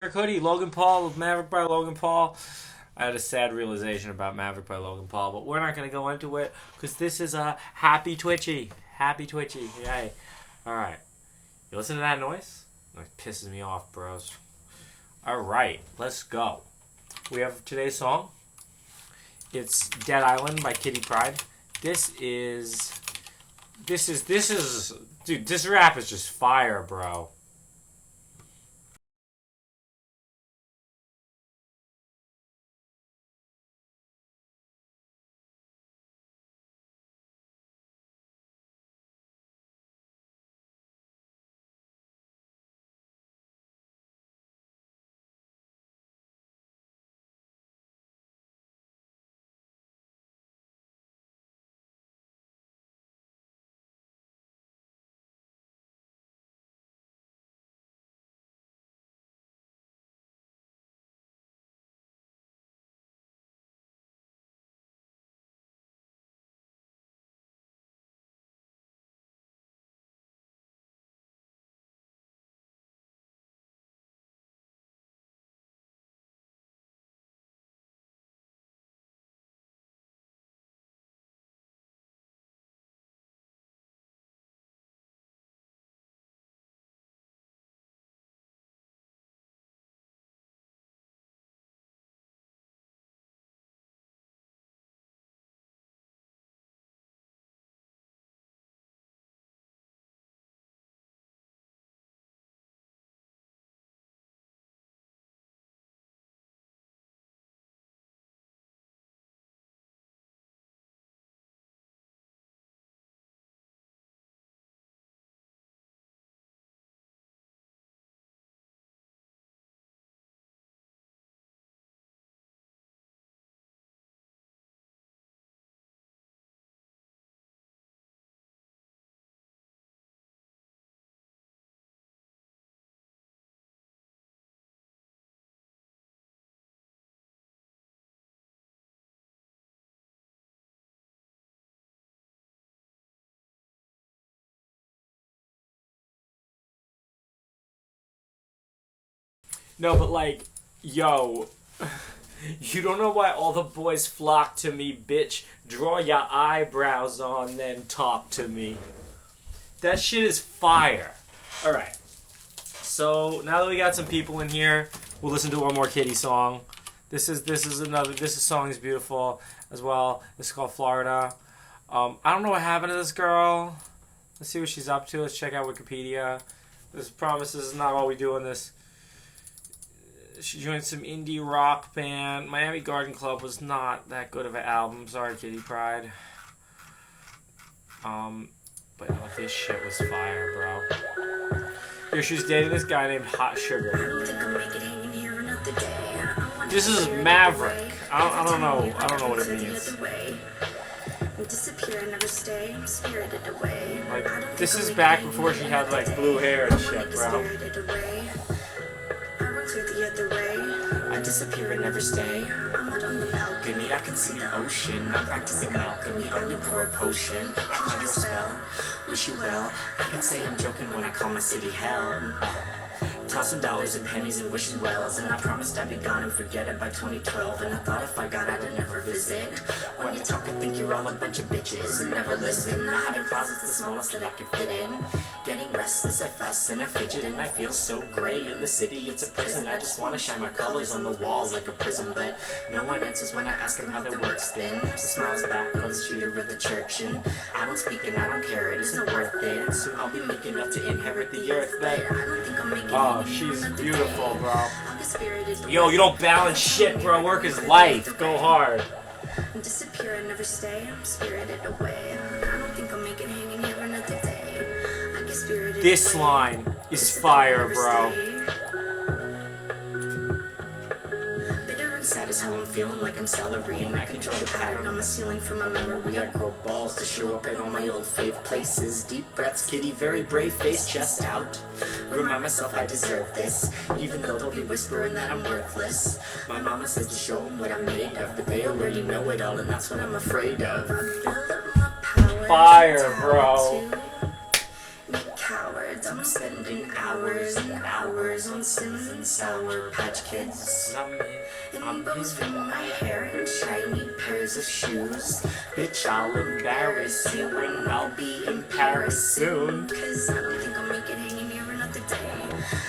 Hoodie, Logan Paul, Maverick by Logan Paul. I had a sad realization about Maverick by Logan Paul, but we're not going to go into it because this is a happy Twitchy. Happy Twitchy. Yay. Alright. You listen to that noise? It pisses me off, bros. Alright, let's go. We have today's song. It's Dead Island by Kitty Pryde. This is. Dude, this rap is just fire, bro. No, but like, yo, you don't know why all the boys flock to me, bitch. Draw your eyebrows on, then talk to me. That shit is fire. Alright. So now that we got some people in here, we'll listen to one more Kitty song. This song is beautiful as well. This is called Florida. I don't know what happened to this girl. Let's see what she's up to. Let's check out Wikipedia. This promises is not all we do in this. She joined some indie rock band. Miami Garden Club was not that good of an album. Sorry, Kitty Pryde. But no, this shit was fire, bro. Here, she's dating this guy named Hot Sugar. This is Maverick. I don't know. I don't know what it means. Like, this is back before she had like blue hair and shit, bro. I disappear and never stay. I'm out on the balcony, I can see the ocean. I'm practicing alchemy, only pour a potion. I conjure a spell, wish you well. I can say I'm joking when I call my city hell. Tossing dollars and pennies and wishing wells. And I promised I'd be gone and forget it by 2012. And I thought if I got out I'd never visit. When you talk I think you're all a bunch of bitches and never listen. I have in closets the smallest that I could fit in. Getting restless, I fuss and I fidget. And I feel so gray in the city, it's a prison. I just wanna shine my colors on the walls like a prism. But no one answers when I ask them how their work's been. The smiles back on the street or at the church. And I don't speak and I don't care, it isn't worth it. And soon I'll be making enough to inherit the earth. But I don't think I'm making she's beautiful, bro. Yo, you don't balance shit, bro. Work is life. Go hard. Disappear and never stay. I'm spirited away. I don't think I'll make it hanging here another day. I get spirited. This line is fire, bro. Sad as how I'm feeling like I'm celery. And I can draw the pattern on the ceiling from my memory. I grow balls to show up at all my old fave places. Deep breaths, kitty, very brave face, chest out. Remind myself I deserve this, even though they'll be whispering that I'm worthless. My mama says to show them what I'm made of, but they already know it all, and that's what I'm afraid of. Fire, bro. Cowards, I'm spending hours and hours on Sims and Sour Patch Kids. I'm losing my hair and shiny pairs of shoes. Bitch, I'll embarrass you and I'll be in Paris soon. Cause I don't think I'll make it hanging here another day.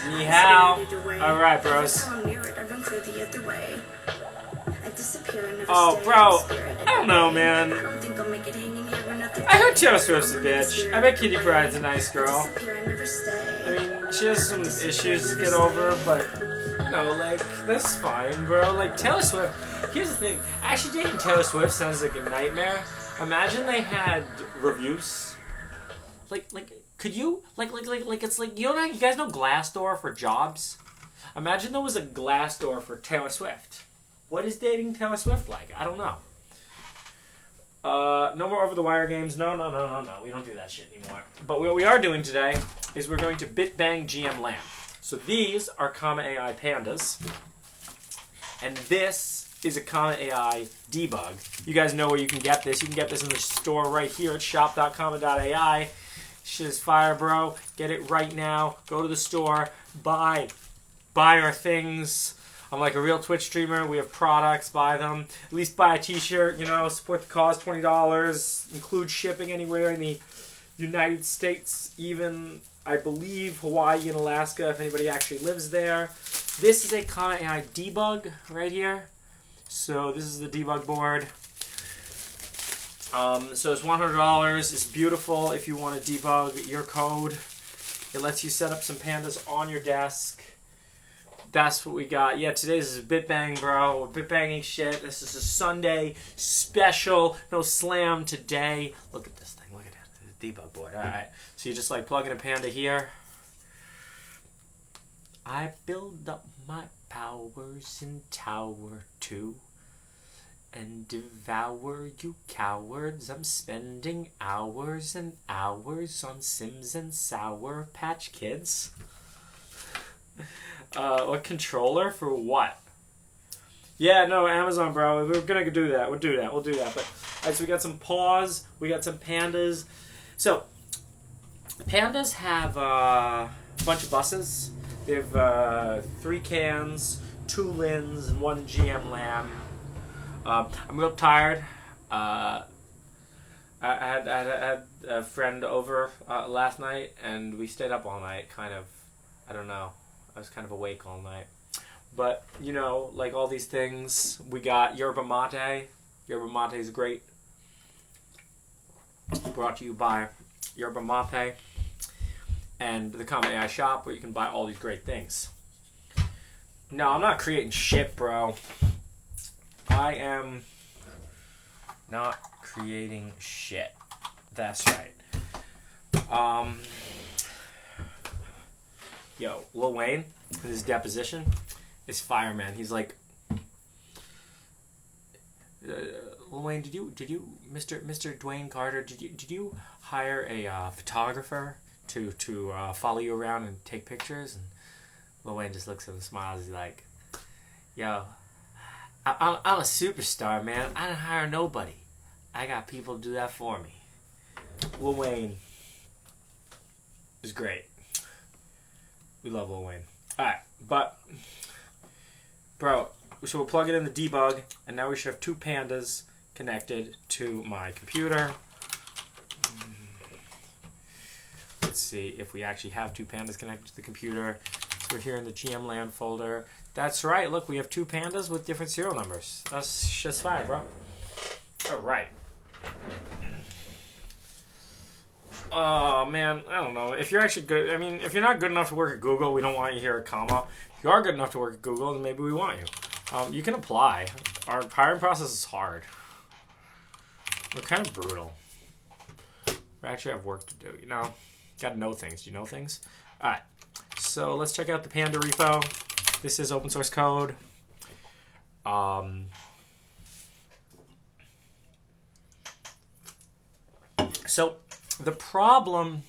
Ni hao. Alright, bros. Oh, bro. I don't know, man. I heard Taylor Swift's a bitch. I bet Kitty Pryde's a nice girl. I mean, she has some issues to get over, but, you know, like, that's fine, bro. Like, Taylor Swift, here's the thing. Actually dating Taylor Swift sounds like a nightmare. Imagine they had reviews. Like, could you, it's like, you know, you guys know Glassdoor for jobs? Imagine there was a Glassdoor for Taylor Swift. What is dating Taylor Swift like? I don't know. No more over-the-wire games. No. We don't do that shit anymore. But what we are doing today is we're going to bitbang GMLAN. So these are comma.ai pandas. And this is a comma.ai debug. You guys know where you can get this. You can get this in the store right here at shop.comma.ai. Shit is fire, bro. Get it right now. Go to the store. Buy our things. I'm like a real Twitch streamer. We have products. Buy them. At least buy a t-shirt. You know, support the cause. $20. Include shipping anywhere in the United States. Even, I believe, Hawaii and Alaska, if anybody actually lives there. This is a comma.ai debug right here. So this is the debug board. So it's $100. It's beautiful if you want to debug your code. It lets you set up some pandas on your desk. That's what we got. Yeah, today's is bitbang, bro. We're bitbanging shit. This is a Sunday special. No slam today. Look at this thing. Look at that. The debug board. Alright. So you just like plug in a panda here. I build up my powers in Tower 2 and devour you cowards. I'm spending hours and hours on Sims and Sour Patch Kids. What controller for what? Yeah, no, Amazon, bro. We're gonna do that. We'll do that. But alright, so we got some paws. We got some pandas. So pandas have a bunch of buses. They have 3 cans, 2 LINs, and 1 GMLAN. I'm real tired. I had a friend over last night, and we stayed up all night. Kind of, I don't know. I was kind of awake all night. But, you know, like all these things, we got yerba mate. Yerba mate is great. Brought to you by Yerba Mate and the comma.ai shop, where you can buy all these great things. No, I'm not creating shit, bro. I am not creating shit. That's right. Yo, Lil Wayne, in his deposition, is fireman. He's like, Lil Wayne, did you, Mr. Dwayne Carter, did you hire a photographer to follow you around and take pictures? And Lil Wayne just looks at him and smiles. He's like, yo, I'm a superstar, man. I didn't hire nobody. I got people to do that for me. Lil Wayne is great. We love Lil Wayne. Alright, but, bro, so we'll plug it in the debug, and now we should have 2 pandas connected to my computer. Let's see if we actually have 2 pandas connected to the computer. So we're here in the GMLAN folder. That's right, look, we have 2 pandas with different serial numbers. That's just fine, bro. Alright. Oh, man, I don't know. If you're actually good, I mean, if you're not good enough to work at Google, we don't want you here at comma. If you are good enough to work at Google, then maybe we want you. You can apply. Our hiring process is hard. We're kind of brutal. We actually have work to do, you know? Gotta know things. Do you know things? Alright, so let's check out the Panda repo. This is open source code. So the problem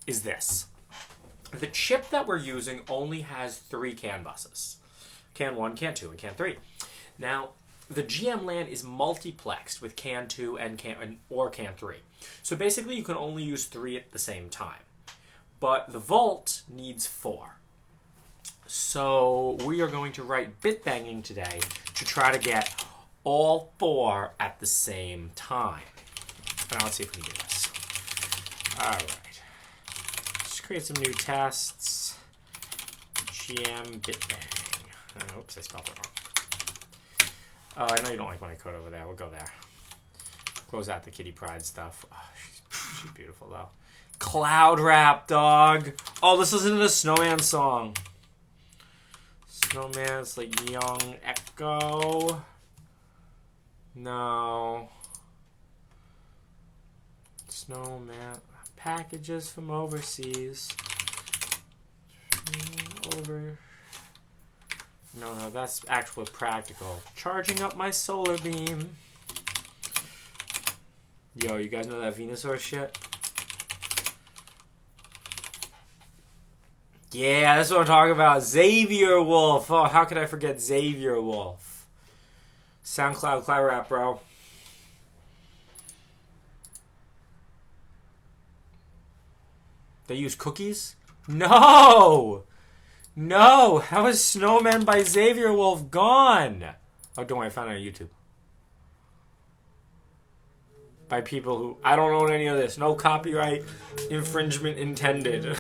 is this. The chip that we're using only has 3 CAN buses. CAN 1, CAN 2, and CAN 3. Now, the GMLAN is multiplexed with CAN 2 and CAN 3. So basically you can only use 3 at the same time. but the volt needs 4. So we are going to write bitbanging today to try to get all 4 at the same time. Now let's see if we can do this. All right. Let's create some new tests. Gmbitbang. Oops, I spelled it wrong. Oh, I know you don't like when I code over there. We'll go there. Close out the Kitty Pryde stuff. Oh, she's beautiful, though. Cloud Rap, dog. Oh, let's listen to the Snowman song. Snowman's like Young Echo. No. Snowman. Packages from overseas. No, that's actually practical. Charging up my solar beam. Yo, you guys know that Venusaur shit? Yeah, that's what I'm talking about. Xavier Wolf. Oh, how could I forget Xavier Wolf? SoundCloud, Cloud Rap, bro. They use cookies? No! No! How is Snowman by Xavier Wolf gone? Oh, don't worry, I found it on YouTube. By people who... I don't own any of this. No copyright infringement intended.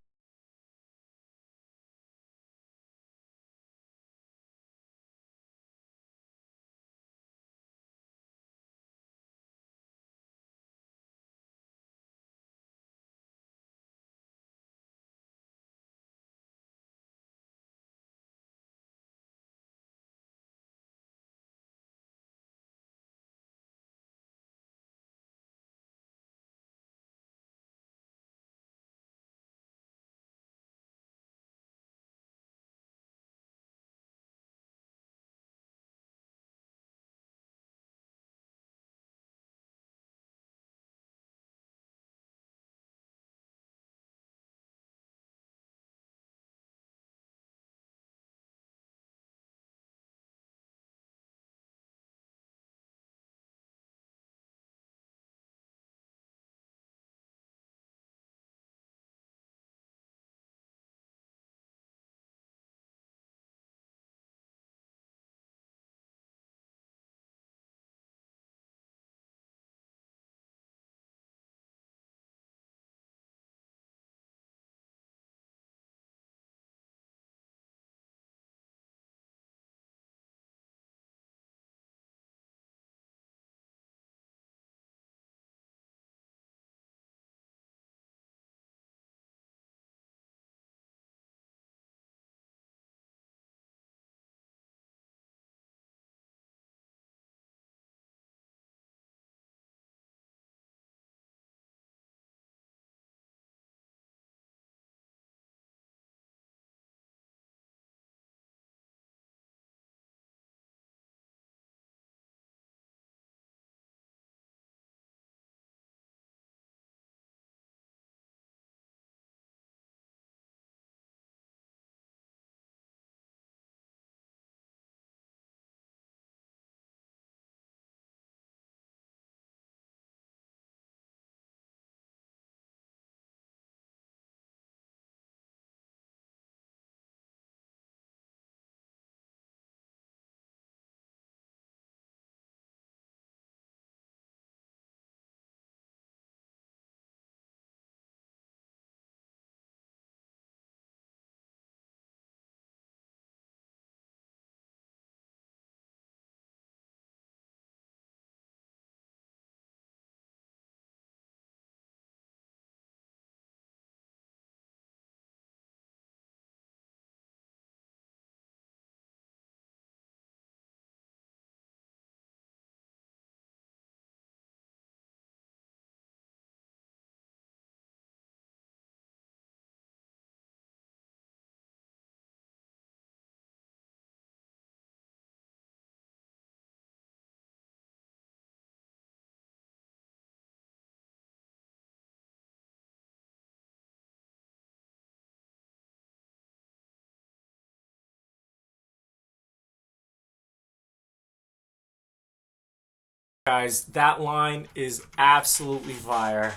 Guys, that line is absolutely fire.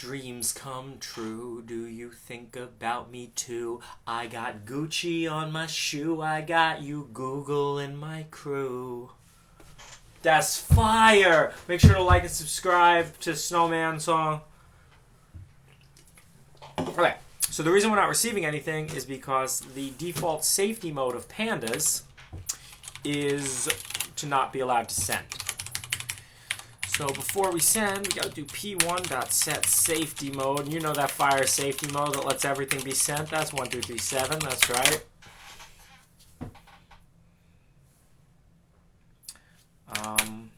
Dreams come true. Do you think about me too? I got Gucci on my shoe. I got you, Google, and my crew. That's fire! Make sure to like and subscribe to Snowman song. Okay, so the reason we're not receiving anything is because the default safety mode of pandas is to not be allowed to send. So before we send, we got to do p1.set safety mode. And you know that fire safety mode that lets everything be sent? That's 1237, that's right.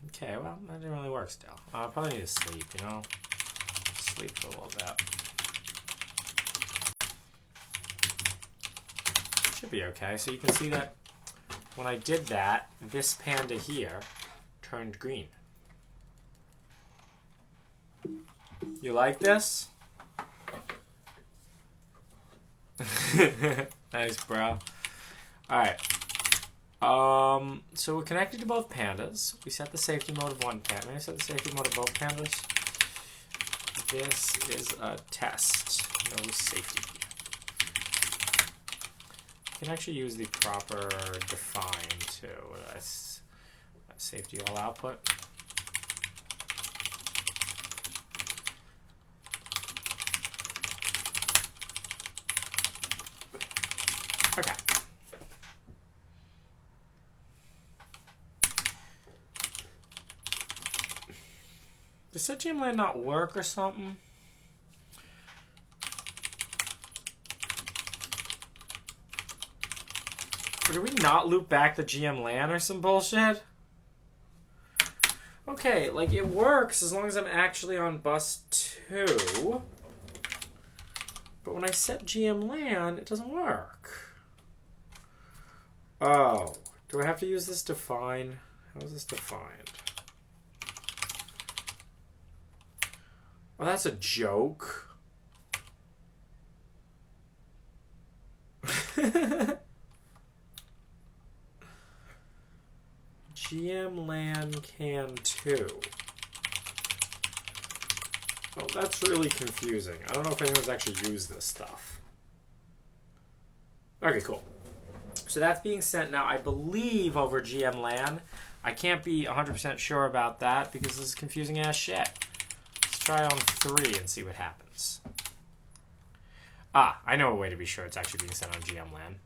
Okay, well, that didn't really work still. I probably need to sleep, you know? Sleep for a little bit. Should be okay. So you can see that when I did that, this panda here turned green. You like this? Nice, bro. Alright. So we're connected to both pandas. We set the safety mode of one panda. May I set the safety mode of both pandas? This is a test. No safety. You can actually use the proper define too. That's safety all output. Okay. Does that GMLAN not work or something? Or do we not loop back the GMLAN or some bullshit? Okay, like it works as long as I'm actually on bus 2. But when I set GMLAN, it doesn't work. Oh, do I have to use this define? How is this defined? Oh, that's a joke. GMLAN can 2. Oh, that's really confusing. I don't know if anyone's actually used this stuff. Okay, cool. So that's being sent now, I believe, over GMLAN. I can't be 100% sure about that because this is confusing ass shit. Let's try on 3 and see what happens. Ah, I know a way to be sure it's actually being sent on GMLAN.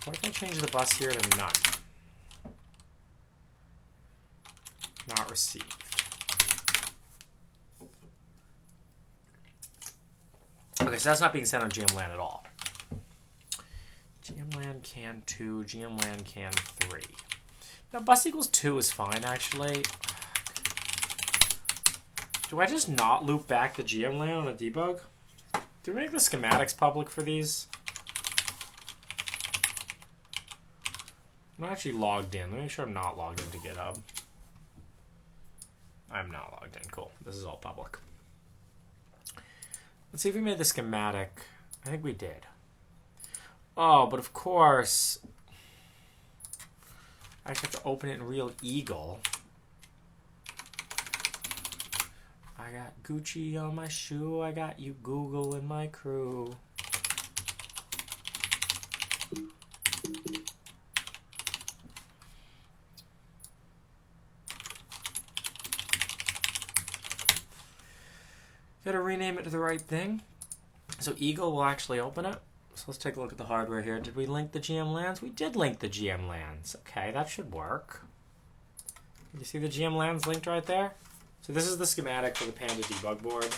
What if I change the bus here to none? Not received. Okay, so that's not being sent on GMLAN at all. GMLAN can 2, GMLAN can 3. Now, bus equals 2 is fine, actually. Do I just not loop back the GMLAN on a debug? Do we make the schematics public for these? I'm not actually logged in. Let me make sure I'm not logged into GitHub. I'm not logged in. Cool. This is all public. Let's see if we made the schematic. I think we did. Oh, but of course, I just have to open it in Real Eagle. I got Gucci on my shoe. I got you, Google, and my crew. Gotta rename it to the right thing. So Eagle will actually open it. So let's take a look at the hardware here. Did we link the GMLANs? We did link the GMLANs. Okay, that should work. You see the GMLANs linked right there? So this is the schematic for the Panda debug board.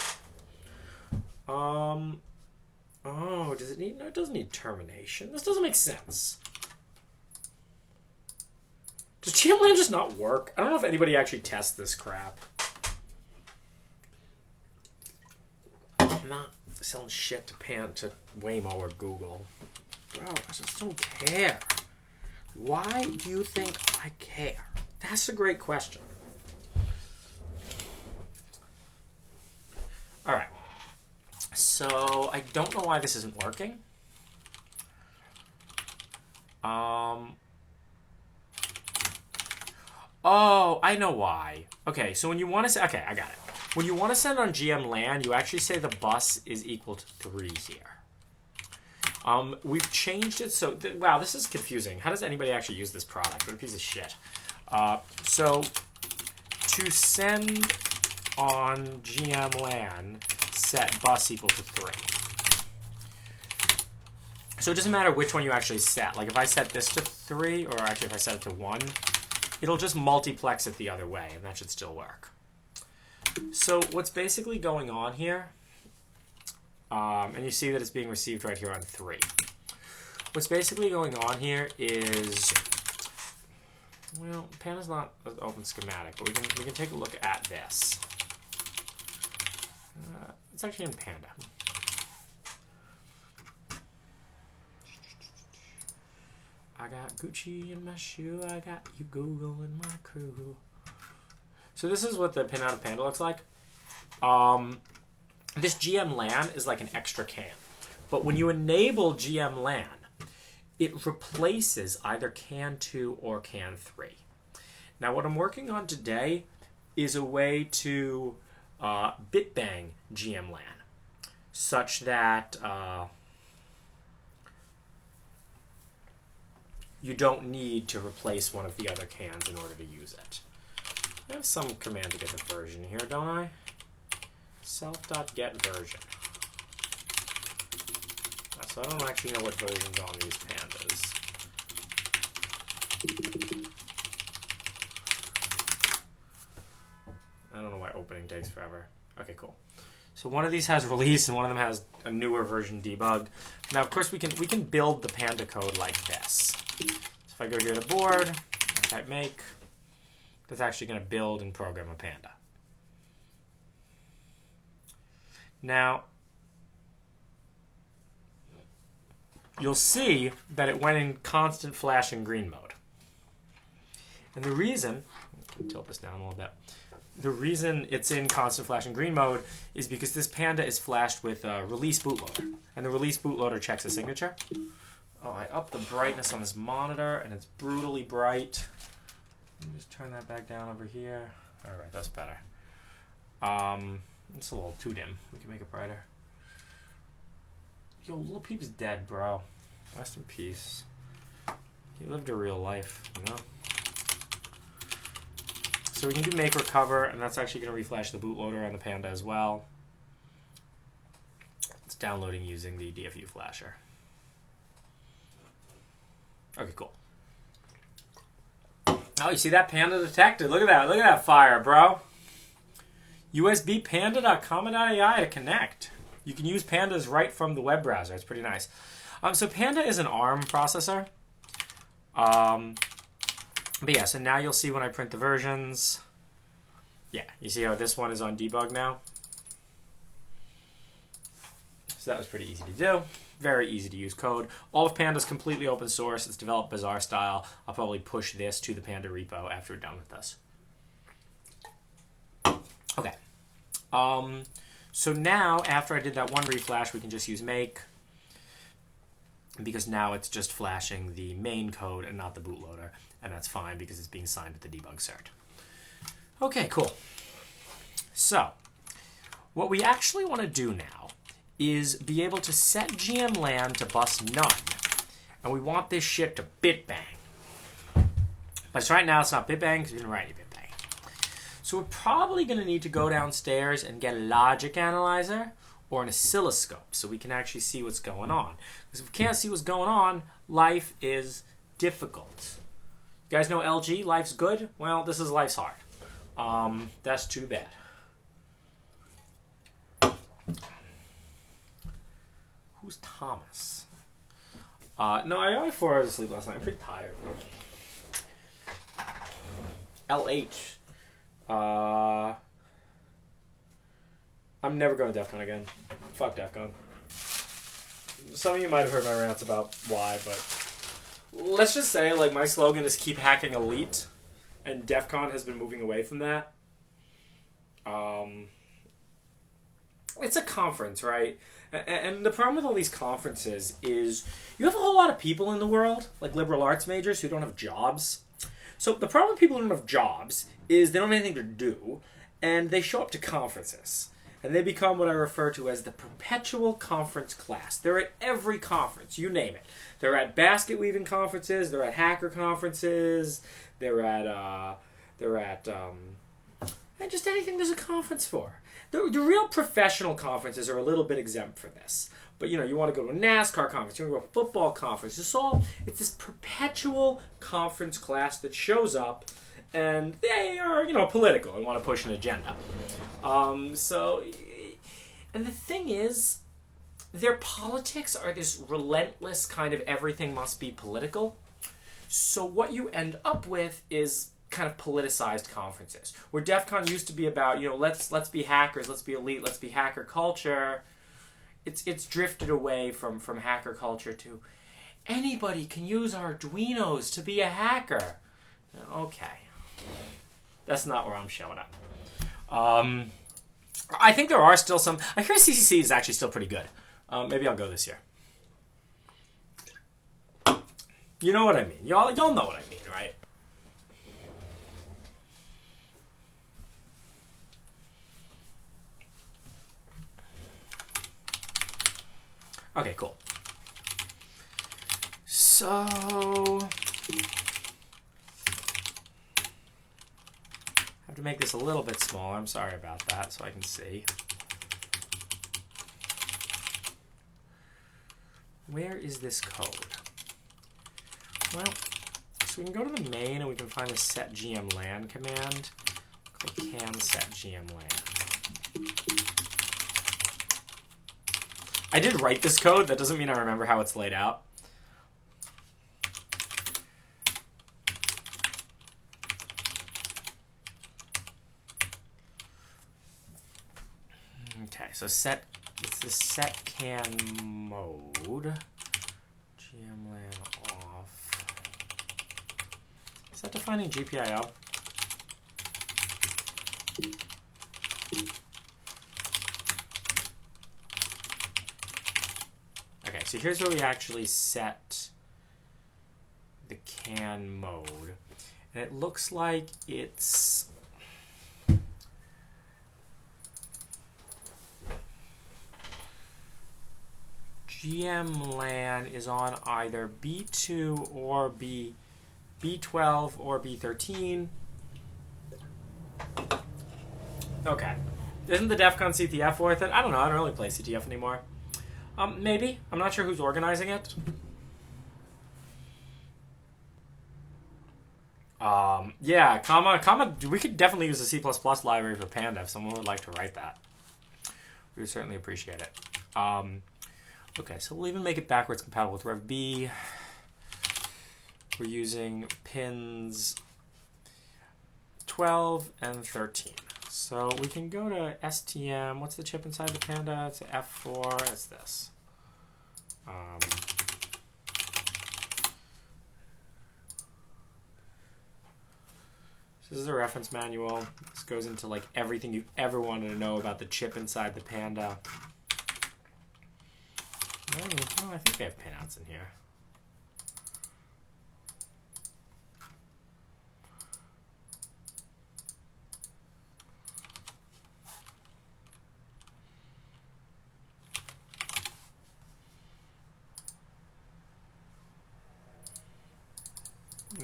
Oh, does it need? No, it doesn't need termination. This doesn't make sense. Does GMLAN just not work? I don't know if anybody actually tests this crap. I'm not selling shit to Waymo or Google. Bro, I just don't care. Why do you think I care? That's a great question. All right. So I don't know why this isn't working. Oh, I know why. Okay, so when you want to say, okay, I got it. When you want to send on GMLAN, you actually say the bus is equal to 3 here. We've changed it so... wow, this is confusing. How does anybody actually use this product? What a piece of shit. So, to send on GMLAN, set bus equal to 3. So it doesn't matter which one you actually set. Like if I set this to 3, or actually if I set it to 1, it'll just multiplex it the other way, and that should still work. So what's basically going on here, and you see that it's being received right here on 3. What's basically going on here is, well, Panda's not an open schematic, but we can take a look at this. It's actually in Panda. I got Gucci in my shoe, I got you Google in my crew. So this is what the pinout of Panda looks like. This GMLAN is like an extra can. But when you enable GMLAN, it replaces either can 2 or can 3. Now what I'm working on today is a way to bitbang GMLAN such that you don't need to replace one of the other cans in order to use it. I have some command to get the version here, don't I? Self.getVersion. So I don't actually know what version's on these pandas. I don't know why opening takes forever. Okay, cool. So one of these has release and one of them has a newer version debug. Now, of course, we can build the Panda code like this. So if I go here to board, I type make, that's actually going to build and program a Panda. Now, you'll see that it went in constant flash and green mode. And the reason, tilt this down a little bit, the reason it's in constant flash and green mode is because this Panda is flashed with a release bootloader. And the release bootloader checks a signature. Oh, I upped the brightness on this monitor, and it's brutally bright. Let me just turn that back down over here. All right, that's better. It's a little too dim. We can make it brighter. Yo, Lil Peep's dead, bro. Rest in peace. He lived a real life, you know? So we can do make recover, and that's actually going to reflash the bootloader on the Panda as well. It's downloading using the DFU flasher. Okay, cool. Oh, you see that Panda detected? Look at that. Look at that fire, bro. USB panda.comma.ai to connect. You can use pandas right from the web browser. It's pretty nice. So Panda is an ARM processor. But yeah, so now you'll see when I print the versions. Yeah, you see how this one is on debug now? So that was pretty easy to do. Very easy to use code. All of Panda is completely open source. It's developed Bazaar style. I'll probably push this to the Panda repo after we're done with this. Okay. So now, after I did that one reflash, we can just use make, because now it's just flashing the main code and not the bootloader, and that's fine because it's being signed with the debug cert. Okay, cool. So, what we actually want to do now is be able to set GMLAN to bus none, and we want this shit to bitbang. But right now it's not bitbang because we didn't write any bitbang. So we're probably going to need to go downstairs and get a logic analyzer or an oscilloscope so we can actually see what's going on. Because if we can't see what's going on, life is difficult. You guys know LG, life's good? Well, this is life's hard. That's too bad. Who's Thomas? No, I only 4 hours of sleep last night. I'm pretty tired. LH. I'm never going to Defcon again. Fuck Defcon. Some of you might have heard my rants about why, but let's just say, like, my slogan is keep hacking elite, and Defcon has been moving away from that. It's a conference, right? And the problem with all these conferences is you have a whole lot of people in the world, like liberal arts majors, who don't have jobs. So the problem with people who don't have jobs is they don't have anything to do, and they show up to conferences. And they become what I refer to as the perpetual conference class. They're at every conference, you name it. They're at basket weaving conferences, they're at hacker conferences, they're at and just anything there's a conference for. The real professional conferences are a little bit exempt for this. But you want to go to a NASCAR conference, you want to go to a football conference. It's this perpetual conference class that shows up, and they are, political and want to push an agenda. And the thing is, their politics are this relentless kind of everything must be political. So what you end up with is kind of politicized conferences, where Defcon used to be about, let's be hackers, let's be elite, let's be hacker culture. It's drifted away from hacker culture to anybody can use Arduinos to be a hacker. Okay. That's not where I'm showing up. I think there are still some. I hear CCC is actually still pretty good. Maybe I'll go this year. You know what I mean. Y'all know what I mean, right? Okay, cool. So have to make this a little bit smaller. I'm sorry about that, so I can see. Where is this code? Well, so we can go to the main and we can find the set GMLAN command. We can set GMLAN. I did write this code. That doesn't mean I remember how it's laid out. Okay, so it's the set can mode. GMLAN off. Is that defining GPIO? Okay, so here's where we actually set the can mode. And it looks like it's GMLAN is on either B2 or B12 or B13. Okay. Isn't the Defcon CTF worth it? I don't know. I don't really play CTF anymore. Maybe. I'm not sure who's organizing it. Yeah, comma. We could definitely use the C++ library for Panda if someone would like to write that. We would certainly appreciate it. Okay, so we'll even make it backwards compatible with Rev B. We're using pins 12 and 13. So we can go to STM. What's the chip inside the Panda? It's F4. It's this. This is a reference manual. This goes into like everything you ever wanted to know about the chip inside the Panda. Oh, I think they have pinouts in here.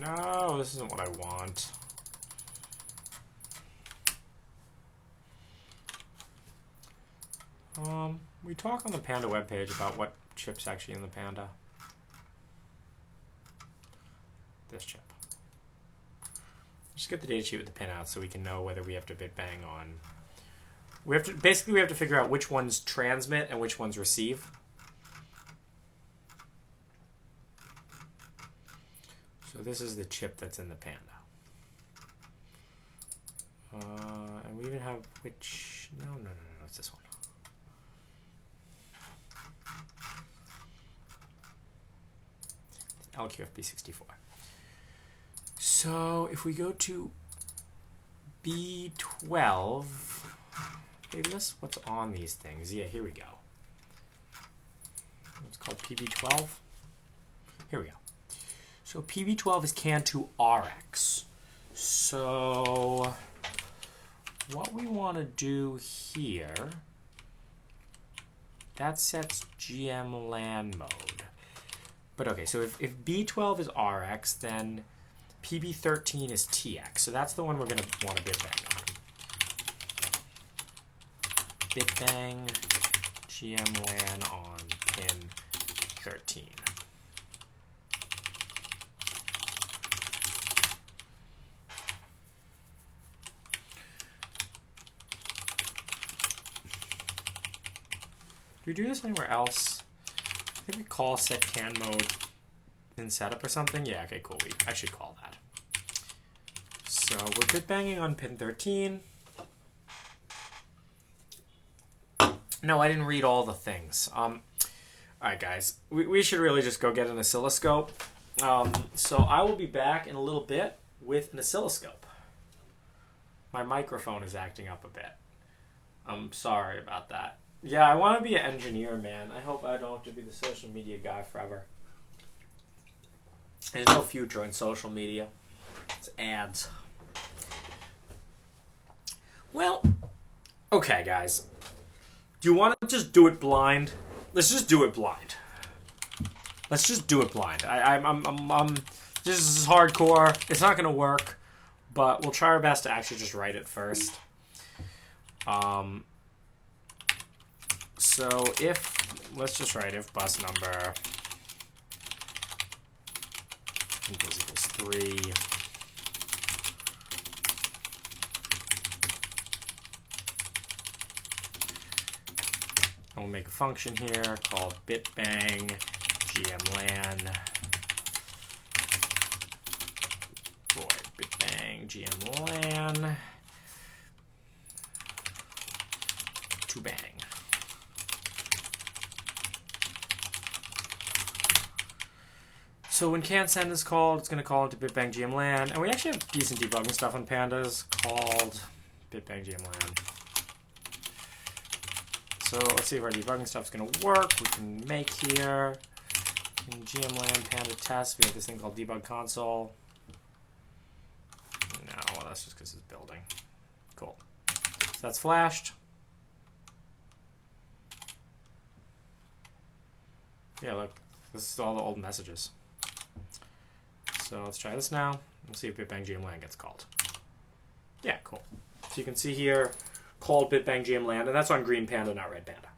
No, this isn't what I want. We talk on the Panda webpage about what chip's actually in the Panda. This chip. Just get the datasheet with the pinouts so we can know whether we have to bitbang on. We have to figure out which ones transmit and which ones receive. So this is the chip that's in the Panda. And we even have which... No, it's this one. LQFB64. So if we go to B12, hey, list what's on these things. Yeah, here we go. It's called PB12. Here we go. So PB12 is CAN to RX. So what we want to do here, that sets GMLAN mode. But okay, so if B12 is RX, then PB13 is TX. So that's the one we're going to want to bitbang on. Bitbang GMLAN on pin 13. Do we do this anywhere else? I think we call set can mode in setup or something. Yeah, okay, cool. I should call that. So we're bitbanging on pin 13. No, I didn't read all the things. All right, guys, we should really just go get an oscilloscope. So I will be back in a little bit with an oscilloscope. My microphone is acting up a bit. I'm sorry about that. Yeah, I want to be an engineer, man. I hope I don't have to be the social media guy forever. There's no future in social media. It's ads. Well, okay, guys. Do you want to just do it blind? Let's just do it blind. Let's just do it blind. This is hardcore. It's not gonna work, but we'll try our best to actually just write it first. So let's just write if bus number equals 3. And we'll make a function here called bitbang GMLAN void bitbang GMLAN to bang. So when can send is called, it's going to call into bitbang GMLAN, and we actually have decent debugging stuff on pandas called bitbang GMLAN. So let's see if our debugging stuff is going to work. We can make here in GMLAN panda test. We have this thing called debug console. No, well, that's just because it's building. Cool. So that's flashed. Yeah, look, this is all the old messages. So let's try this now. We'll see if bitbang GMLAN gets called. Yeah, cool. So you can see here, called bitbang GMLAN, and that's on green panda, not red panda.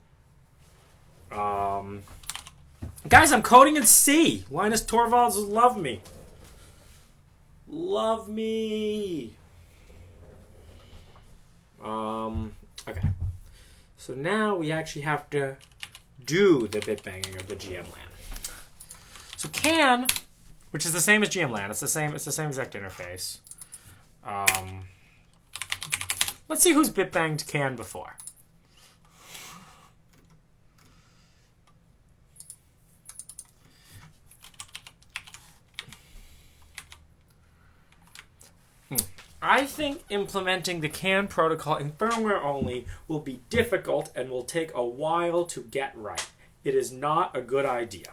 Guys, I'm coding in C. Linus Torvalds, love me. Love me. Okay. So now we actually have to do the bitbanging of the GMLAN. So can, which is the same as GMLAN, it's the same exact interface. Let's see who's bitbanged can before. I think implementing the CAN protocol in firmware only will be difficult and will take a while to get right. It is not a good idea.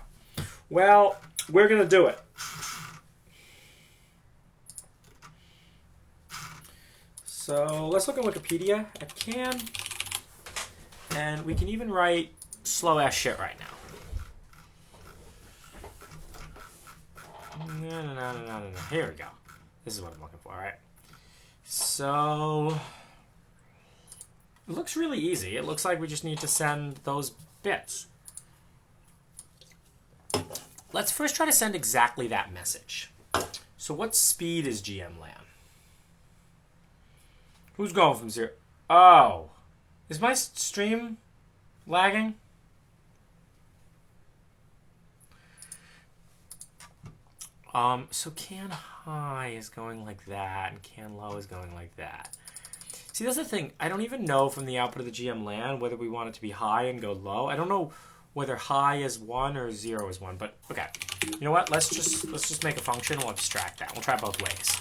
Well, we're going to do it. So let's look at Wikipedia at CAN. And we can even write slow ass shit right now. No. Here we go. This is what I'm looking for, all right? So it looks really easy. It looks like we just need to send those bits. Let's first try to send exactly that message. So what speed is GMLAN? Who's going from 0? Oh, is my stream lagging? So can high is going like that, and can low is going like that. See, that's the thing. I don't even know from the output of the GMLAN whether we want it to be high and go low. I don't know whether high is 1 or 0 is 1, but okay. You know what? Let's just make a function. We'll abstract that. We'll try both ways,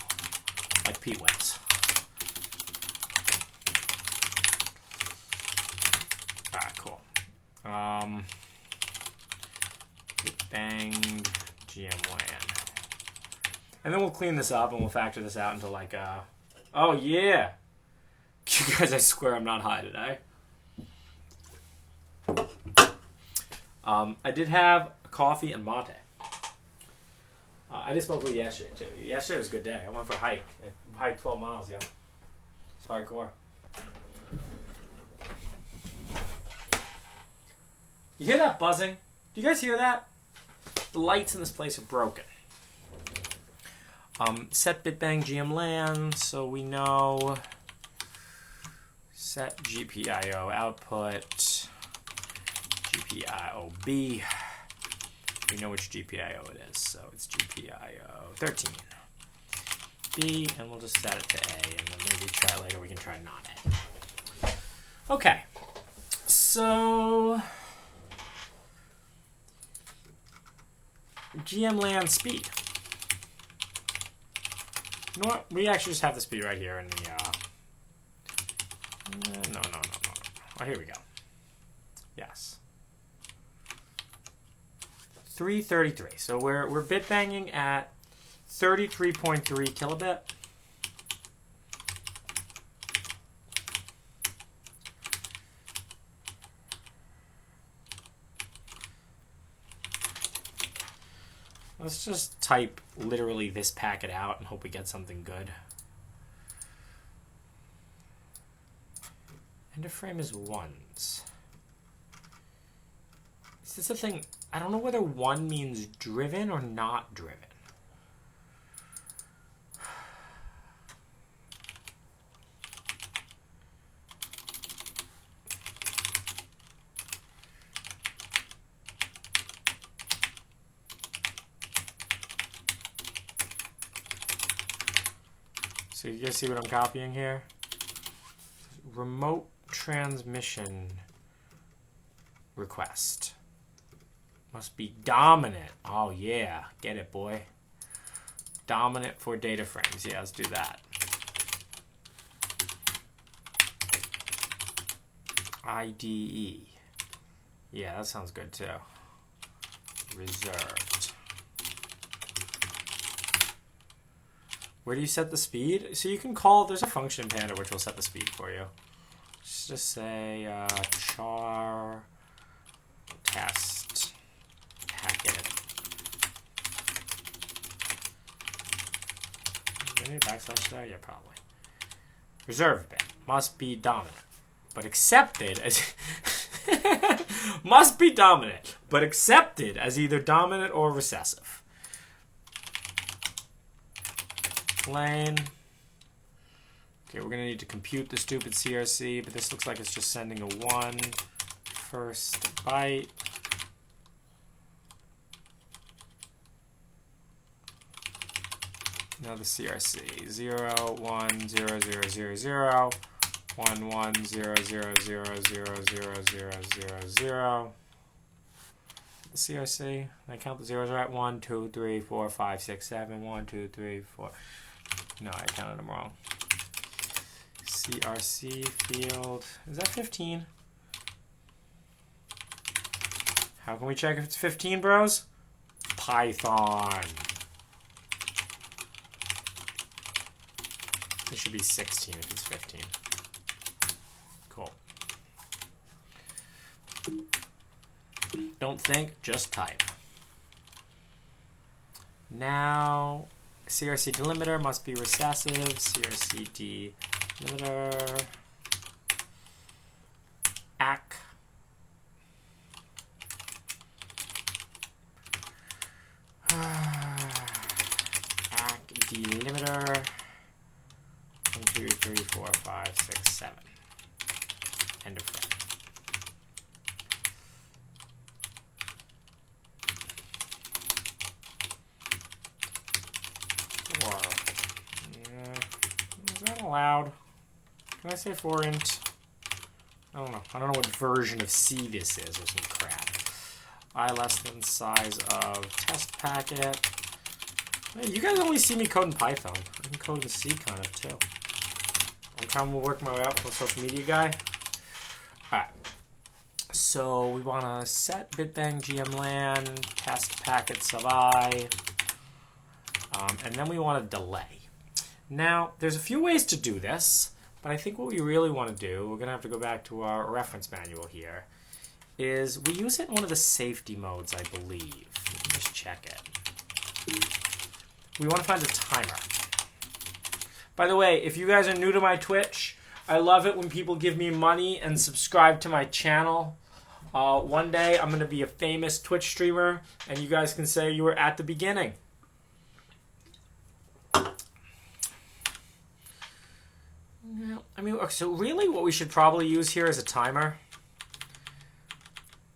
like Pete wins. All right, cool. Bang GMLAN. And then we'll clean this up and we'll factor this out into like oh yeah. You guys, I swear I'm not high today. I did have coffee and mate. I did smoke weed yesterday too. Yesterday was a good day. I went for a hike. I hiked 12 miles, yeah. It's hardcore. You hear that buzzing? Do you guys hear that? The lights in this place are broken. Set bitbang GMLAN, so we know set GPIO output, GPIO-B. We know which GPIO it is, so it's GPIO 13. B, and we'll just set it to A, and then maybe try later we can try not A. Okay, so GMLAN speed. You know what? We actually just have the speed right here in the, no. Oh, here we go. Yes. 333. So we're bitbanging at 33.3 kilobit. Let's just type literally this packet out and hope we get something good. End of frame is ones. Is this a thing? I don't know whether one means driven or not driven. So you guys see what I'm copying here? Remote transmission request. Must be dominant. Oh yeah, get it, boy. Dominant for data frames. Yeah, let's do that. IDE. Yeah, that sounds good too. Reserved. Where do you set the speed? So you can call, there's a function in Panda which will set the speed for you. Just say char test packet. Any backslash there? Yeah, probably. Reserved bit must be dominant, but accepted as must be dominant, but accepted as either dominant or recessive. Lane. Okay, we're gonna need to compute the stupid CRC, but this looks like it's just sending a 1 first byte. Now the CRC 0 1 0 0 0 0 1 1 0 0 0 0 0 0 0. The CRC. I count the zeros right. 1 2 3 4 5 6 7 1 2 3 4. No, I counted them wrong. CRC field. Is that 15? How can we check if it's 15, bros? Python. It should be 16 if it's 15. Cool. Don't think, just type. Now, CRC delimiter must be recessive. CRC delimiter. ACK. ACK delimiter. 1 2 3 4 5 6 7. End of frame. Is that allowed? Can I say 4int? I don't know. I don't know what version of C this is or some crap. I less than size of test packet. Hey, you guys only see me code in Python. I can code in C kind of too. I'm trying to work my way up from social media guy. Alright. So we want to set bitbang GMLAN test packet sub I. And then we want to delay. Now, there's a few ways to do this, But I think what we really want to do, we're going to have to go back to our reference manual here, is we use it in one of the safety modes, I believe. Let me just check it. We want to find a timer. By the way, if you guys are new to my Twitch, I love it when people give me money and subscribe to my channel. One day I'm going to be a famous Twitch streamer, and you guys can say you were at the beginning. I mean, so really what we should probably use here is a timer.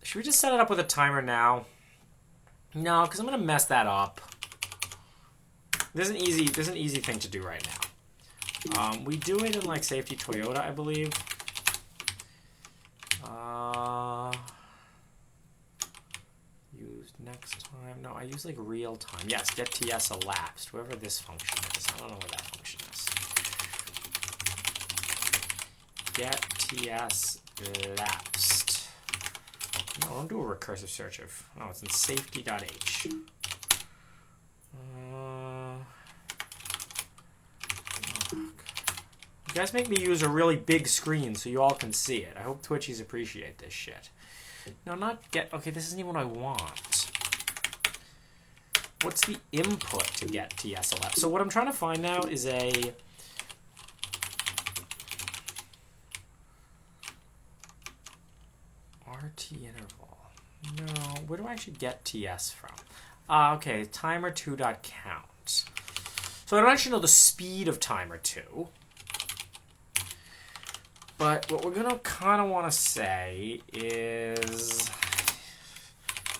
Should we just set it up with a timer now? No, because I'm going to mess that up. There's an easy thing to do right now. We do it in like Safety Toyota, I believe. Use next time. No, I use like real time. Yes, get TS elapsed. Wherever this function is. I don't know where that function is. Get TS elapsed. No, don't do a recursive search of. Oh, it's in safety.h. You guys make me use a really big screen so you all can see it. I hope Twitchies appreciate this shit. No, not get... Okay, this isn't even what I want. What's the input to get TSLF? So what I'm trying to find now is a... RT interval. No, where do I actually get TS from? Okay, timer2.count. So I don't actually know the speed of timer2. But what we're going to kind of want to say is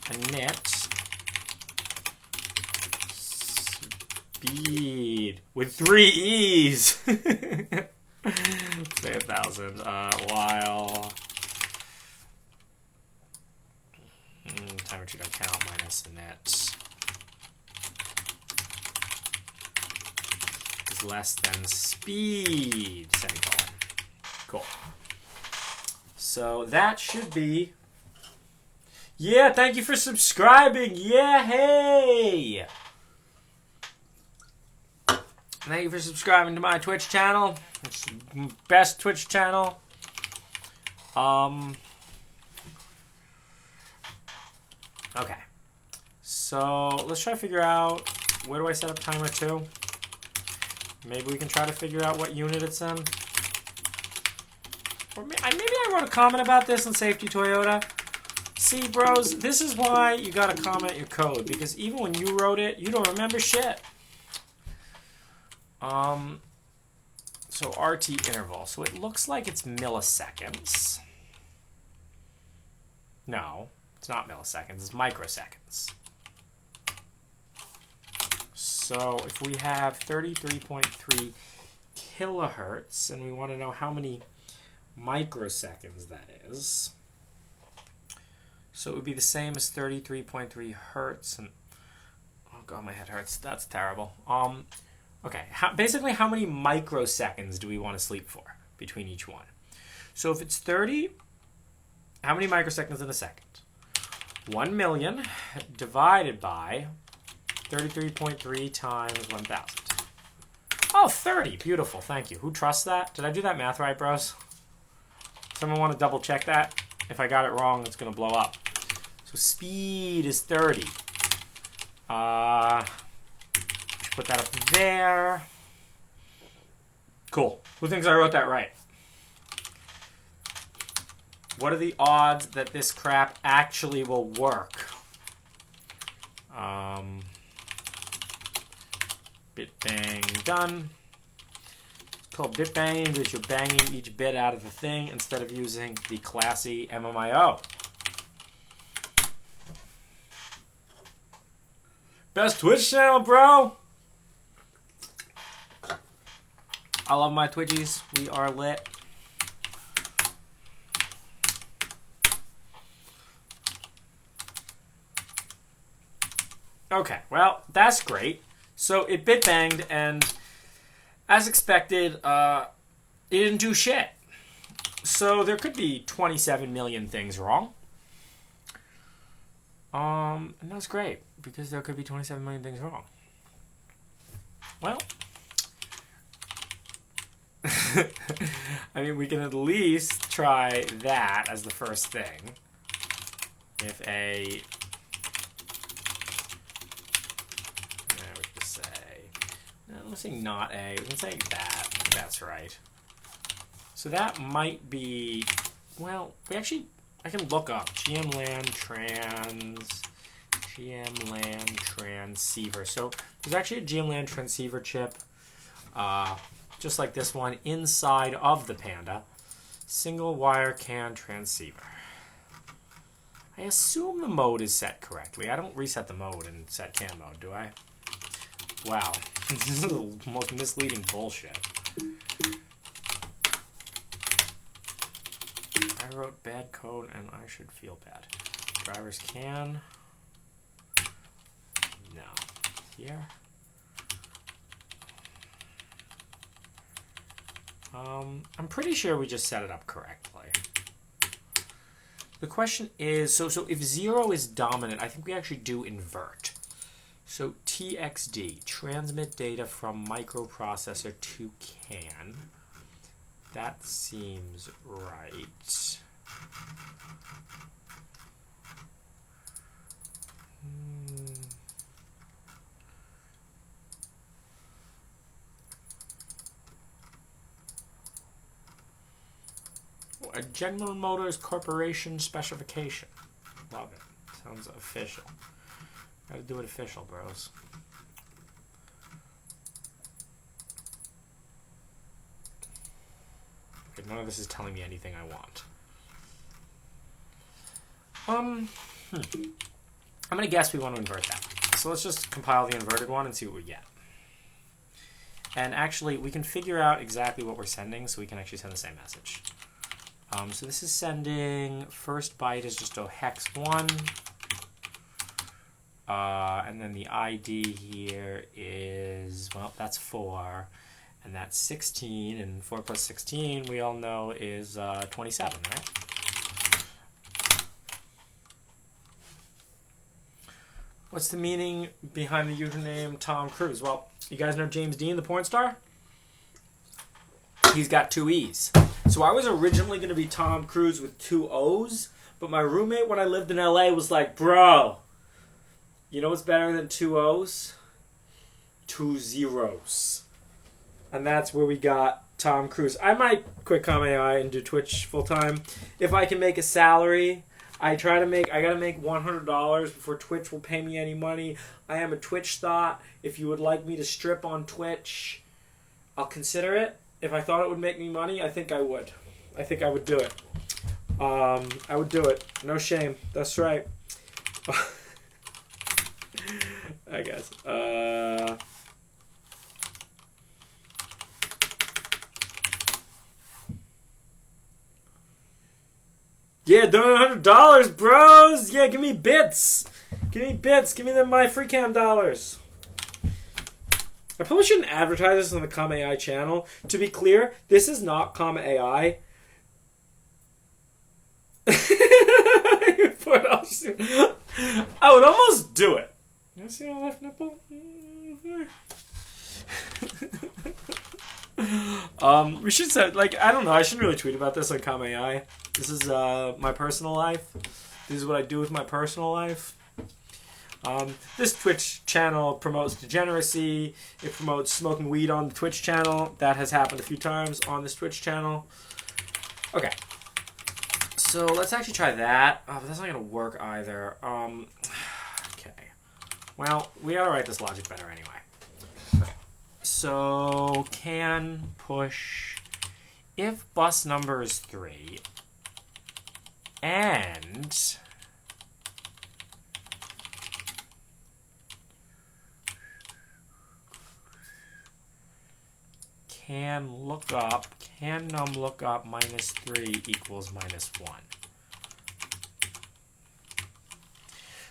init speed with 3 E's. Say 1,000 while timer2.count minus init is less than speed, semicolon. Cool. So that should be... Yeah, thank you for subscribing. Yeah, hey! Thank you for subscribing to my Twitch channel. It's the best Twitch channel. Okay. So let's try to figure out... Where do I set up timer 2? Maybe we can try to figure out what unit it's in. Or maybe I wrote a comment about this in Safety Toyota. See, bros, this is why you gotta comment your code, because even when you wrote it, you don't remember shit. So RT interval. So it looks like it's milliseconds. No, it's not milliseconds. It's microseconds. So if we have 33.3 kilohertz, and we want to know how many microseconds that is. So it would be the same as 33.3 hertz. And oh god, my head hurts. That's terrible. Okay, basically how many microseconds do we want to sleep for between each one? So if it's 30, how many microseconds in a second? 1 million divided by 33.3 times 1,000. Oh, 30. Beautiful. Thank you. Who trusts that? Did I do that math right, bros? Someone want to double check that? If I got it wrong, it's going to blow up. So speed is 30. Put that up there. Cool. Who thinks I wrote that right? What are the odds that this crap actually will work? Bitbang done. It's called bitbanging because you're banging each bit out of the thing instead of using the classy MMIO. Best Twitch channel, bro! I love my Twitchies. We are lit. Okay, well, that's great. So it bitbanged, and as expected, it didn't do shit. So there could be 27 million things wrong. And that's great, because there could be 27 million things wrong. Well, I mean, we can at least try that as the first thing. If a... we can say... No, let's say not a. We can say that. That's right. So that might be... Well, we actually... I can look up GMLAN transceiver. So there's actually a GMLAN transceiver chip, just like this one, inside of the Panda. Single wire CAN transceiver. I assume the mode is set correctly. I don't reset the mode and set CAN mode, do I? Wow. This is the most misleading bullshit. I wrote bad code and I should feel bad. Drivers CAN. No. Here. I'm pretty sure we just set it up correctly. The question is, so if 0 is dominant, I think we actually do invert. So TXD, transmit data from microprocessor to CAN. That seems right. A General Motors Corporation specification. Love it. Sounds official. Gotta do it official, bros. Okay, none of this is telling me anything I want. I'm gonna guess we want to invert that. So let's just compile the inverted one and see what we get. And actually, we can figure out exactly what we're sending, so we can actually send the same message. So this is sending, first byte is just a hex 1. And then the ID here is, well, that's 4. And that's 16. And 4 plus 16, we all know, is 27, right? What's the meaning behind the username Tom Cruise? Well, you guys know James Dean, the porn star? He's got 2 E's. So I was originally going to be Tom Cruise with 2 O's, but my roommate when I lived in LA was like, bro, you know what's better than 2 O's? 2 zeros. And that's where we got Tom Cruise. I might quit comma.ai and do Twitch full time. If I can make a salary, I gotta make $100 before Twitch will pay me any money. I am a Twitch thought. If you would like me to strip on Twitch, I'll consider it. If I thought it would make me money, I think I would. I think I would do it. I would do it. No shame. That's right. I guess. Yeah, donate $100, bros. Yeah, give me bits. Give me bits. Give me them my free cam dollars. I probably shouldn't advertise this on the comma.ai channel. To be clear, this is not comma.ai. I would almost do it. You see my left nipple? We should say, like, I don't know. I shouldn't really tweet about this on comma.ai. This is my personal life. This is what I do with my personal life. This Twitch channel promotes degeneracy. It promotes smoking weed on the Twitch channel. That has happened a few times on this Twitch channel. Okay. So let's actually try that. Oh, but that's not going to work either. Okay. Well, we got to write this logic better anyway. Okay. So can push if bus number is 3 and can num lookup minus 3 equals minus 1.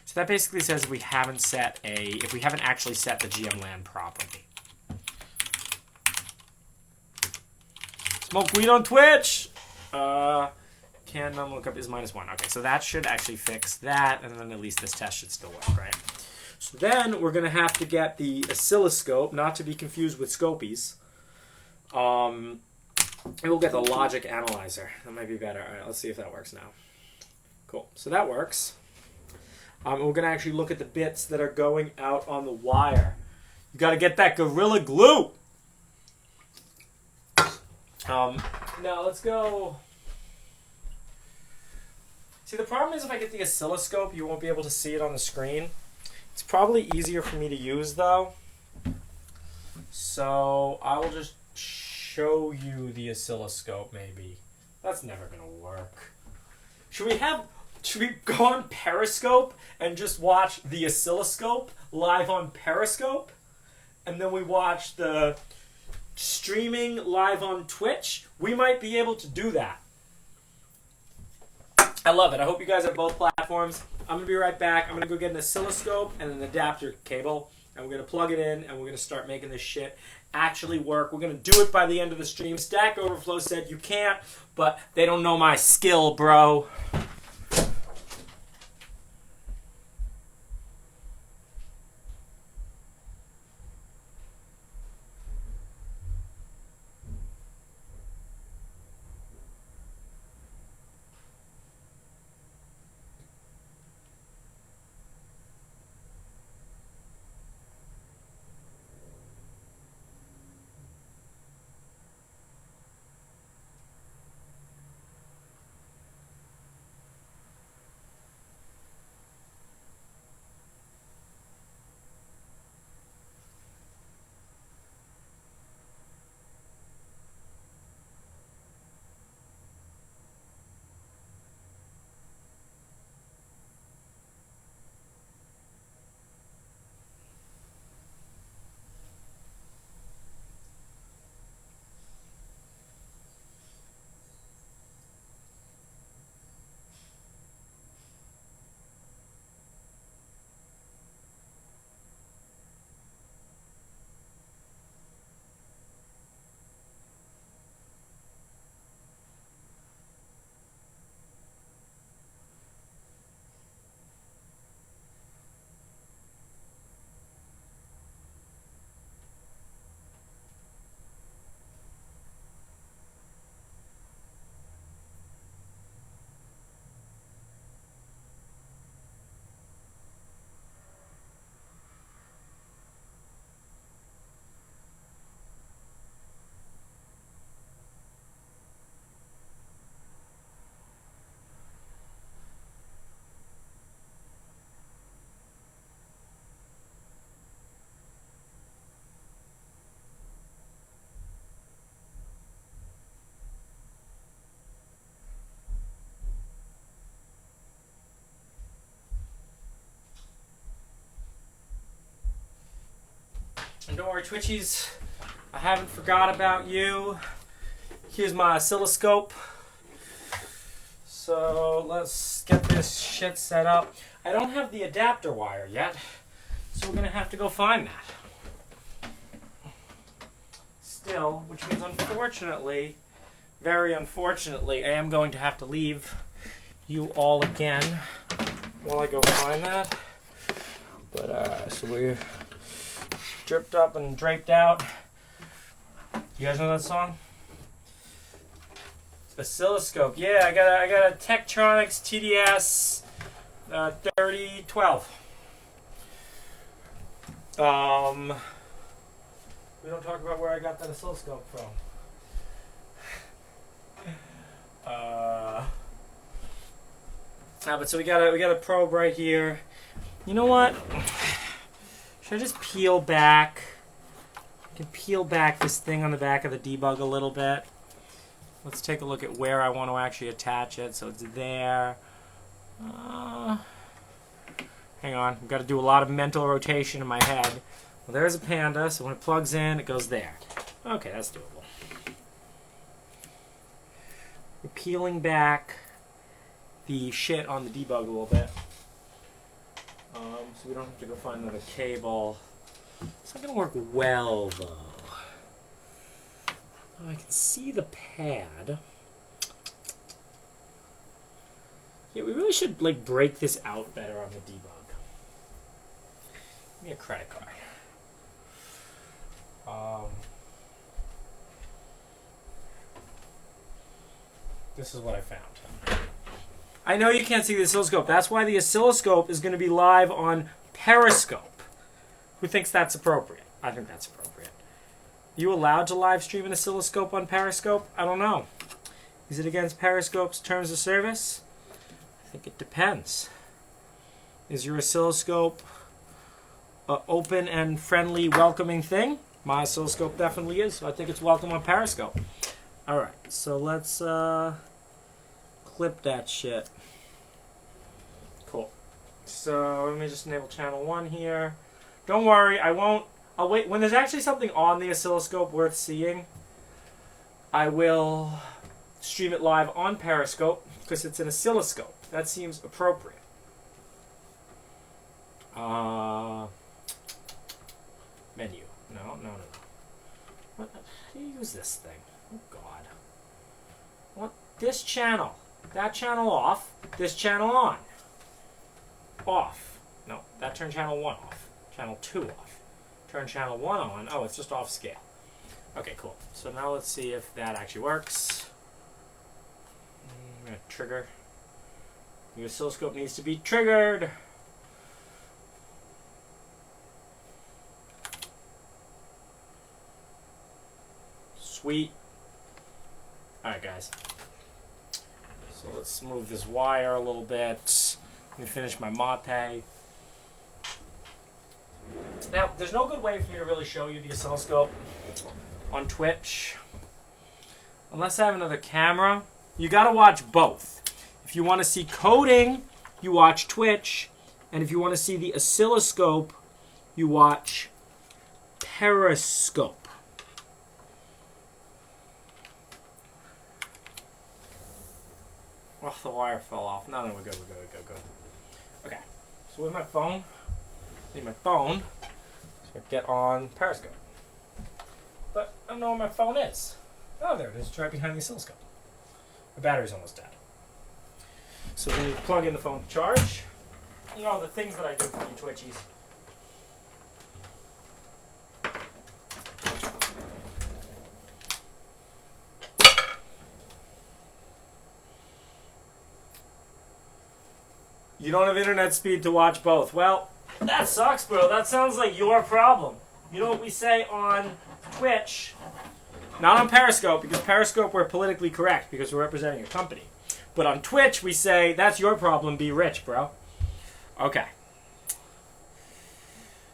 So that basically says if we haven't actually set the GMLAN properly. Smoke weed on Twitch! Can num lookup is minus 1. Okay, so that should actually fix that, and then at least this test should still work, right? So then we're going to have to get the oscilloscope, not to be confused with Scopies. And we'll get the logic analyzer. That might be better. All right, let's see if that works now. Cool. So that works. We're going to actually look at the bits that are going out on the wire. You got to get that Gorilla Glue. Now let's go. See, the problem is if I get the oscilloscope, you won't be able to see it on the screen. It's probably easier for me to use, though. So I will just show you the oscilloscope, maybe. That's never going to work. Should we go on Periscope and just watch the oscilloscope live on Periscope? And then we watch the streaming live on Twitch? We might be able to do that. I love it. I hope you guys have both platforms. I'm going to be right back. I'm going to go get an oscilloscope and an adapter cable. And we're going to plug it in and we're going to start making this shit actually work. We're going to do it by the end of the stream. Stack Overflow said you can't, but they don't know my skill, bro. And don't worry, Twitchies, I haven't forgot about you. Here's my oscilloscope. So let's get this shit set up. I don't have the adapter wire yet, so we're gonna have to go find that. Still, which means unfortunately, very unfortunately, I am going to have to leave you all again while I go find that. But so we're dripped up and draped out. You guys know that song? Oscilloscope. Yeah, I got a Tektronix TDS 3012. We don't talk about where I got that oscilloscope from. But so we got a probe right here. You know what? Should I just peel back? I can peel back this thing on the back of the debug a little bit. Let's take a look at where I want to actually attach it. So it's there. Hang on. I've got to do a lot of mental rotation in my head. Well, there's a panda, so when it plugs in, it goes there. Okay, that's doable. We're peeling back the shit on the debug a little bit. So we don't have to go find another cable. It's not going to work well, though. Oh, I can see the pad. Yeah, we really should like break this out better on the debug. Give me a credit card. this is what I found. I know you can't see the oscilloscope. That's why the oscilloscope is going to be live on Periscope. Who thinks that's appropriate? I think that's appropriate. Are you allowed to live stream an oscilloscope on Periscope? I don't know. Is it against Periscope's terms of service? I think it depends. Is your oscilloscope an open and friendly, welcoming thing? My oscilloscope definitely is, so I think it's welcome on Periscope. Alright, so let's clip that shit. Cool. So let me just enable channel 1 here. Don't worry, I'll wait. When there's actually something on the oscilloscope worth seeing, I will stream it live on Periscope because it's an oscilloscope. That seems appropriate. Menu. No. What? How do you use this thing? Oh, God. What? This channel. That channel off. This channel on. Off. No, that turned channel 1 off. Channel 2 off. Turn channel 1 on. Oh, it's just off scale. Okay, cool. So now let's see if that actually works. I'm going to trigger. The oscilloscope needs to be triggered. Sweet. Alright, guys. So let's move this wire a little bit. Let me finish my mate. Now, there's no good way for me to really show you the oscilloscope on Twitch. Unless I have another camera. You gotta watch both. If you want to see coding, you watch Twitch. And if you want to see the oscilloscope, you watch Periscope. Oh, the wire fell off. No, we're good. Okay, so with my phone, I need my phone to get on Periscope. But I don't know where my phone is. Oh, there it is. It's right behind the oscilloscope. The battery's almost dead. So then you plug in the phone to charge. You know, the things that I do for you Twitchies. You don't have internet speed to watch both. Well, that sucks, bro. That sounds like your problem. You know what we say on Twitch? Not on Periscope, because Periscope we're politically correct, because we're representing a company. But on Twitch, we say, that's your problem, be rich, bro. Okay.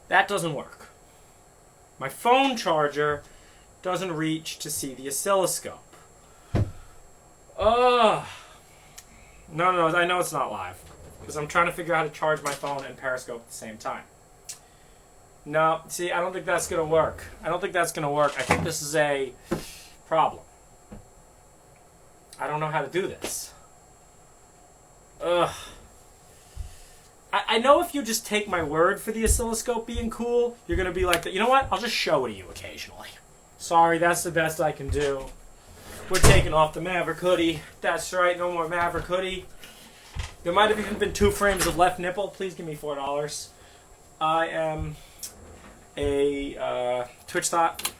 That doesn't work. My phone charger doesn't reach to see the oscilloscope. Ugh. No, I know it's not live. Because I'm trying to figure out how to charge my phone and Periscope at the same time. No, see, I don't think that's going to work. I think this is a problem. I don't know how to do this. Ugh. I know if you just take my word for the oscilloscope being cool, you're going to be like, you know what? I'll just show it to you occasionally. Sorry, that's the best I can do. We're taking off the Maverick hoodie. That's right, no more Maverick hoodie. There might have even been 2 frames of left nipple. Please give me $4. I am a Twitch thought.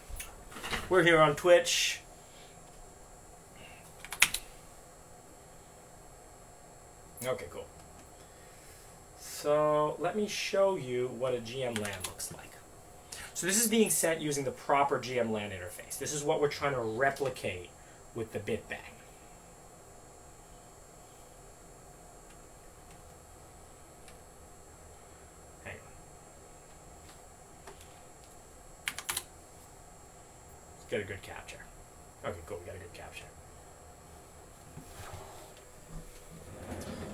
We're here on Twitch. Okay, cool. So let me show you what a GMLAN looks like. So this is being sent using the proper GMLAN interface. This is what we're trying to replicate with the bitbang. Hang on. Let's get a good capture. Okay, cool, we got a good capture.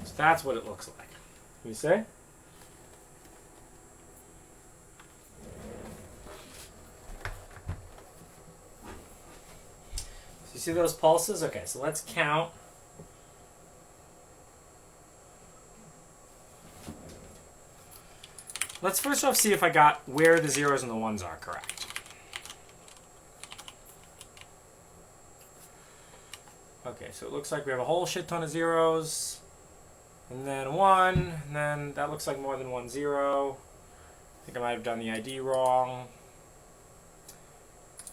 So that's what it looks like. You see? So you see those pulses? Okay, so let's count. Let's first off see if I got where the zeros and the ones are correct. Okay, so it looks like we have a whole shit ton of zeros. And then 1, and then that looks like more than 1 0. I think I might have done the ID wrong.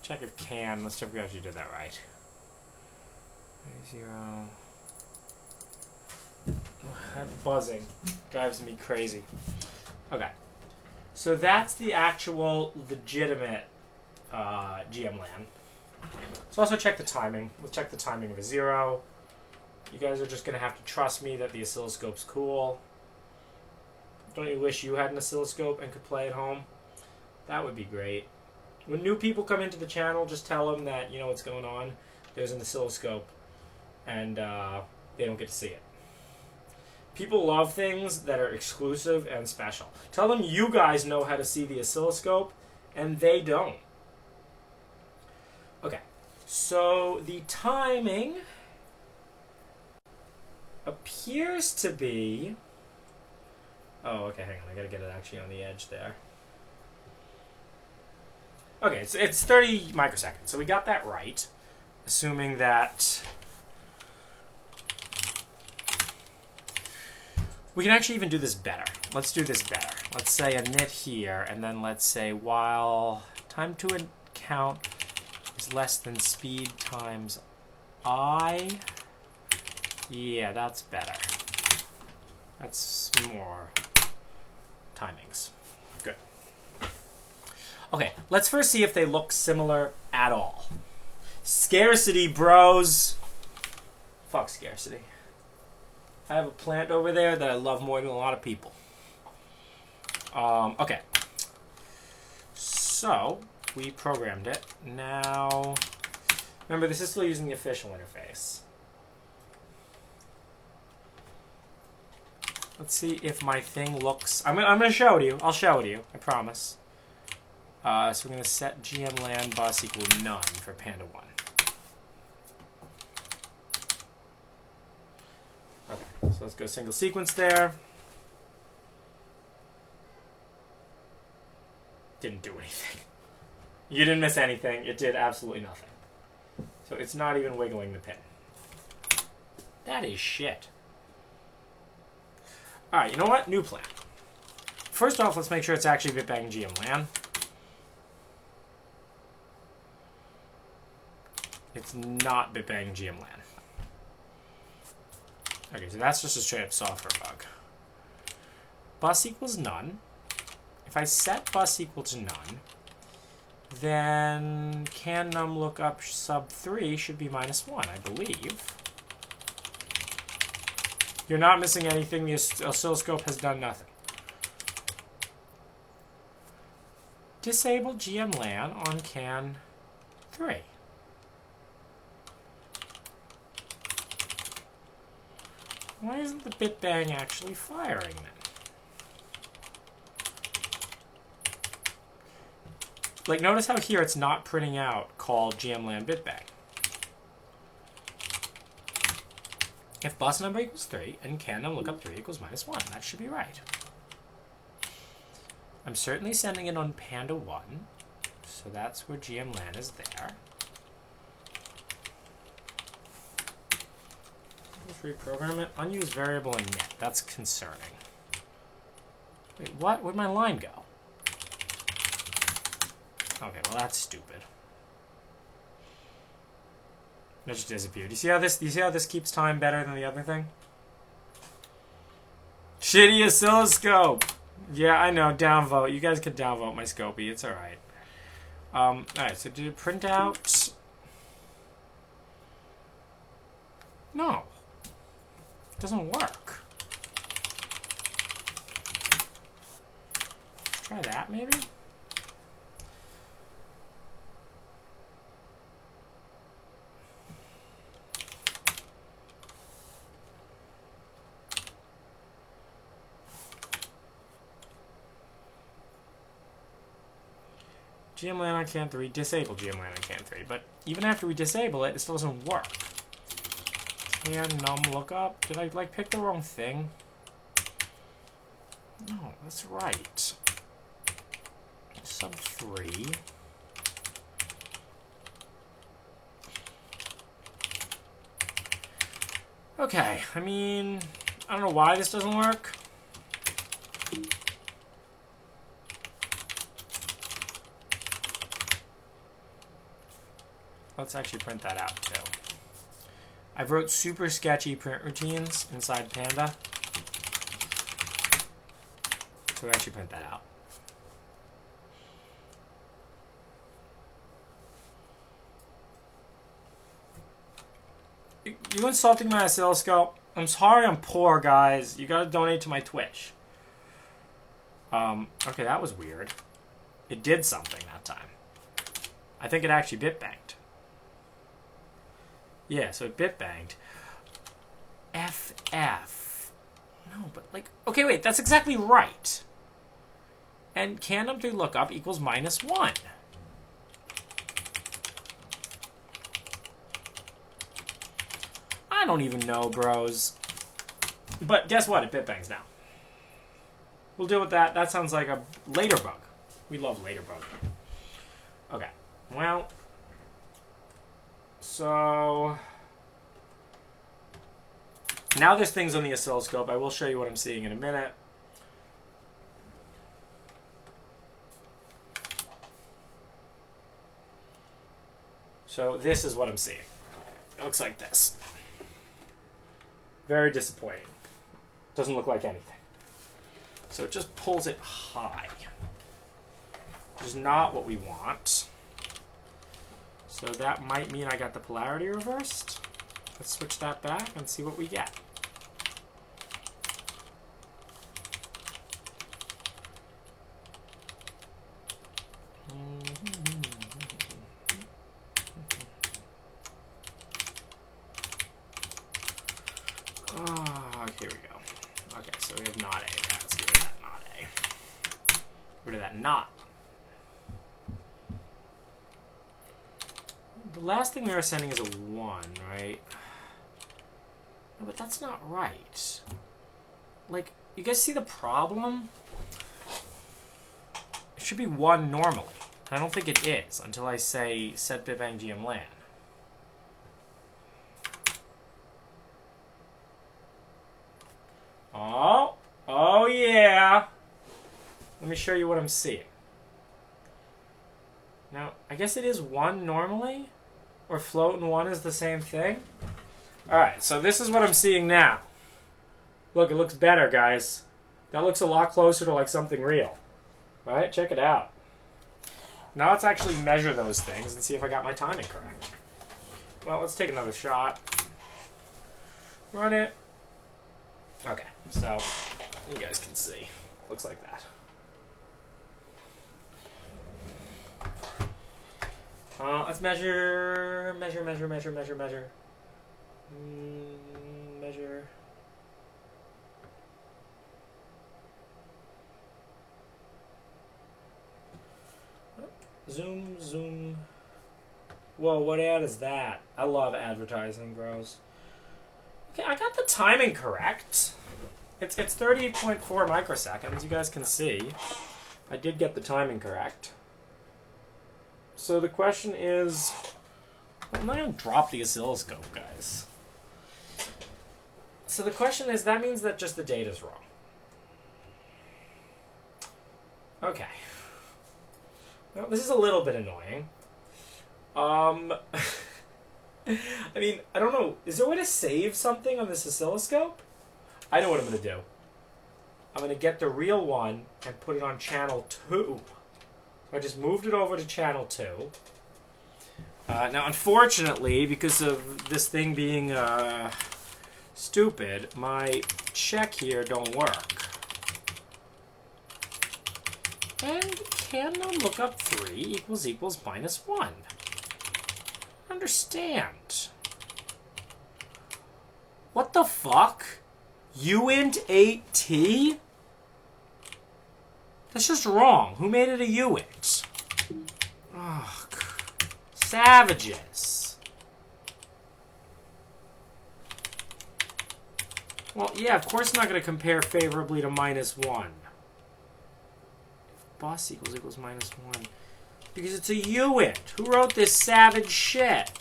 Check if can. Let's check if we actually did that right. 0. That buzzing drives me crazy. Okay. So that's the actual legitimate GMLAN. So also check the timing. We'll check the timing of a 0. You guys are just going to have to trust me that the oscilloscope's cool. Don't you wish you had an oscilloscope and could play at home? That would be great. When new people come into the channel, just tell them that, you know what's going on. There's an oscilloscope, and they don't get to see it. People love things that are exclusive and special. Tell them you guys know how to see the oscilloscope, and they don't. Okay, so the timing appears to be... Oh, okay, hang on. I gotta get it actually on the edge there. Okay, it's 30 microseconds, so we got that right. Assuming that... We can actually even do this better. Let's do this better. Let's say a init here, and then let's say while time to count is less than speed times I. Yeah, that's better. That's more timings. Good. Okay, let's first see if they look similar at all. Scarcity, bros. Fuck scarcity. I have a plant over there that I love more than a lot of people. Okay. So, we programmed it. Now, remember, this is still using the official interface. Let's see if my thing looks... I'm going to show it to you. I'll show it to you. I promise. So we're going to set GMLAN bus equal none for Panda 1. Okay, so let's go single sequence there. Didn't do anything. You didn't miss anything. It did absolutely nothing. So it's not even wiggling the pin. That is shit. Alright, you know what? New plan. First off, let's make sure it's actually bitbang GMLAN. It's not bitbang GMLAN. Okay, so that's just a straight up software bug. Bus equals none. If I set bus equal to none, then can num lookup sub 3 should be -1, I believe. You're not missing anything. The oscilloscope has done nothing. Disable GMLAN on can 3. Why isn't the bitbang actually firing then? Like, notice how here it's not printing out call GMLAN bitbang. If bus number equals 3 and can num lookup 3 equals -1, that should be right. I'm certainly sending it on Panda 1, so that's where GMLAN is there. Let's reprogram it. Unused variable init. That's concerning. Wait, what? Where'd my line go? Okay, well that's stupid. It just disappeared. You see how this keeps time better than the other thing? Shitty oscilloscope! Yeah, I know, downvote. You guys could downvote my Scopey, it's alright. Alright, so did it print out? No. It doesn't work. Try that, maybe? GMLAN on can 3, disable GMLAN on can 3. But even after we disable it, it still doesn't work. Can num lookup? Did I like pick the wrong thing? No, that's right. Sub 3. Okay, I mean, I don't know why this doesn't work. Let's actually print that out too. I've wrote super sketchy print routines inside Panda. So we actually print that out. You insulting my oscilloscope? I'm sorry I'm poor, guys. You gotta donate to my Twitch. Okay, that was weird. It did something that time. I think it actually bitbanged. Yeah, so it bitbanged. FF. No, but like... Okay, wait, that's exactly right. And can_num3 lookup equals -1. I don't even know, bros. But guess what? It bitbangs now. We'll deal with that. That sounds like a later bug. We love later bug. Okay. Well. So. Now there's things on the oscilloscope. I will show you what I'm seeing in a minute. So this is what I'm seeing. It looks like this. Very disappointing. Doesn't look like anything. So it just pulls it high, which is not what we want. So that might mean I got the polarity reversed. Let's switch that back and see what we get. Here we go. Okay, so we have not A. Let's get rid of that not A. Get rid of that not. The last thing we are sending is a 1, right? No, but that's not right. Like, you guys see the problem? It should be 1 normally. I don't think it is until I say set bitbang GMLAN. Oh yeah. Let me show you what I'm seeing. Now, I guess it is 1 normally, or float and 1 is the same thing. All right, so this is what I'm seeing now. Look, it looks better, guys. That looks a lot closer to like something real. All right, check it out. Now let's actually measure those things and see if I got my timing correct. Well, let's take another shot. Run it. Okay, so you guys can see. Looks like that. Let's measure. Measure. Zoom. Whoa, what ad is that? I love advertising, bros. Okay, I got the timing correct. It's 38.4 microseconds. You guys can see. I did get the timing correct. So the question is... I'm not going to drop the oscilloscope, guys. So the question is, that means that just the data's wrong. Okay. Well, this is a little bit annoying. I mean, I don't know. Is there a way to save something on this oscilloscope? I know what I'm going to do. I'm going to get the real one and put it on channel 2. I just moved it over to channel 2. Now, unfortunately, because of this thing being stupid, my check here don't work. And can_num lookup 3 equals -1. Understand. What the fuck? uint8t? That's just wrong. Who made it a uint? Ugh. Savages. Well, yeah, of course it's not going to compare favorably to -1. Bus equals -1. Because it's a uint. Who wrote this savage shit?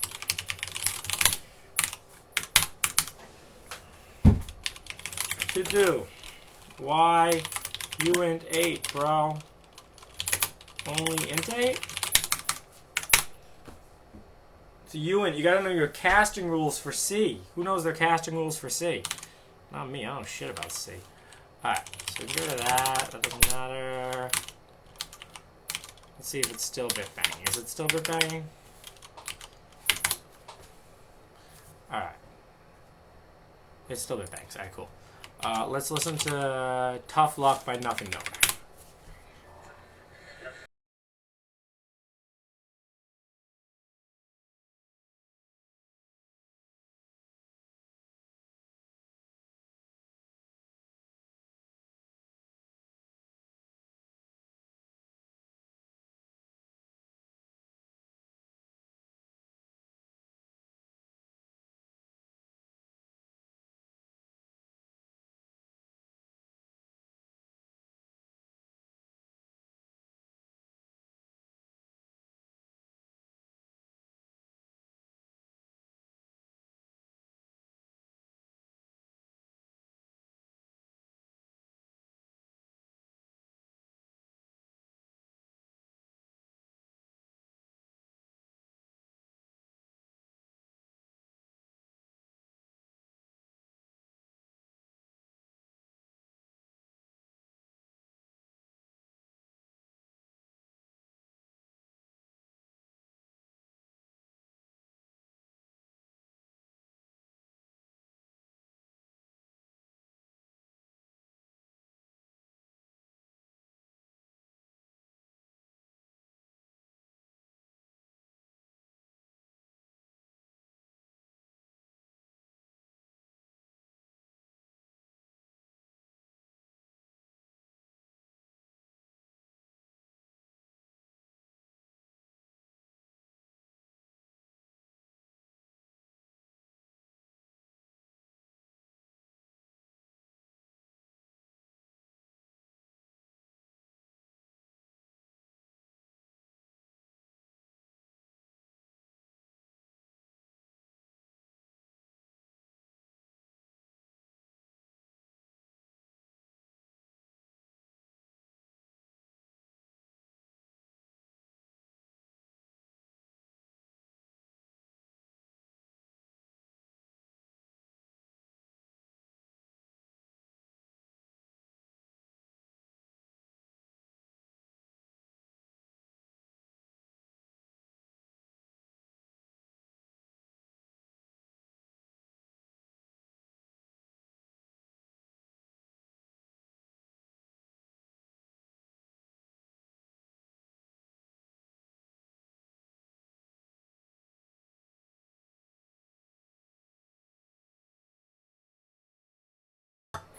To do. Why uint8, bro? Only int8? It's a uint. You gotta know your casting rules for C. Who knows their casting rules for C? Not me. I don't know shit about C. Alright, so we can get rid of that. That doesn't matter. Let's see if it's still bitbanging. Is it still bitbanging? Alright. It's still bitbangs. Alright, cool. Let's listen to Tough Luck by Nothing Nowhere.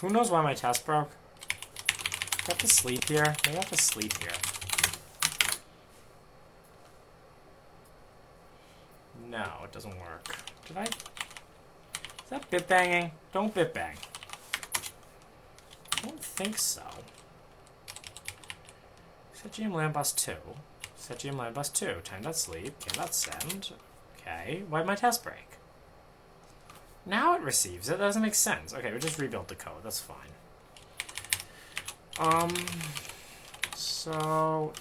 Who knows why my test broke? I have to sleep here. Maybe I have to sleep here. No, it doesn't work. Did I? Is that bitbanging? Don't bitbang. I don't think so. Set GMLAN bus 2. Set GMLAN bus 2. Time.sleep. Okay.send. Okay. Why'd my test break? Now it receives it. That doesn't make sense. Okay, we just rebuilt the code. That's fine. So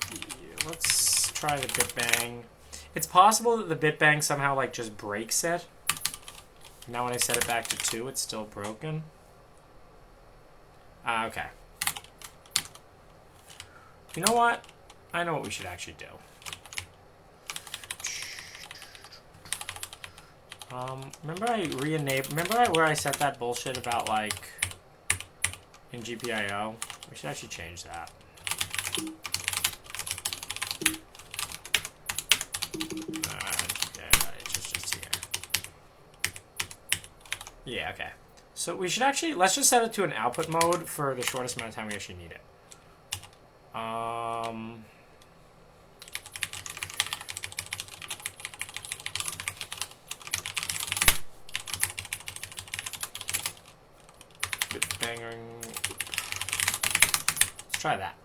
let's try the bitbang. It's possible that the bitbang somehow like just breaks it. Now when I set it back to 2, it's still broken. Okay. You know what? I know what we should actually do. Remember where I set that bullshit about like in GPIO? We should actually change that. It's just here. Yeah, okay. So we should actually, let's just set it to an output mode for the shortest amount of time we actually need it. Let's try that.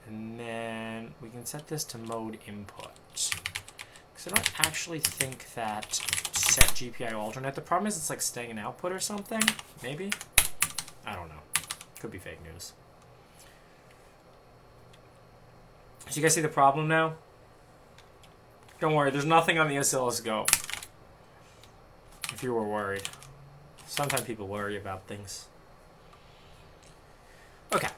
And then we can set this to mode input. Because I don't actually think that set GPI alternate. The problem is it's like staying in output or something. Maybe? I don't know. Could be fake news. So you guys see the problem now? Don't worry, there's nothing on the oscilloscope. If you were worried. Sometimes people worry about things. Okay.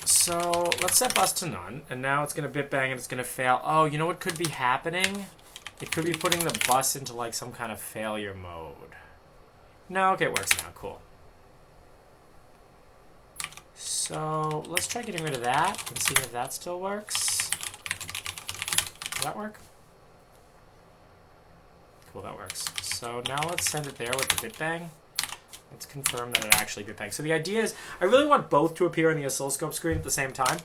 So let's set bus to none, and now it's going to bitbang and it's going to fail. Oh, you know what could be happening? It could be putting the bus into like some kind of failure mode. No, okay, it works now. Cool. So let's try getting rid of that and see if that still works. Does that work? Cool, that works. So now let's send it there with the bitbang. Let's confirm that it actually bitbangs. So the idea is, I really want both to appear on the oscilloscope screen at the same time.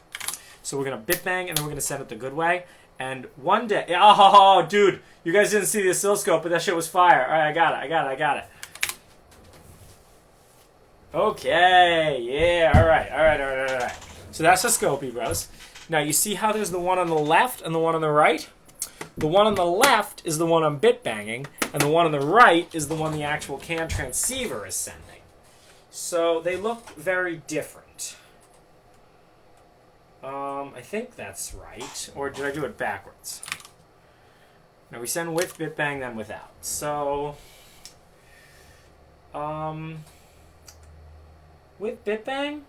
So we're going to bitbang, and then we're going to send it the good way. And one day... Oh, dude! You guys didn't see the oscilloscope, but that shit was fire. All right, I got it. Okay, yeah, all right. So that's the scopey, bros. Now, you see how there's the one on the left and the one on the right? The one on the left is the one I'm bitbanging, and the one on the right is the one the actual CAN transceiver is sending. So they look very different. I think that's right. Or did I do it backwards? Now we send with bitbang, then without. So, with bitbang,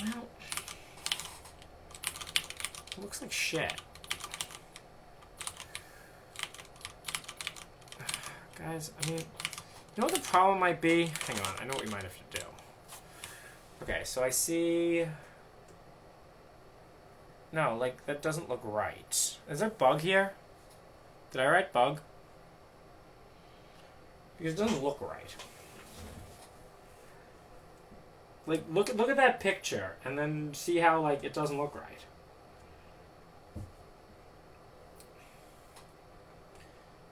well, it looks like shit. Guys, I mean, you know what the problem might be? Hang on, I know what we might have to do. Okay, so I see... No, like, that doesn't look right. Is there bug here? Did I write bug? Because it doesn't look right. Like, look at that picture, and then see how, like, it doesn't look right.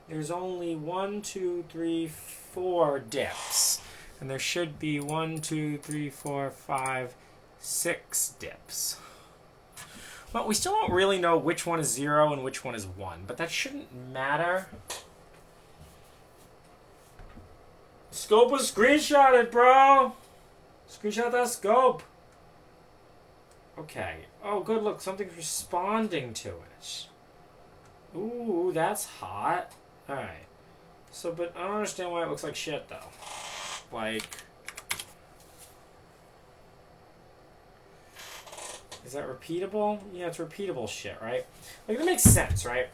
There's only 1, 2, 3, 4 dips. And there should be 1, 2, 3, 4, 5, 6 dips. Well, we still don't really know which one is 0 and which one is 1, but that shouldn't matter. Scope was screenshotted, bro! Screenshot that scope. Okay. Oh, good, look, something's responding to it. Ooh, that's hot. Alright. So, but I don't understand why it looks like shit, though. Like... Is that repeatable? Yeah, it's repeatable shit, right? Like, that makes sense, right?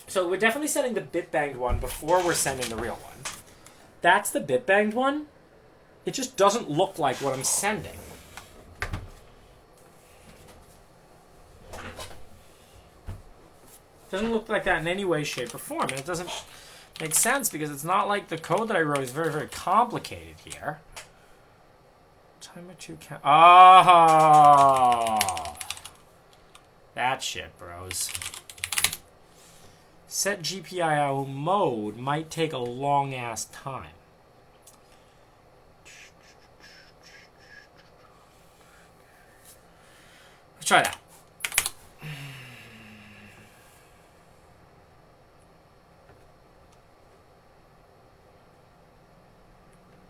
So, we're definitely sending the bitbanged one before we're sending the real one. That's the bitbanged one. It just doesn't look like what I'm sending. It doesn't look like that in any way, shape, or form. And it doesn't make sense because it's not like the code that I wrote is very, very complicated here. Timer 2 count. Oh! That shit, bros. Set GPIO mode might take a long-ass time. Let's try that.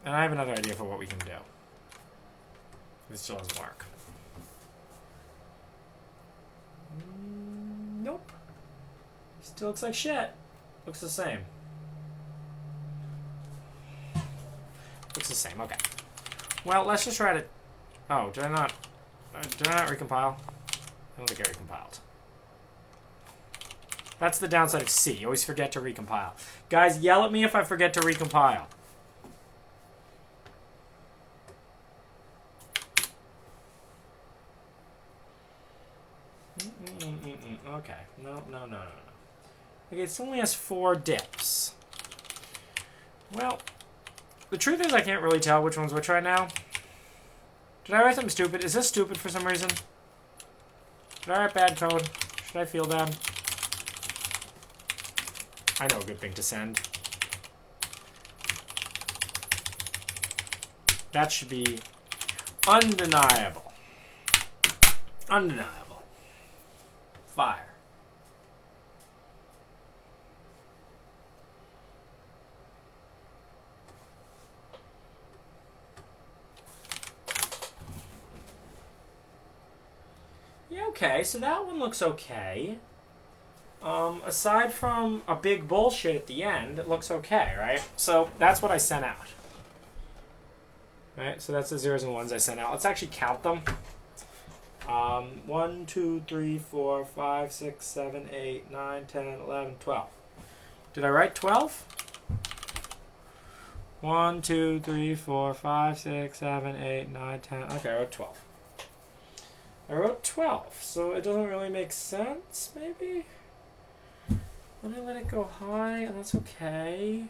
And I have another idea for what we can do. This still doesn't work. Nope. Still looks like shit. Looks the same. Looks the same, okay. Well, let's just try to... Oh, did I not recompile? I don't think I recompiled. That's the downside of C. You always forget to recompile. Guys, yell at me if I forget to recompile. Okay. No. Okay, it only has 4 dips. Well, the truth is I can't really tell which one's which right now. Did I write something stupid? Is this stupid for some reason? Did I write bad code? Should I feel bad? I know a good thing to send. That should be undeniable. Undeniable. Fire. Yeah, okay, so that one looks okay. Aside from a big bullshit at the end, it looks okay, right? So that's what I sent out. Alright, so that's the zeros and ones I sent out. Let's actually count them. 1, 2, 3, 4, 5, 6, 7, 8, 9, 10, 11, 12. Did I write 12? 1, 2, 3, 4, 5, 6, 7, 8, 9, 10. Okay, I wrote 12. I wrote 12, so it doesn't really make sense, maybe? Let me let it go high, and that's okay.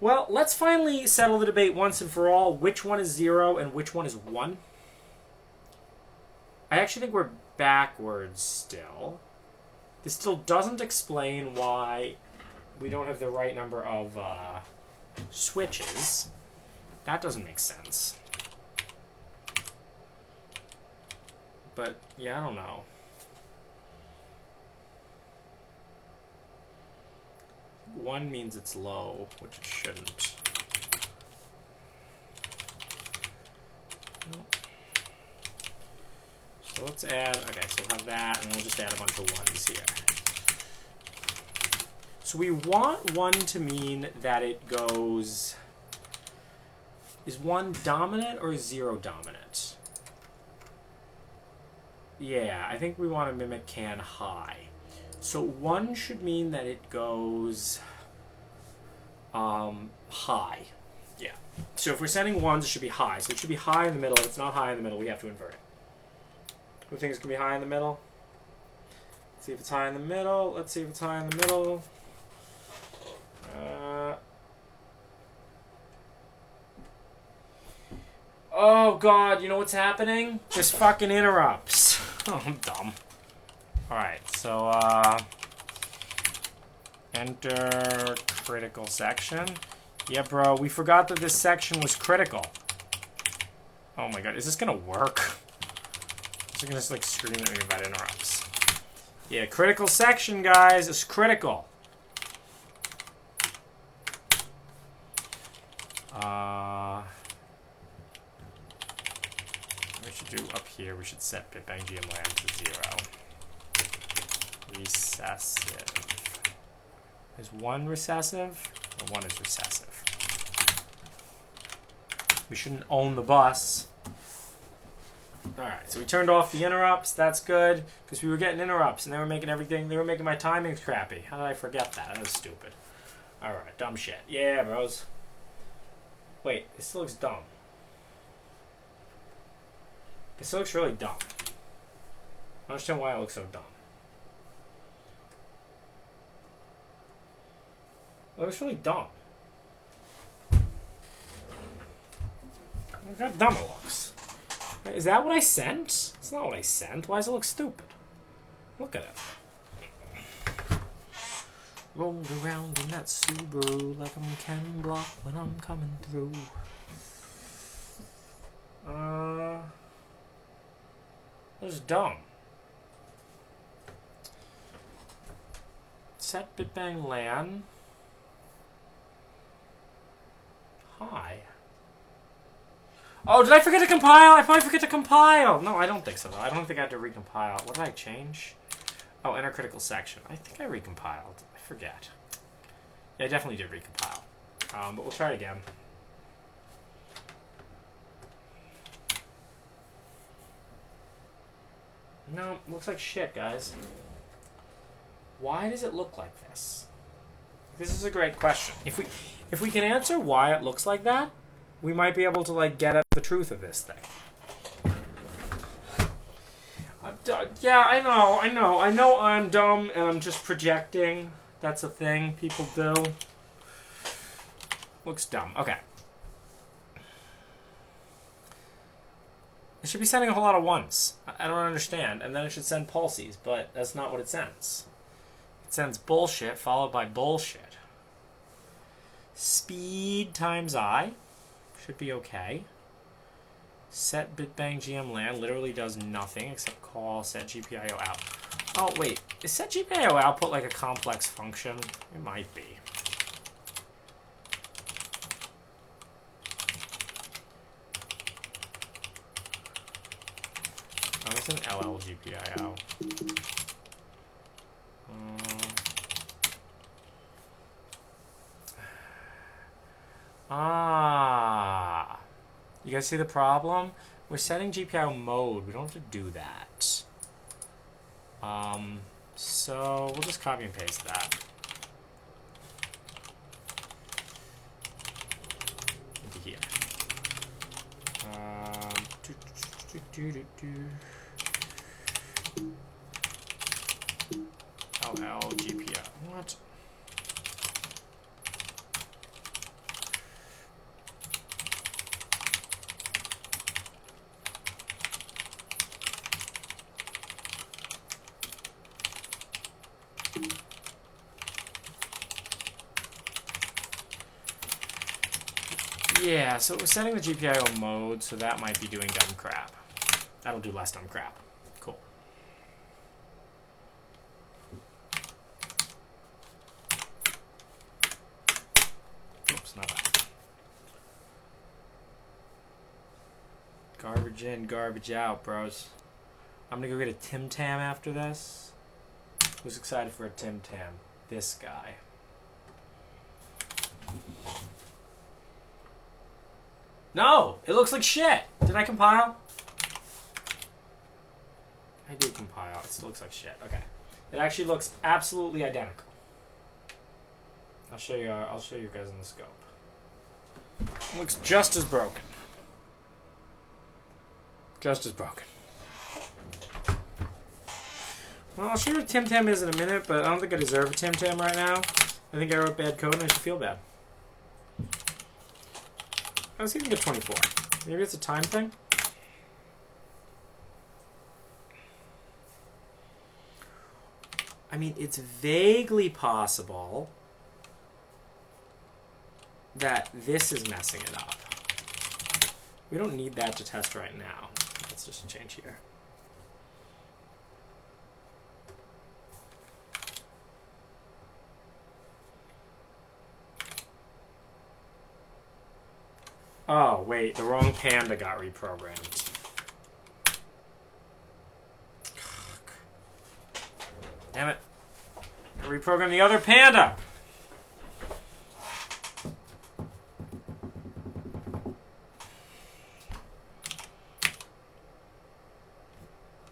Well, let's finally settle the debate once and for all. Which one is 0 and which one is 1? I actually think we're backwards still. This still doesn't explain why we don't have the right number of switches. That doesn't make sense. But, yeah, I don't know. One means it's low, which it shouldn't. Nope. So let's add, okay, so we'll have that, and we'll just add a bunch of ones here. So we want 1 to mean that it goes, is 1 dominant or 0 dominant? Yeah, I think we want to mimic can high. So 1 should mean that it goes high. Yeah. So if we're sending 1s, it should be high. So it should be high in the middle. If it's not high in the middle, we have to invert it. Who thinks it's going to be high in the middle? Let's see if it's high in the middle. Let's see if it's high in the middle. Oh, God. You know what's happening? This fucking interrupts. Oh, I'm dumb. Alright, so, enter critical section. Yeah, bro, we forgot that this section was critical. Oh my god, is this gonna work? Is it gonna just, like, scream at me about interrupts? Yeah, critical section, guys, is critical. We should do up here, we should set bitbang GMLAN to 0. Recessive. Is 1 recessive? Or 1 is recessive? We shouldn't own the bus. Alright, so we turned off the interrupts. That's good. Because we were getting interrupts and they were making everything, they were making my timings crappy. How did I forget that? That was stupid. Alright, dumb shit. Yeah, bros. Wait, it still looks dumb. It still looks really dumb. I don't understand why it looks so dumb. It looks really dumb. Look how dumb it looks. Is that what I sent? It's not what I sent. Why does it look stupid? Look at it. Rolled around in that Subaru like I'm Ken Block when I'm coming through. This is dumb. Set bitbang LAN. Hi. Oh, did I forget to compile? I probably forget to compile. No, I don't think so, though. I don't think I had to recompile. What did I change? Oh, enter critical section. I think I recompiled. I forget. Yeah, I definitely did recompile. But we'll try it again. No, looks like shit, guys. Why does it look like this? This is a great question. If we can answer why it looks like that, we might be able to like get at the truth of this thing. Yeah, I know I'm dumb and I'm just projecting. That's a thing people do. Looks dumb. Okay. It should be sending a whole lot of ones. I don't understand. And then it should send pulses, but that's not what it sends. It sends bullshit followed by bullshit. Speed times I should be okay. Set bitbang GMLAN literally does nothing except call set GPIO out. Oh, wait. Is set GPIO output like a complex function? It might be. Oh, it's an LL GPIO. Ah. You guys see the problem? We're setting GPIO mode. We don't have to do that. So we'll just copy and paste that. Into here. LL GPIO. What? Yeah, so we're setting the GPIO mode, so that might be doing dumb crap. That'll do less dumb crap. Cool. Oops, not that. Garbage in, garbage out, bros. I'm gonna go get a Tim Tam after this. Who's excited for a Tim Tam? This guy. No! It looks like shit! Did I compile? I did compile. It still looks like shit. Okay. It actually looks absolutely identical. I'll show you guys in the scope. It looks just as broken. Just as broken. Well, I'll show you what Tim Tam is in a minute, but I don't think I deserve a Tim Tam right now. I think I wrote bad code and I should feel bad. I was even get 24. Maybe it's a time thing? I mean, it's vaguely possible that this is messing it up. We don't need that to test right now. Let's just change here. Oh, wait, the wrong panda got reprogrammed. Damn it. I reprogrammed the other panda!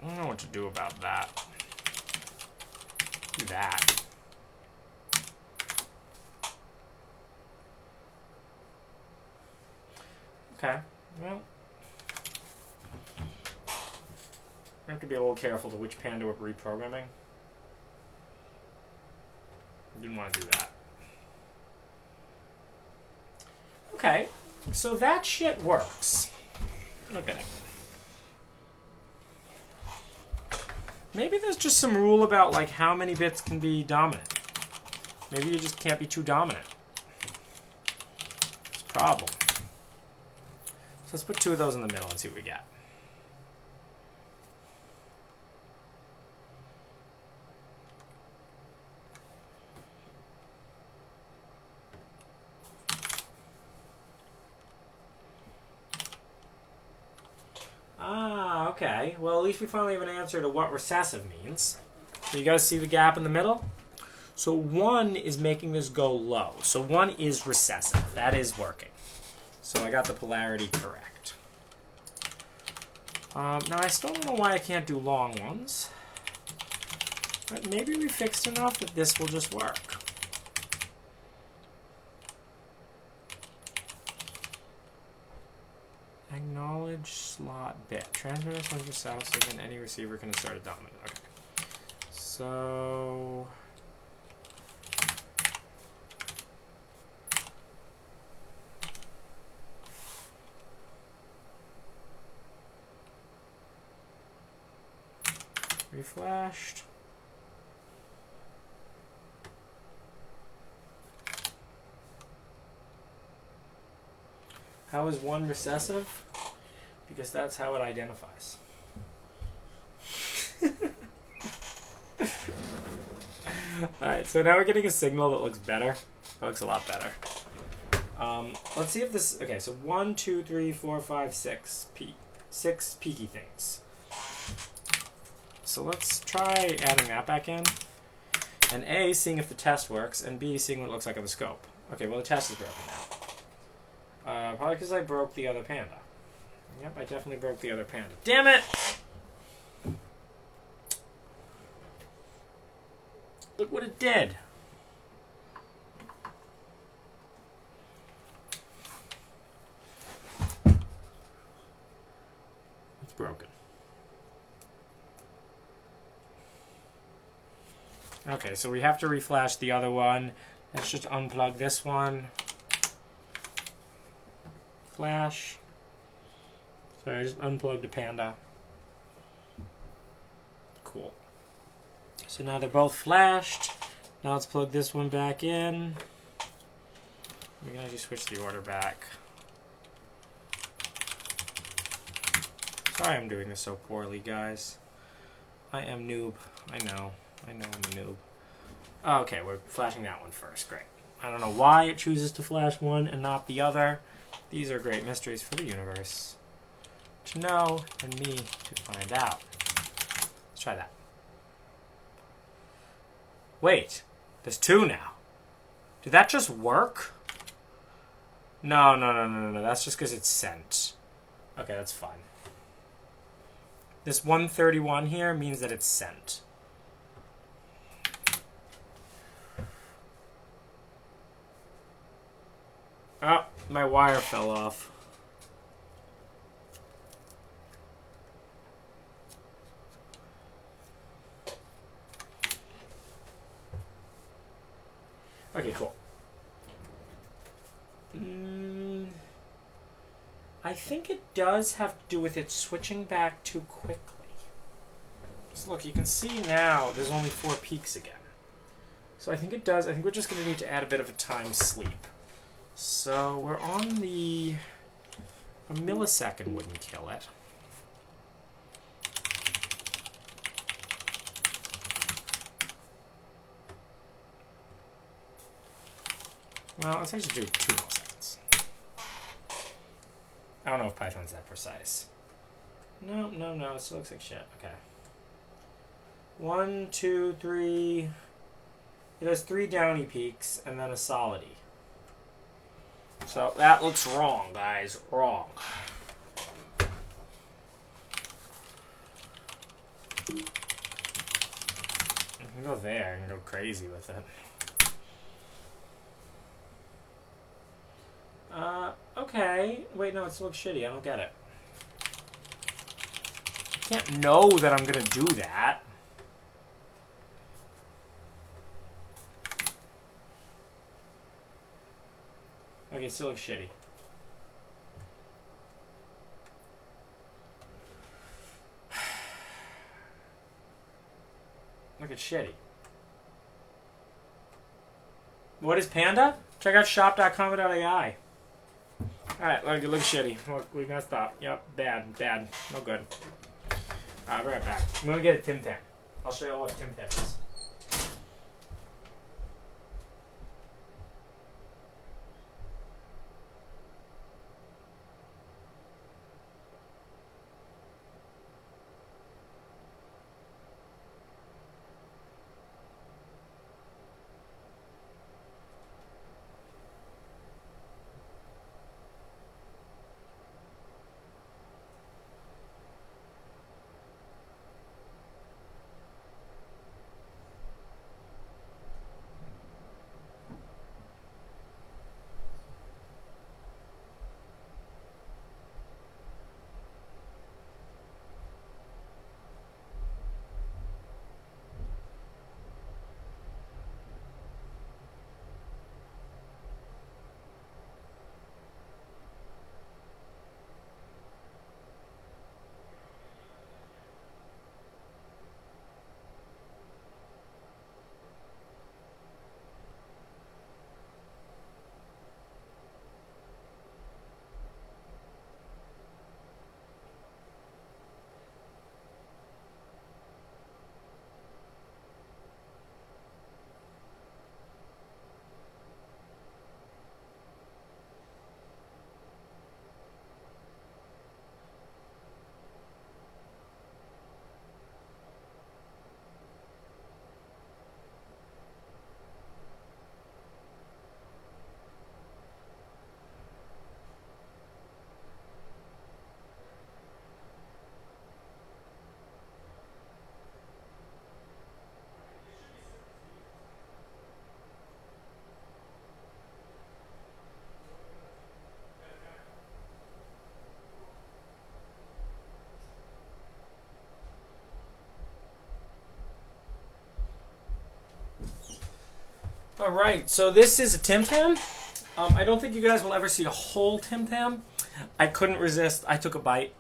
I don't know what to do about that. Do that. Okay, well, I have to be a little careful to which panda we're reprogramming. Didn't want to do that. Okay, so that shit works. Look at it. Maybe there's just some rule about like how many bits can be dominant. Maybe you just can't be too dominant. It's a problem. So let's put 2 of those in the middle and see what we get. Ah, okay. Well, at least we finally have an answer to what recessive means. So you guys see the gap in the middle? So 1 is making this go low. So 1 is recessive. That is working. So I got the polarity correct. Now I still don't know why I can't do long ones. But maybe we fixed enough that this will just work. Acknowledge slot bit. Transmitter sends a south signal, any receiver can insert a dominant. Okay. So reflashed. How is 1 recessive? Because that's how it identifies. Alright, so now we're getting a signal that looks better. That looks a lot better. Let's see if this... Okay, so 1, 2, 3, 4, 5, 6. 6 peaky things. So let's try adding that back in. And A, seeing if the test works, and B, seeing what it looks like on the scope. Okay, well the test is broken now. Probably because I broke the other panda. Yep, I definitely broke the other panda. Damn it! Look what it did. It's broken. Okay, so we have to reflash the other one. Let's just unplug this one. Flash. So I just unplugged the panda. Cool. So now they're both flashed. Now let's plug this one back in. We're gonna just switch the order back. Sorry I'm doing this so poorly, guys. I am noob. I know I'm a noob. Okay, we're flashing that one first. Great. I don't know why it chooses to flash one and not the other. These are great mysteries for the universe to know and me to find out. Let's try that. Wait, there's two now. Did that just work? No. That's just because it's sent. Okay, that's fine. This 131 here means that it's sent. Oh, my wire fell off. Okay, cool. I think it does have to do with it switching back too quickly. So look, you can see now there's only 4 peaks again. So I think it does. I think we're just going to need to add a bit of a time sleep. So we're on the... A millisecond wouldn't kill it. Well, let's actually do 2 milliseconds. I don't know if Python's that precise. No, it still looks like shit. Okay. 1, 2, 3... It has 3 downy peaks and then a solid-y. So that looks wrong, guys. Wrong. You can go there and go crazy with it. Okay. Wait, no, it still looks shitty. I don't get it. I can't know that I'm gonna do that. Okay, it still looks shitty. Look at shitty. What is Panda? Check out shop.comma.ai. Alright, look, it looks shitty. Look, we messed up. Yep, bad. No good. Alright, be right back. I'm gonna get a Tim Tam. I'll show you what Tim Tam is. All right, so this is a Tim Tam. I don't think you guys will ever see a whole Tim Tam. I couldn't resist. I took a bite.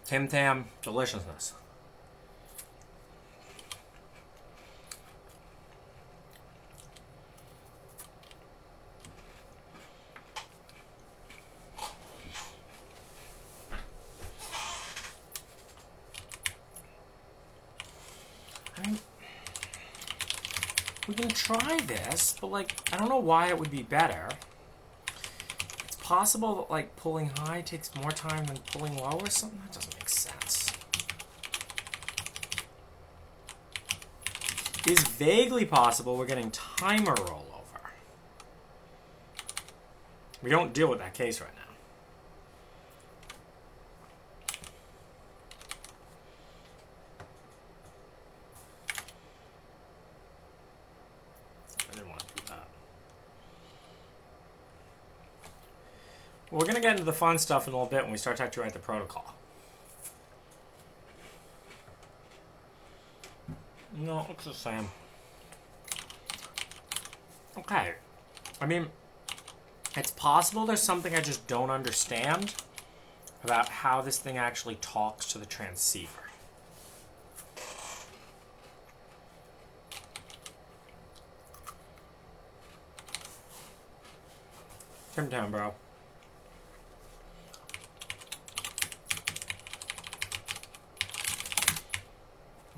Tim Tam deliciousness. I mean, we can try this, but like, I don't know why it would be better. It's possible that like pulling high takes more time than pulling low or something. That doesn't make sense. It is vaguely possible we're getting timer rollover. We don't deal with that case right now. We're going to get into the fun stuff in a little bit when we start to write the protocol. No, it looks the same. Okay. I mean, it's possible there's something I just don't understand about how this thing actually talks to the transceiver. Turn down, bro.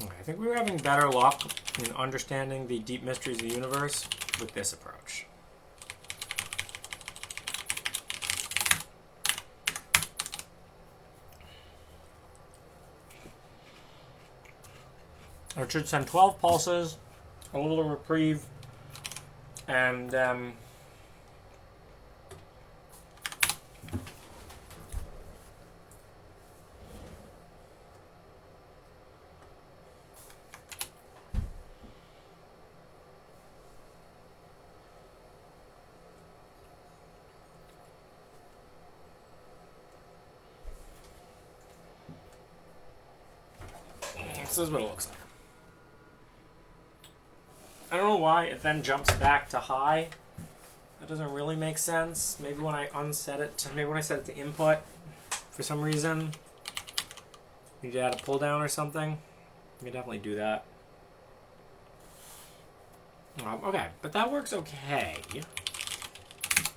I think we were having better luck in understanding the deep mysteries of the universe with this approach. I should send 12 pulses, a little reprieve, and this is what it looks like. I don't know why it then jumps back to high. That doesn't really make sense. Maybe when I unset it, maybe when I set it to input, for some reason, need to add a pull down or something. You can definitely do that. Okay, but that works okay.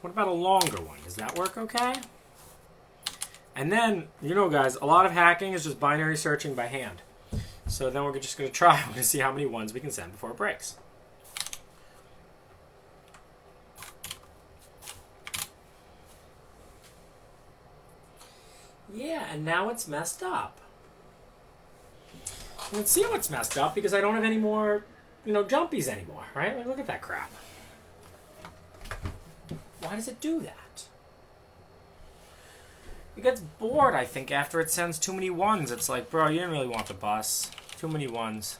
What about a longer one? Does that work okay? And then, you know guys, a lot of hacking is just binary searching by hand. So then we're just going to try. We're going to see how many ones we can send before it breaks. Yeah, and now it's messed up. Let's see how it's messed up because I don't have any more, jumpies anymore, right? Like, look at that crap. Why does it do that? It gets bored, I think, after it sends too many ones. It's like, bro, you didn't really want the bus. Too many ones.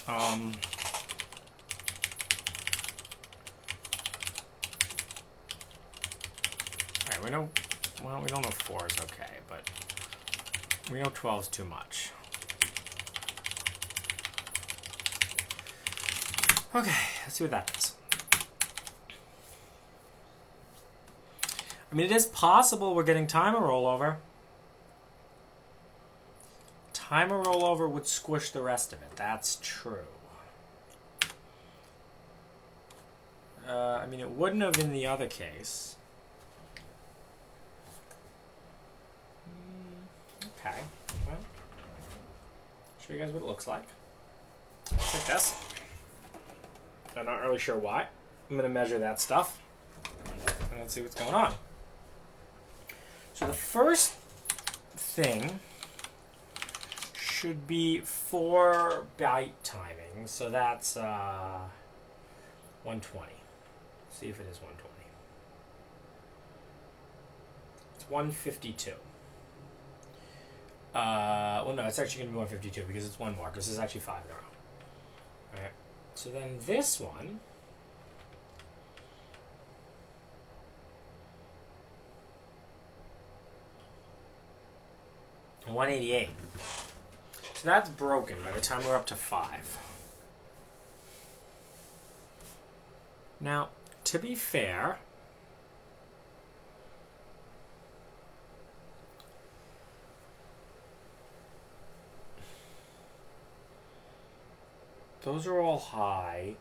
Alright, we know, well, we don't know 4 is okay, but we know 12 is too much. Okay, let's see what that does. I mean, it is possible we're getting timer rollover. Timer rollover would squish the rest of it. That's true. I mean, it wouldn't have in the other case. Okay. Well, show you guys what it looks like. Like this. I'm not really sure why. I'm going to measure that stuff. And let's see what's going on. So the first thing should be 4 byte timing. So that's 120. See if it is 120. It's 152. Well, no, it's actually going to be 152 because it's one more. Because this is actually 5 in a row. All right. So then this one 188. So that's broken by the time we're up to 5. Now, to be fair, those are all high.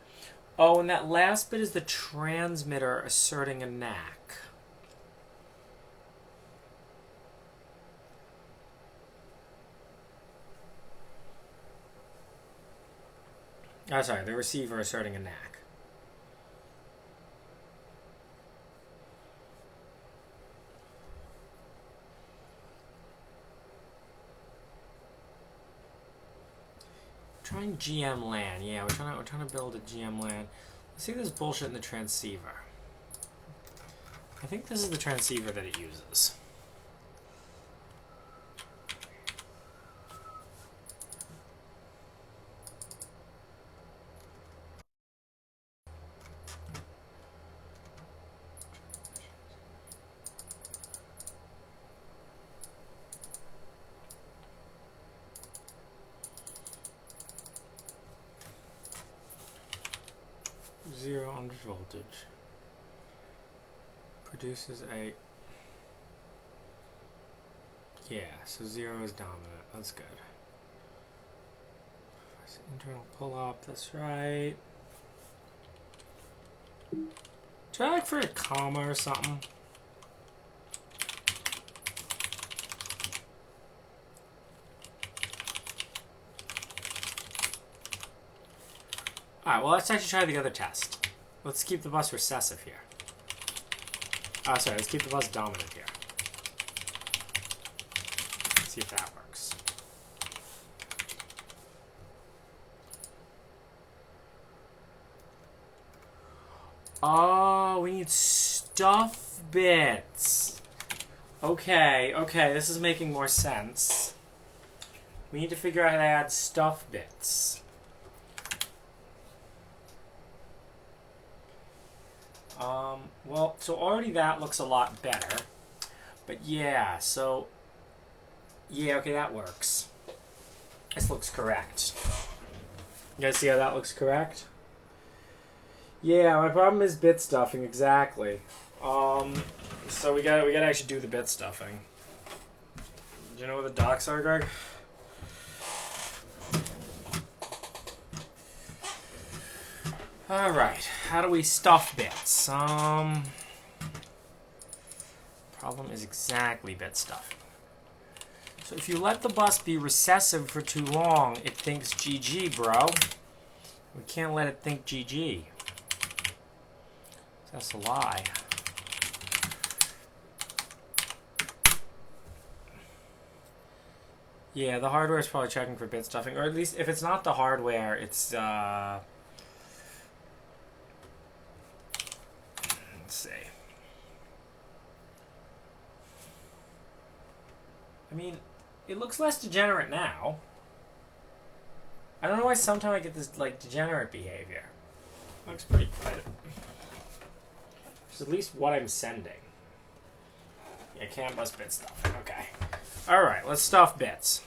Oh, and that last bit is the transmitter asserting a knack. Oh, sorry, the receiver asserting a knack. Trying GMLAN. Yeah, we're trying to build a GMLAN. Let's see this bullshit in the transceiver. I think this is the transceiver that it uses. Zero under voltage. Produces a... Yeah, so 0 is dominant. That's good. Internal pull-up, that's right. Try like for a comma or something. Alright, well let's actually try the other test. Let's keep the bus recessive here. Oh, sorry, let's keep the bus dominant here. Let's see if that works. Oh, we need stuff bits. Okay, okay, this is making more sense. We need to figure out how to add stuff bits. Well, so already that looks a lot better. But yeah, so... Yeah, okay, that works. This looks correct. You guys see how that looks correct? Yeah, my problem is bit stuffing, exactly. So we gotta actually do the bit stuffing. Do you know what the docs are, Greg? Alright, how do we stuff bits? Problem is exactly bit stuffing. So if you let the bus be recessive for too long, it thinks GG, bro. We can't let it think GG. That's a lie. Yeah, the hardware is probably checking for bit stuffing, or at least if it's not the hardware, it's let's see. I mean, it looks less degenerate now. I don't know why sometimes I get this like degenerate behavior. Looks pretty good. It's at least what I'm sending. Yeah, CAN bus bit stuffing. Okay. Alright, let's stuff bits.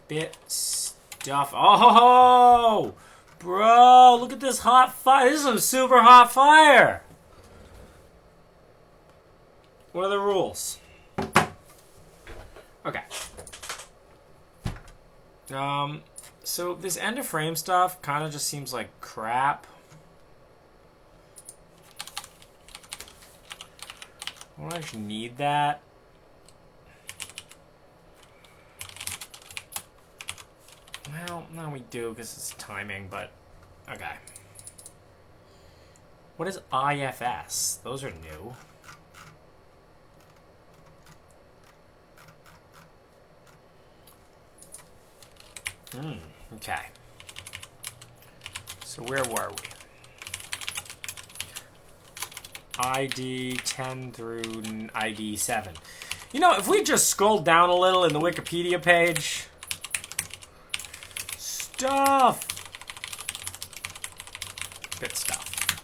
Bit stuff. Oh! Bro, look at this hot fire. This is some super hot fire. What are the rules? Okay. So this end of frame stuff kind of just seems like crap. I don't actually need that. Well, no, we do because it's timing, but okay. What is IFS? Those are new. Okay. So where were we? ID 10 through ID 7. You know, if we just scroll down a little in the Wikipedia page, stuff. Bit stuff.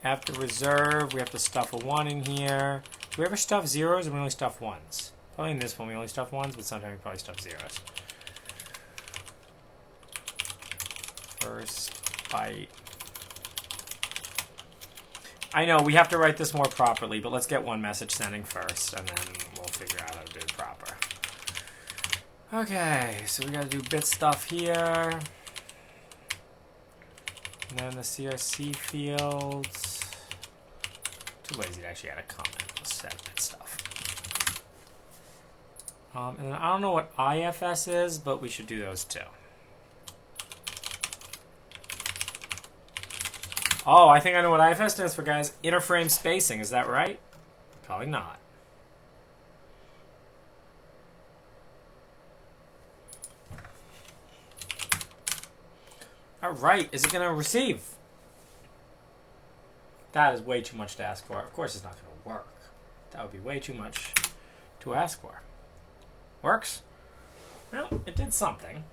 After reserve, we have to stuff a 1 in here. we ever stuff zeros or we only stuff ones? Probably in this one we only stuff ones, but sometimes we probably stuff zeros. First byte. I know we have to write this more properly, but let's get one message sending first, and then we'll figure out how to do it proper. Okay, so we gotta do bit stuff here. And then the CRC fields. Too lazy to actually add a comment. Let's set bit stuff. And then I don't know what IFS is, but we should do those too. Oh, I think I know what IFS stands for, guys. Interframe spacing, is that right? Probably not. All right, is it going to receive? That is way too much to ask for. Of course it's not going to work. That would be way too much to ask for. Works? Well, it did something.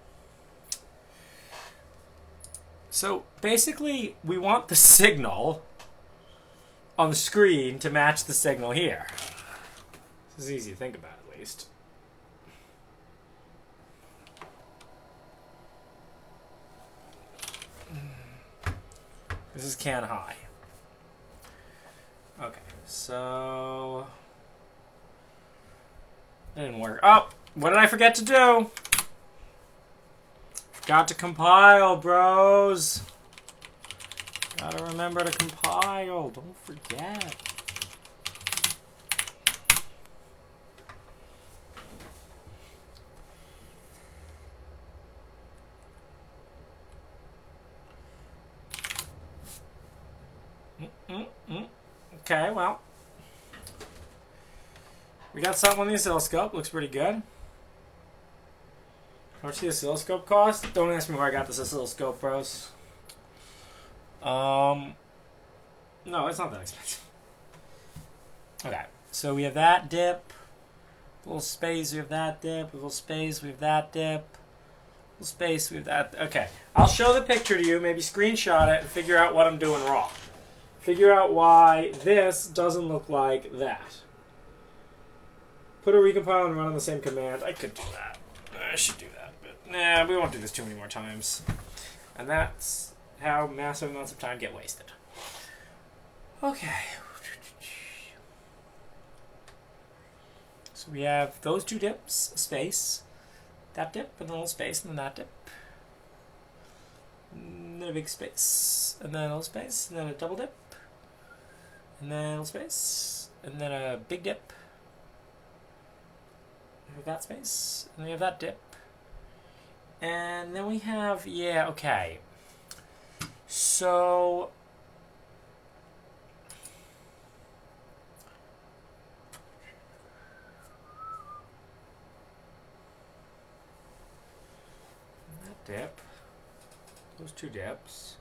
So basically, we want the signal on the screen to match the signal here. This is easy to think about, at least. This is can high. Okay, so that didn't work. Oh, what did I forget to do? Got to compile, bros. Gotta remember to compile. Don't forget. Okay, well. We got something on the oscilloscope. Looks pretty good. How much the oscilloscope cost? Don't ask me where I got this oscilloscope, bros. No, it's not that expensive. Okay, so we have that dip. A little space, we have that dip. A little space, we have that dip. A little space, we have that. Okay, I'll show the picture to you. Maybe screenshot it and figure out what I'm doing wrong. Figure out why this doesn't look like that. Put a recompile and run on the same command. I could do that. I should do that. Nah, we won't do this too many more times. And that's how massive amounts of time get wasted. Okay. So we have those two dips, space, that dip, and then a little space, and then that dip. And then a big space, and then a little space, and then a double dip, and then a little space, and then a big dip. We have that space, and then we have that dip. And then we have, yeah, okay. So, that dip, those two dips,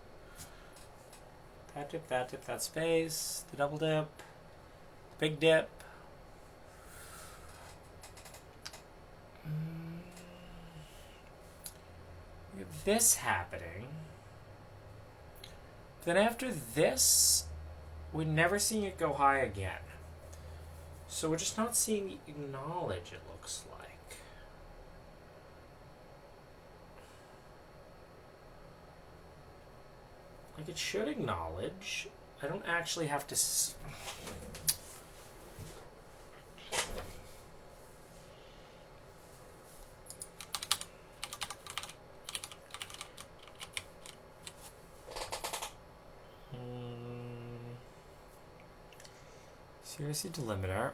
that dip, that space, the double dip, big dip. We have this happening. Then after this, we're never seeing it go high again. So we're just not seeing the acknowledge, it looks like. Like it should acknowledge. I don't actually have to... CRC delimiter,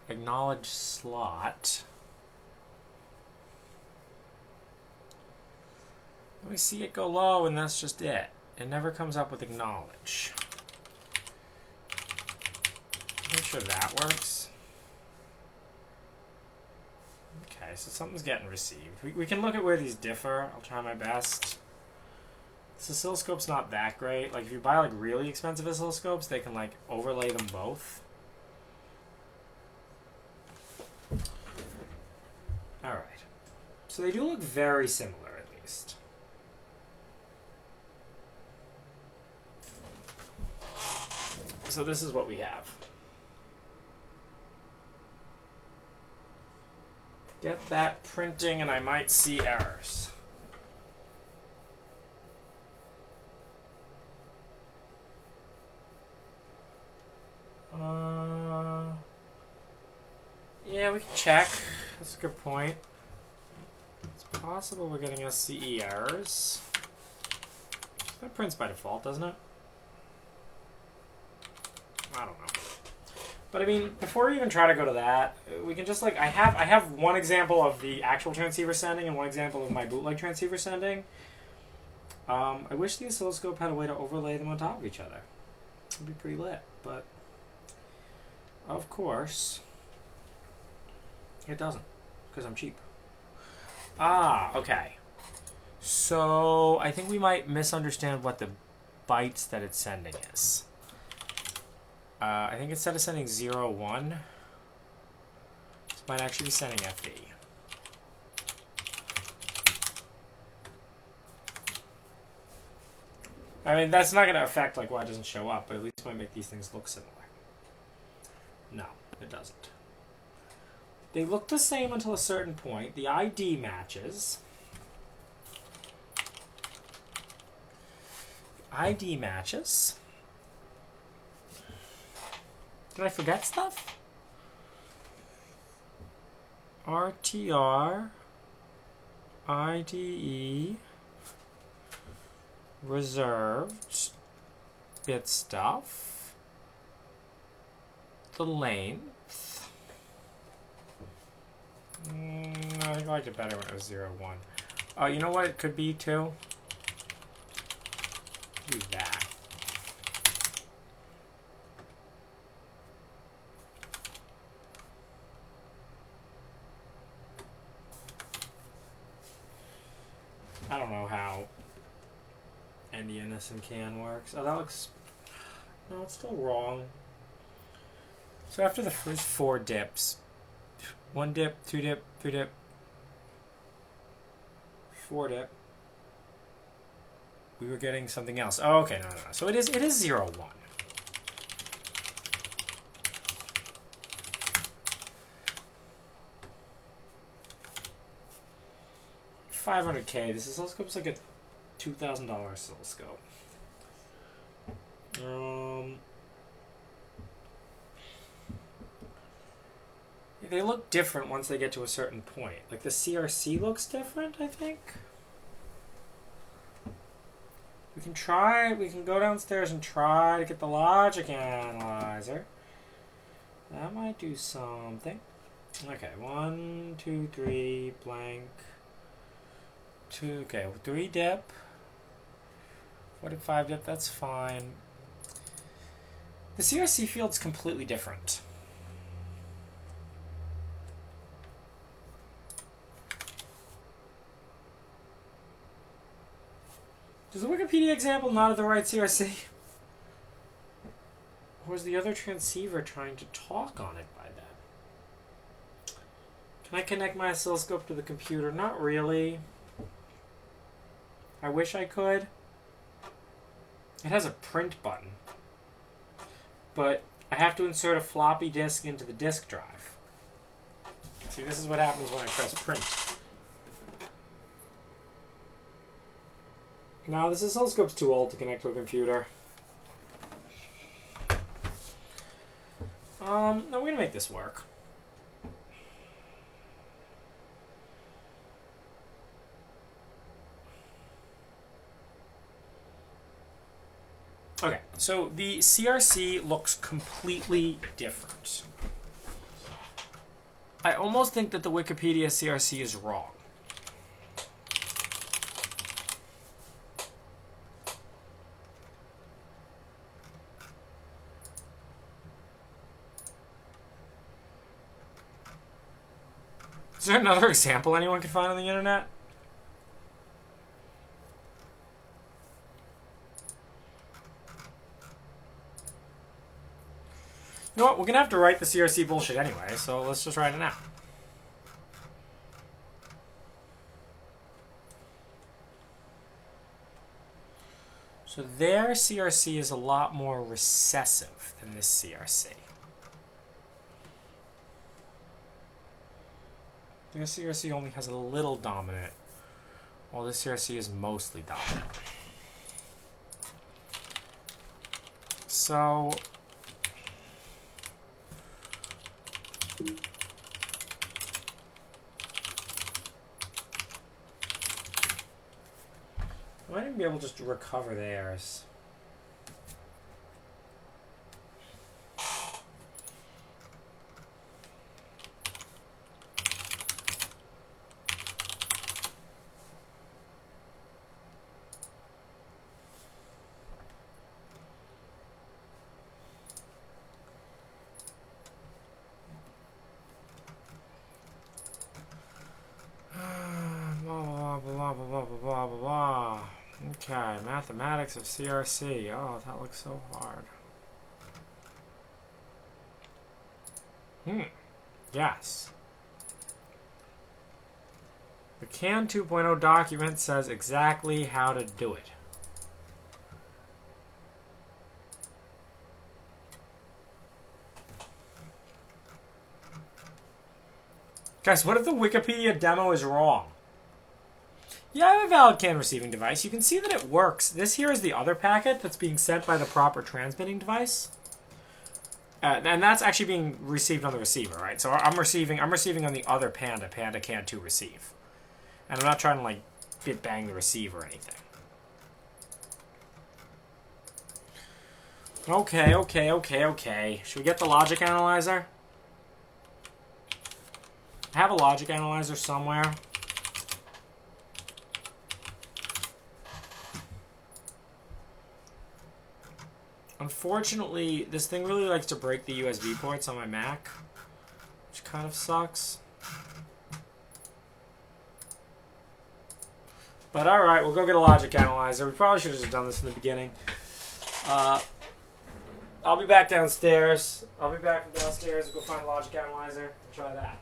acknowledge slot. We see it go low, and that's just it. It never comes up with acknowledge. Make sure that works. Okay, so something's getting received. We can look at where these differ. I'll try my best. This oscilloscope's not that great. Like if you buy like really expensive oscilloscopes, they can like overlay them both. Alright. So they do look very similar, at least. So this is what we have. Get that printing and I might see errors. Yeah, we can check. That's a good point. It's possible we're getting SCE errors. That prints by default, doesn't it? I don't know. But I mean, before we even try to go to that, we can just like I have one example of the actual transceiver sending and one example of my bootleg transceiver sending. I wish the oscilloscope had a way to overlay them on top of each other. It'd be pretty lit, but of course it doesn't, because I'm cheap. Ah, okay. So I think we might misunderstand what the bytes that it's sending is. I think instead of sending 0, 1, it might actually be sending FE. I mean, that's not going to affect like why it doesn't show up, but at least it might make these things look similar. No, it doesn't. They look the same until a certain point. The ID matches. ID matches. Did I forget stuff? RTR, IDE, reserved, bit stuff, the length. I think I liked it better when it was 0, 1. You know what it could be too? Do that. I don't know how NDNS and CAN works. Oh, that looks... No, it's still wrong. So after the first 4 dips, 1 dip, 2 dip, 3 dip, 4 dip, we were getting something else. Oh, okay, no. So it is 0, 1. 500K. This oscilloscope's like a $2,000 oscilloscope. They look different once they get to a certain point. Like the CRC looks different, I think. We can go downstairs and try to get the logic analyzer. That might do something. Okay, 1, 2, 3, blank. 2, okay, 3 dip. 4 dip, 5 dip, that's fine. The CRC field's completely different. Does the Wikipedia example not have the right CRC? Or was the other transceiver trying to talk on it by then? Can I connect my oscilloscope to the computer? Not really. I wish I could. It has a print button. But I have to insert a floppy disk into the disk drive. See, this is what happens when I press print. No, this oscilloscope's too old to connect to a computer. No, we're gonna make this work. Okay, so the CRC looks completely different. I almost think that the Wikipedia CRC is wrong. Is there another example anyone can find on the internet? You know what? We're going to have to write the CRC bullshit anyway, so let's just write it now. So their CRC is a lot more recessive than this CRC. This CRC only has a little dominant, while this CRC is mostly dominant. So I might even be able just to recover theirs. Blah, blah, blah, blah, blah, blah, blah, blah. Okay, mathematics of CRC. Oh, that looks so hard. Yes. The CAN 2.0 document says exactly how to do it. Guys, what if the Wikipedia demo is wrong? Yeah, I have a valid CAN receiving device. You can see that it works. This here is the other packet that's being sent by the proper transmitting device. And that's actually being received on the receiver, right? So I'm receiving on the other Panda CAN 2 receive. And I'm not trying to, like, bitbang the receiver or anything. Okay. Should we get the logic analyzer? I have a logic analyzer somewhere. Unfortunately, this thing really likes to break the USB ports on my Mac, which kind of sucks. But alright, we'll go get a logic analyzer. We probably should have just done this in the beginning. I'll be back downstairs. We'll go find a logic analyzer and try that.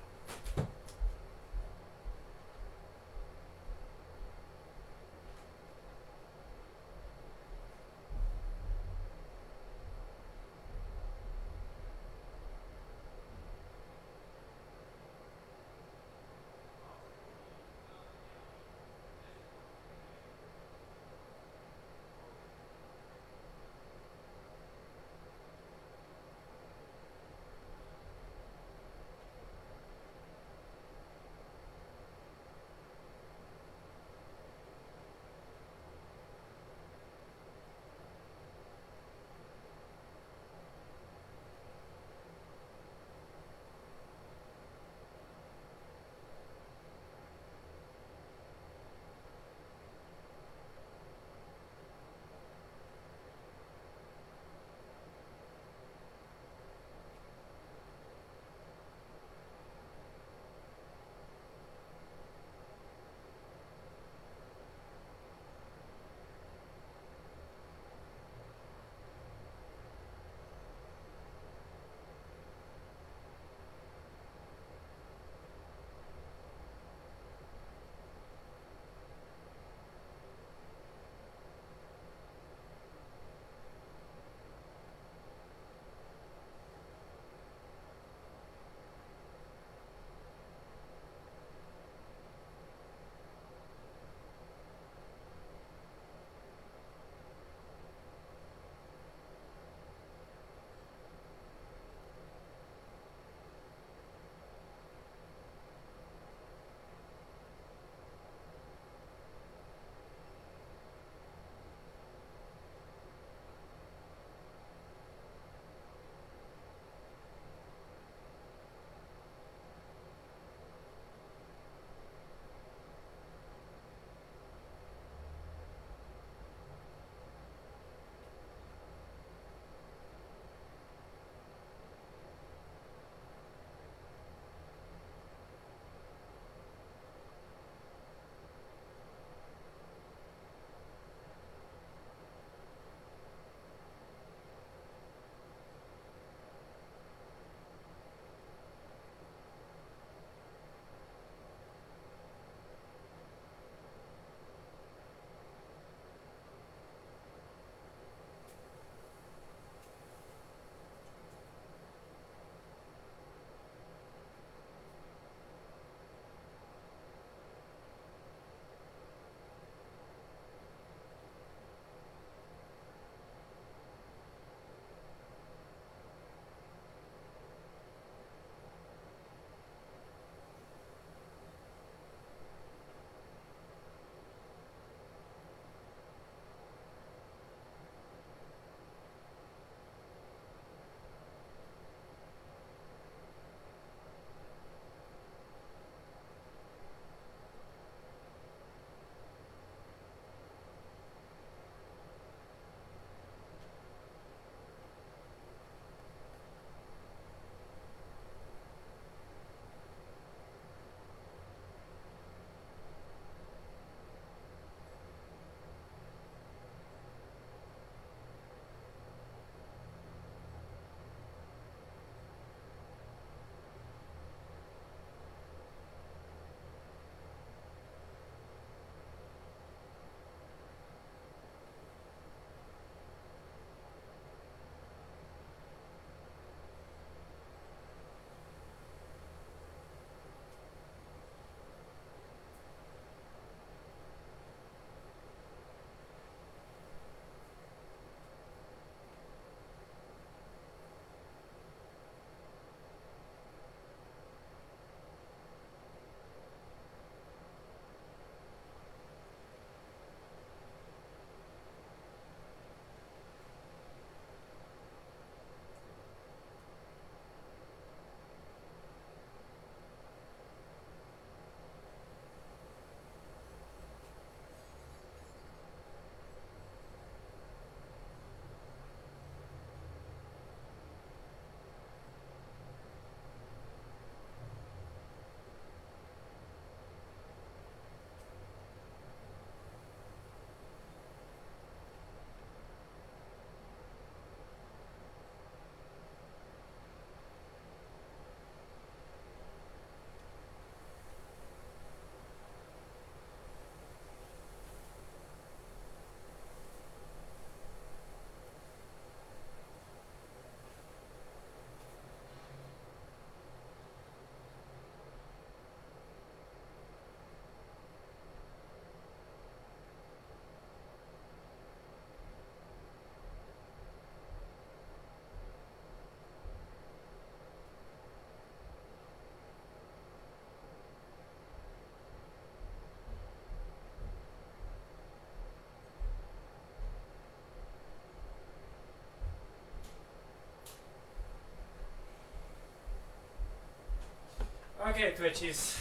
Okay, Twitchies.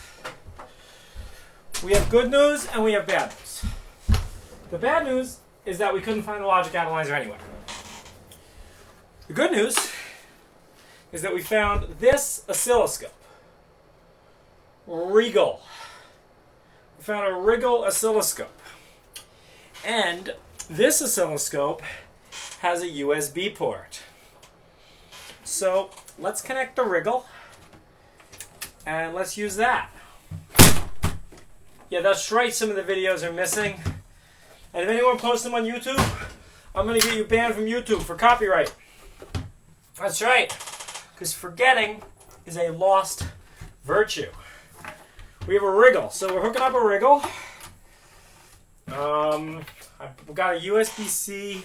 We have good news and we have bad news. The bad news is that we couldn't find the logic analyzer anywhere. The good news is that we found this oscilloscope. Regal. We found a Regal oscilloscope. And this oscilloscope has a USB port. So let's connect the Regal and let's use that. Yeah, that's right, some of the videos are missing. And if anyone posts them on YouTube, I'm going to get you banned from YouTube for copyright. That's right, because forgetting is a lost virtue. We have a Regal, so we're hooking up a Regal. I've got a USB-C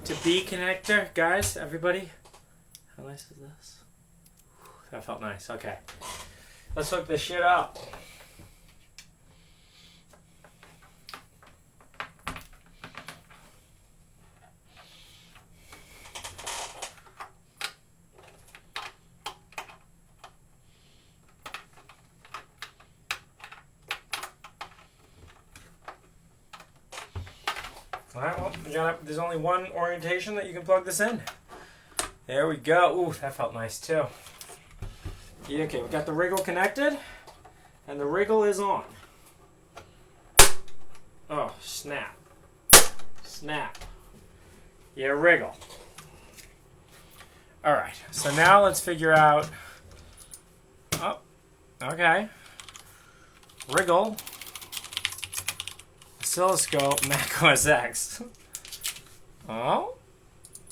to B connector. Guys, everybody, how nice is this? That felt nice. Okay, let's hook this shit up. Alright, well, there's only one orientation that you can plug this in. There we go. Ooh, that felt nice too. Yeah, okay, we got the Regal connected, and the Regal is on. Oh, snap. Snap. Yeah, Regal. Alright, so now let's figure out... Oh, okay. Regal. Oscilloscope, Mac OS X. Oh.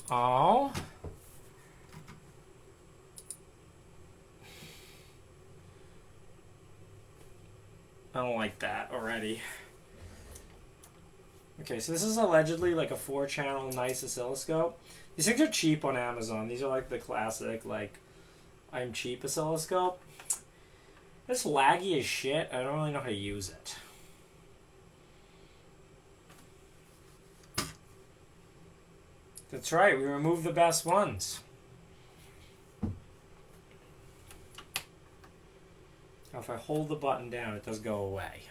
Oh. I don't like that already. Okay, so this is allegedly like a 4-channel nice oscilloscope. These things are cheap on Amazon. These are like the classic, like, I'm cheap oscilloscope. It's laggy as shit. I don't really know how to use it. That's right, we removed the best ones. Now if I hold the button down, it does go away.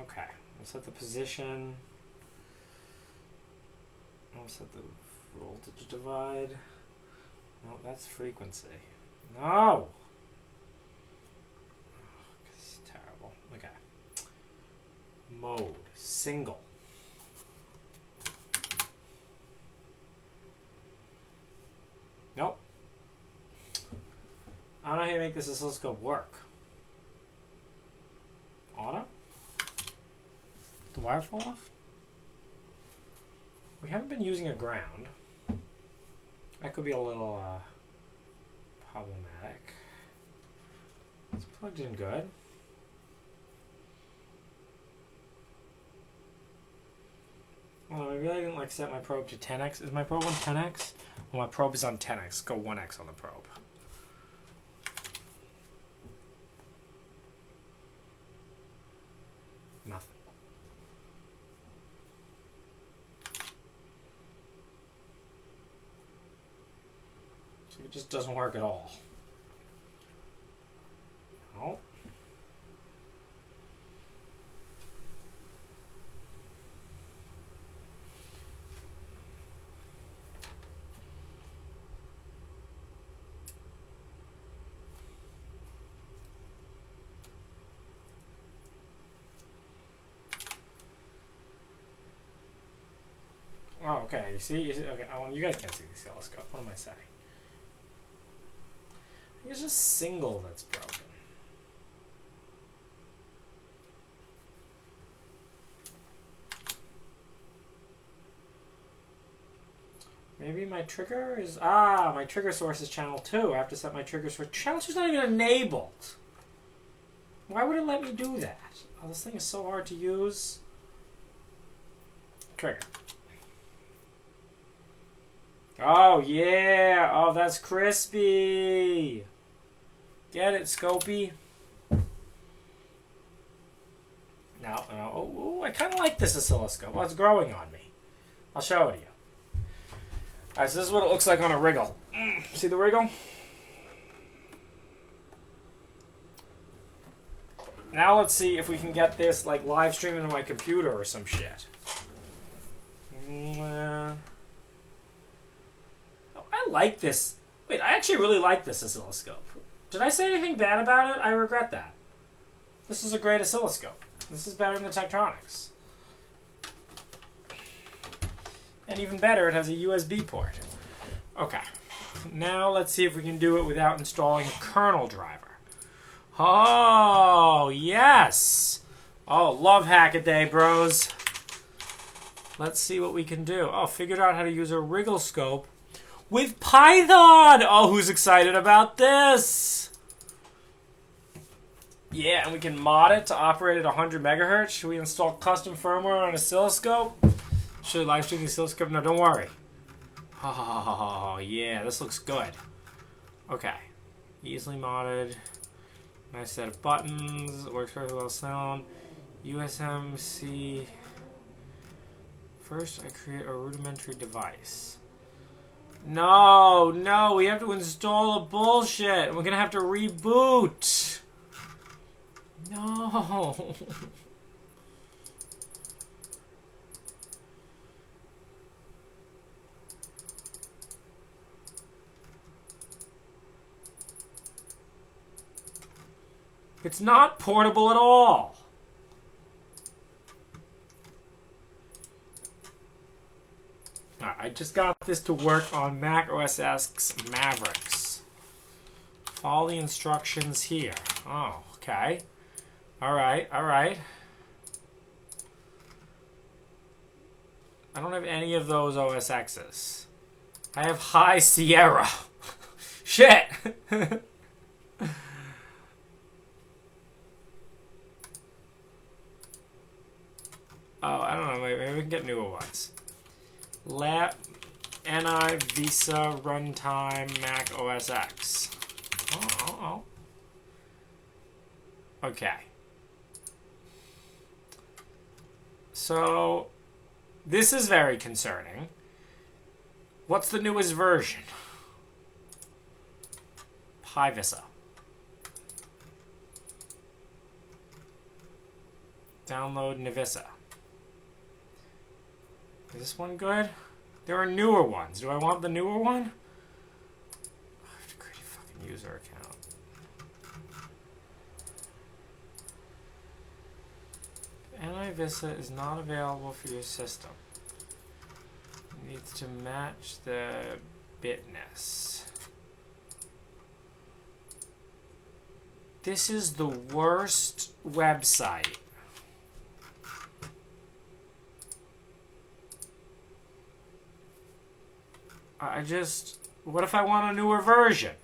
Okay, we'll set the position. I'll set the voltage divide. No, that's frequency. No! This is terrible. Okay. Mode. Single. Nope. I don't know how to make this oscilloscope work. Auto? Did the wire fall off? We haven't been using a ground. That could be a little problematic. It's plugged in good. Well, maybe I didn't like set my probe to 10x. Is my probe on 10x? Well, my probe is on 10x. Go 1x on the probe. Nothing. It just doesn't work at all. No. Oh, okay. You see? Okay. Oh, you guys can't see the oscilloscope. What am I saying? It's just single that's broken. Maybe my trigger is... Ah, my trigger source is channel 2. I have to set my trigger source. Channel 2 is not even enabled. Why would it let me do that? Oh, this thing is so hard to use. Trigger. Oh, yeah. Oh, that's crispy. Get it, Scopey? No. Oh, I kind of like this oscilloscope. Well, it's growing on me. I'll show it to you. All right, so this is what it looks like on a wriggle. See the wriggle? Now let's see if we can get this like live streaming to my computer or some shit. I like this. Wait, I actually really like this oscilloscope. Did I say anything bad about it? I regret that. This is a great oscilloscope. This is better than the Tektronix. And even better, it has a USB port. Okay. Now let's see if we can do it without installing a kernel driver. Oh, yes! Oh, love Hackaday, bros. Let's see what we can do. Oh, figured out how to use a wriggle scope with Python! Oh, who's excited about this? Yeah, and we can mod it to operate at 100 megahertz. Should we install custom firmware on an oscilloscope? Should we live stream the oscilloscope? No, don't worry. Oh, yeah, this looks good. Okay. Easily modded. Nice set of buttons. Works very well sound. USMC. First, I create a rudimentary device. No, we have to install the bullshit. We're gonna have to reboot. No. It's not portable at all. I just got this to work on Mac OS X Mavericks. Follow the instructions here. Oh, okay. Alright. I don't have any of those OS X's. I have High Sierra. Shit! Oh, I don't know. Maybe we can get newer ones. NI Visa Runtime Mac OS X. Oh. Okay. So, this is very concerning. What's the newest version? PyVisa. Download Navisa. Is this one good? There are newer ones. Do I want the newer one? I have to create a fucking user account. NIVISA is not available for your system. It needs to match the bitness. This is the worst website. What if I want a newer version?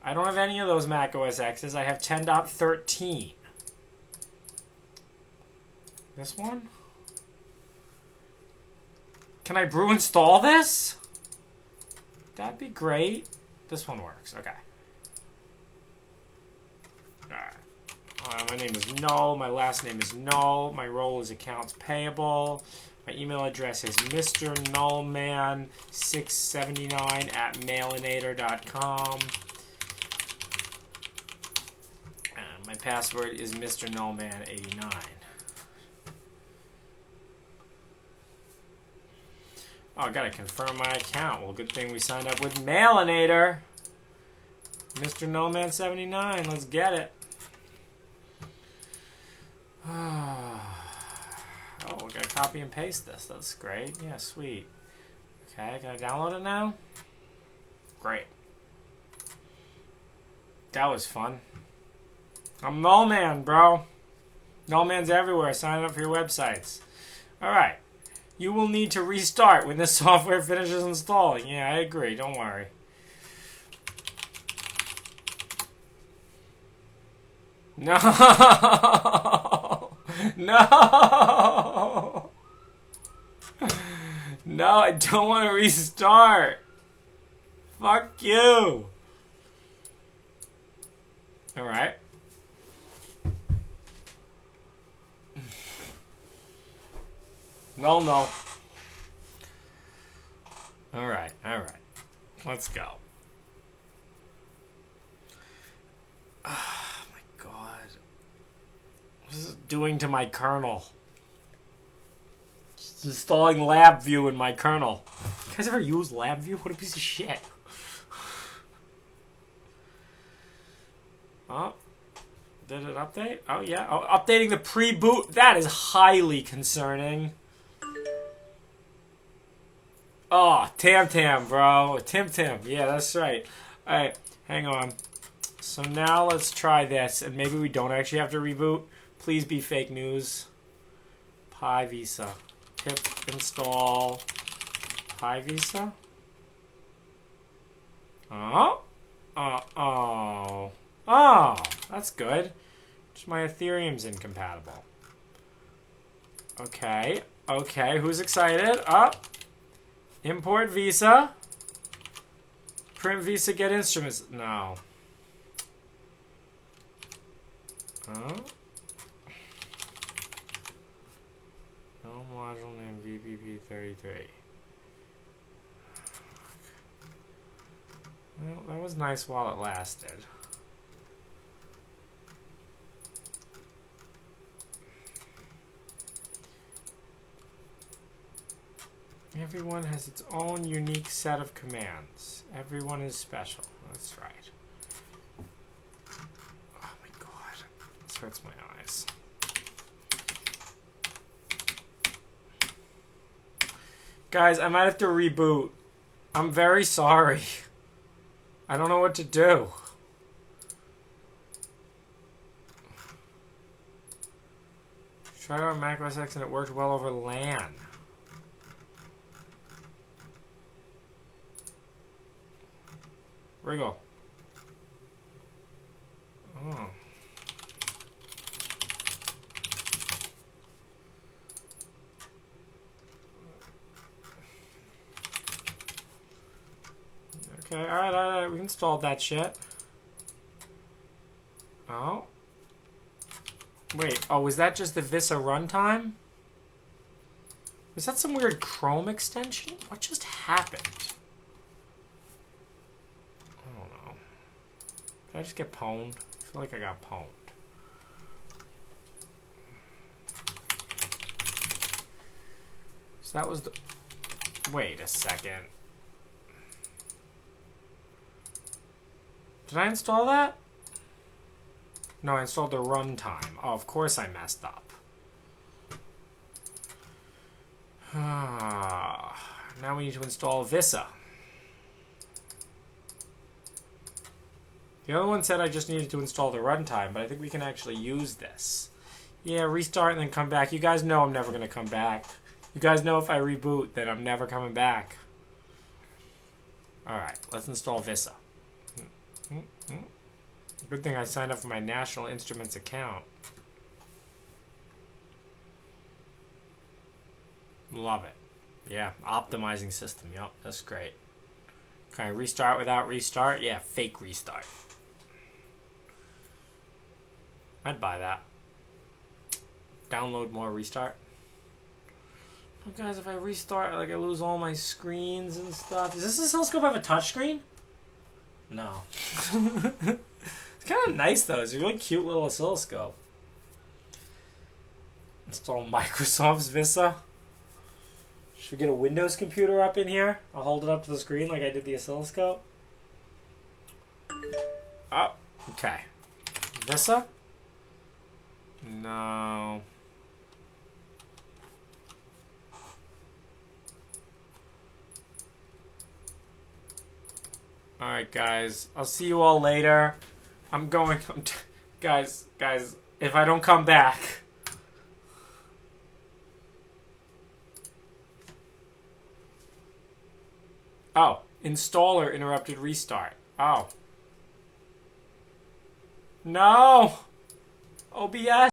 I don't have any of those Mac OS X's. I have 10.13. This one? Can I brew install this? That'd be great. This one works. Okay. Alright. My name is Null. My last name is Null. My role is accounts payable. My email address is mrnullman679@mailinator.com. And my password is mrnullman89. Oh, I gotta confirm my account. Well, good thing we signed up with Mailinator. mrnullman79. Let's get it. Oh, we're gonna copy and paste this. That's great. Yeah, sweet. Okay, can I download it now? Great. That was fun. I'm Nullman, bro. Nullman's everywhere. Sign up for your websites. Alright. You will need to restart when this software finishes installing. Yeah, I agree. Don't worry. No! No! No, I don't want to restart. Fuck you. All right. No, no. All right, all right. Let's go. Oh my god. What is it doing to my kernel? It's installing LabVIEW in my kernel. You guys ever use LabVIEW? What a piece of shit. Oh. Did it update? Oh, yeah. Oh, updating the pre-boot. That is highly concerning. Oh, Tam, bro. Tim. Yeah, that's right. Alright, hang on. So now let's try this, and maybe we don't actually have to reboot. Please be fake news. PyVisa. Pip install PyVisa. Oh. Oh, that's good. Just my Ethereum's incompatible. Okay, who's excited? Import Visa. Print Visa, get instruments. No. No module name VPP33. Well, that was nice while it lasted. Everyone has its own unique set of commands. Everyone is special. That's right. Oh my god. This hurts my eyes. Guys, I might have to reboot. I'm very sorry. I don't know what to do. Tried out Mac OS X and it worked well over LAN. Where'd he go? Oh. Okay, alright, we installed that shit. Oh. Wait, oh, was that just the Visa runtime? Was that some weird Chrome extension? What just happened? I don't know. Did I just get pwned? I feel like I got pwned. So that was the... Wait a second. Did I install that? No, I installed the runtime. Oh, of course I messed up. Now we need to install Visa. The other one said I just needed to install the runtime, but I think we can actually use this. Yeah, restart and then come back. You guys know I'm never going to come back. You guys know if I reboot, then I'm never coming back. Alright, let's install Visa. Good thing I signed up for my National Instruments account. Love it. Yeah, optimizing system. Yup, that's great. Can I restart without restart? Yeah, fake restart. I'd buy that. Download more restart. Oh, guys, if I restart, like I lose all my screens and stuff. Does this oscilloscope have a touchscreen? No. It's kind of nice though. It's a really cute little oscilloscope. Install Microsoft's Visa. Should we get a Windows computer up in here? I'll hold it up to the screen like I did the oscilloscope. Oh, okay. Visa? No. Alright, guys. I'll see you all later. Guys, if I don't come back... Oh, installer interrupted restart. Oh. No! OBS!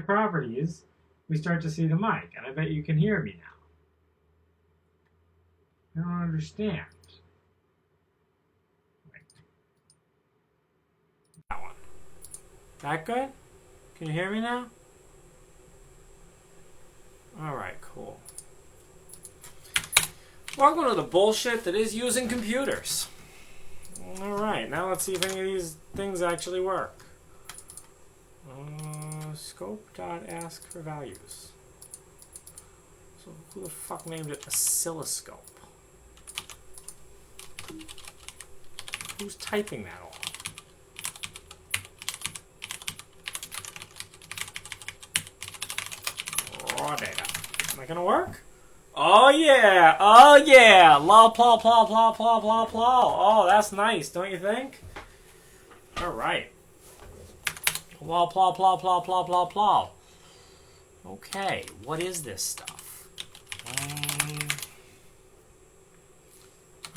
properties, we start to see the mic. And I bet you can hear me now. I don't understand. That one. That good? Can you hear me now? Alright, cool. Welcome to the bullshit that is using computers. Alright, now let's see if any of these things actually work. Scope.ask for values. So who the fuck named it Oscilloscope? Who's typing that all? Raw data. Am I gonna work? Oh yeah! Oh yeah! Lol plol plol plol plol plol plol. Oh, that's nice, don't you think? Alright. Plol plol plol plol plol plol plol. Okay, what is this stuff?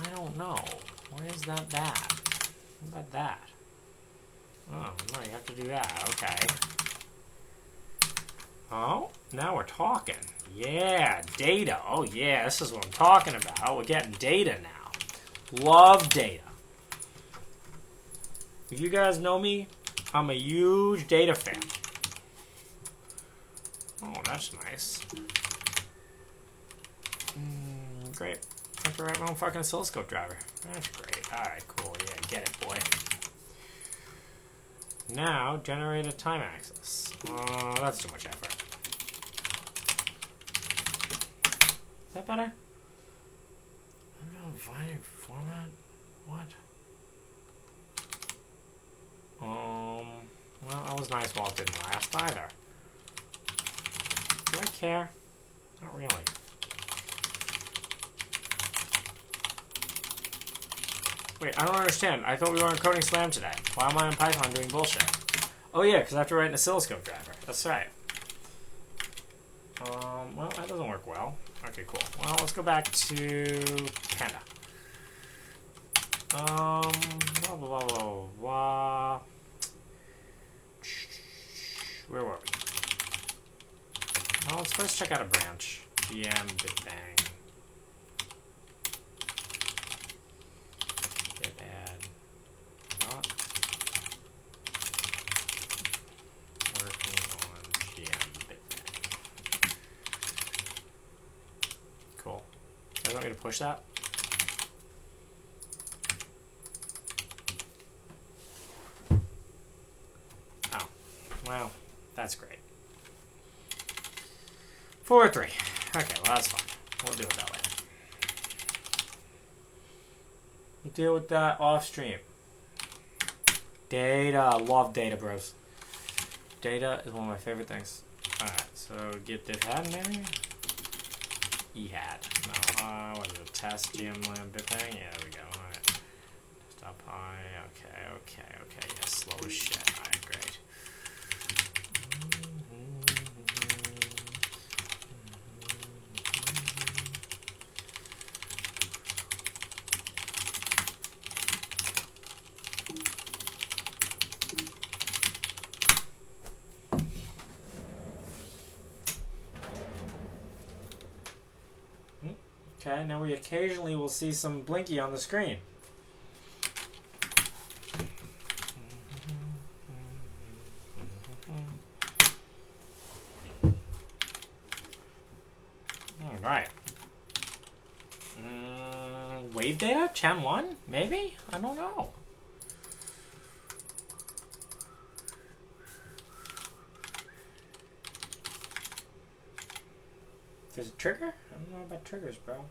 I don't know. Why is that that? What about that? Oh, no, you have to do that. Okay. Oh, now we're talking. Yeah, data. Oh, yeah, this is what I'm talking about. We're getting data now. Love data. If you guys know me, I'm a huge data fan. Oh, that's nice. Great. I have to write my own fucking oscilloscope driver. That's great. Alright, cool. Yeah, get it, boy. Now, generate a time axis. Oh, that's too much effort. Is that better? Binary format? What? Well, that was nice while it didn't last either. Do I care? Not really. Wait, I don't understand. I thought we were encoding SLAM today. Why am I in Python doing bullshit? Oh yeah, because I have to write an oscilloscope driver. That's right. Well, that doesn't work well. Okay, cool. Well, let's go back to Panda. Blah, blah, blah, blah, blah. Where were we? Well, let's first check out a branch. Gmbitbang. Git add. Not working on Gmbitbang. Cool. You guys want me to push that? Oh. Well, that's great. 4 or 3. Okay, well that's fine. We'll do it that way. We'll deal with that off stream. Data. Love data, bros. Data is one of my favorite things. Alright, so get this had maybe? E-had. No, what is it? Test GMLAN bitbang? Yeah, there we go. Alright. Stop high. Okay. Yeah, slow as shit. Alright, great. Okay, now we occasionally will see some blinky on the screen. Alright. Wave data? Chan 1? Maybe? I don't know. There's a trigger? I don't know about triggers, bro.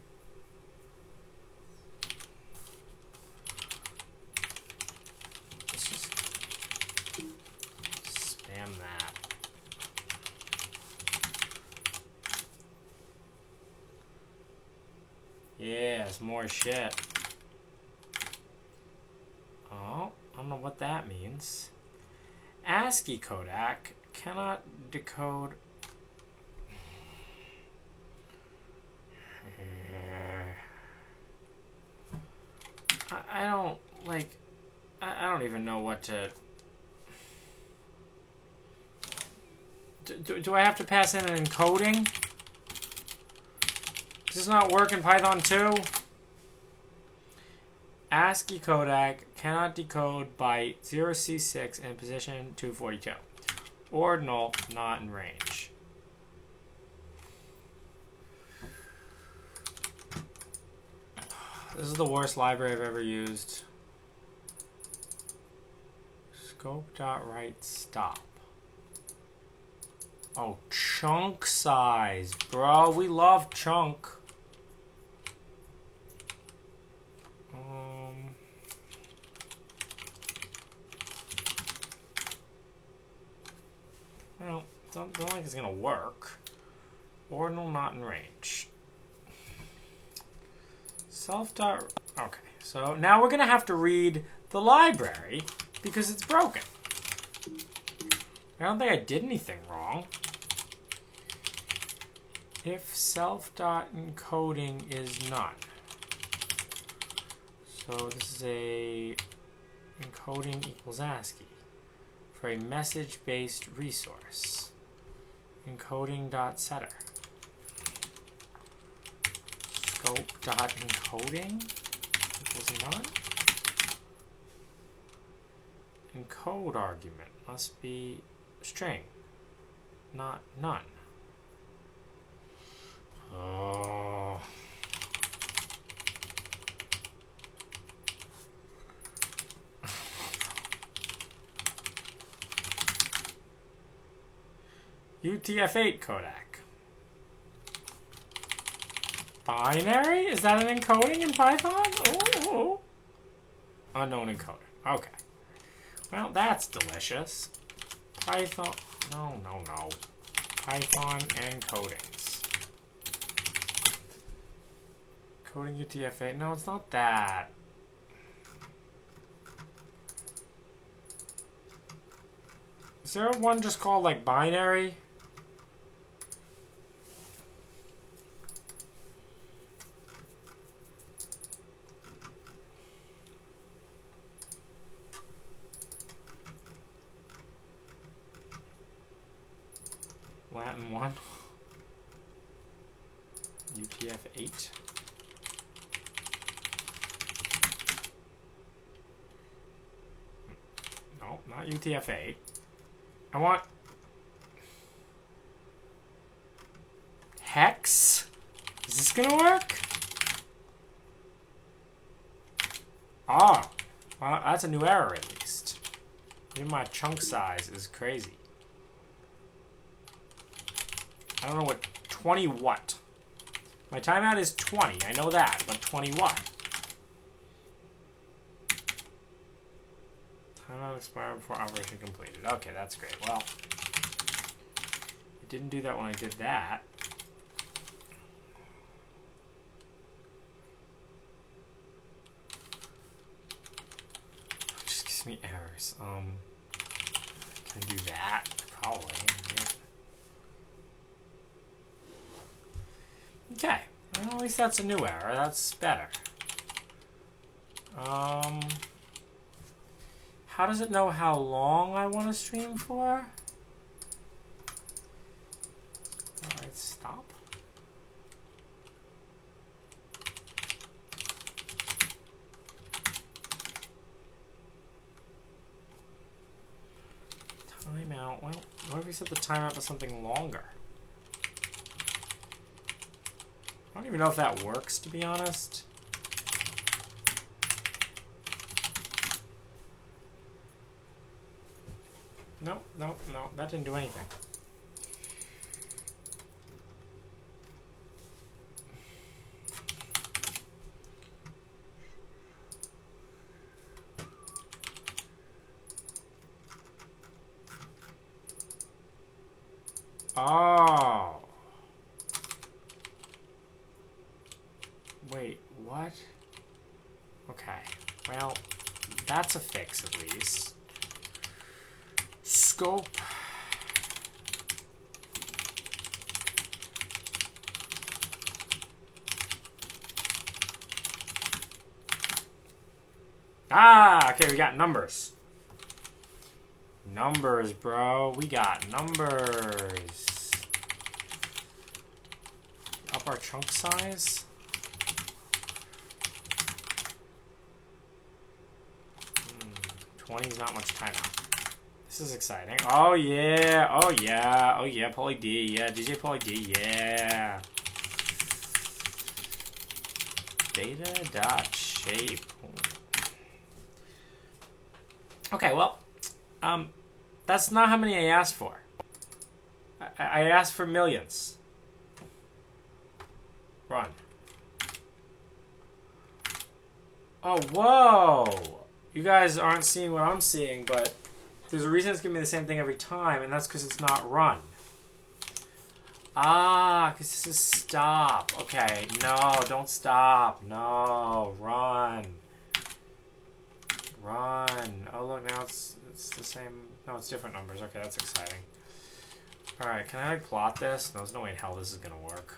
Let's just spam that. Yeah, it's more shit. Oh, I don't know what that means. ASCII codec cannot decode. I don't, like, I don't even know what to Do I have to pass in an encoding? Does this not work in Python 2? ASCII codec cannot decode byte 0C6 in position 242. Ordinal, not in range. This is the worst library I've ever used. Scope.write stop. Oh, chunk size. Bro, we love chunk. Well, don't think it's gonna work. Ordinal not in range. Okay, so now we're gonna have to read the library because it's broken. I don't think I did anything wrong. If self.encoding is none. So this is a encoding equals ASCII for a message-based resource. Encoding.setter. Scope.encoding equals none. Encode argument must be string, not none. Oh. UTF-8 codec. Binary? Is that an encoding in Python? Oh. Unknown encoder. Okay. Well, that's delicious. Python. No. Python encodings. Coding UTF-8. No, it's not that. Is there one just called like binary? Latin 1. UTF-8. No, not UTF-8. I want hex. Is this gonna work? Ah, well, that's a new error at least. Even my chunk size is crazy. I don't know what 20 what. My timeout is 20. I know that, but 20 what? Timeout expired before operation completed. Okay, that's great. Well, it didn't do that when I did that. It just gives me errors. Can I do that? Probably. Yeah. Okay. Well, at least that's a new error. That's better. How does it know how long I want to stream for? Alright, stop. Timeout. Well, what if we set the timeout to something longer? I don't even know if that works, to be honest. No, that didn't do anything. Oh. Wait, what? Okay, well, that's a fix at least. Scope. Ah, okay, we got numbers. Numbers, bro. We got numbers. Up our chunk size. 20 is not much time out. This is exciting. Oh yeah, oh yeah, oh yeah, Pauly D, yeah, DJ Pauly D, yeah. Data.shape. Okay, well, that's not how many I asked for. I asked for millions. Run. Oh, whoa! You guys aren't seeing what I'm seeing, but there's a reason it's giving me the same thing every time, and that's because it's not run. Ah, because this is stop. Okay, no, don't stop. No, run. Run. Oh, look, now it's the same. No, it's different numbers. Okay, that's exciting. All right, can I like plot this? No, there's no way in hell this is going to work.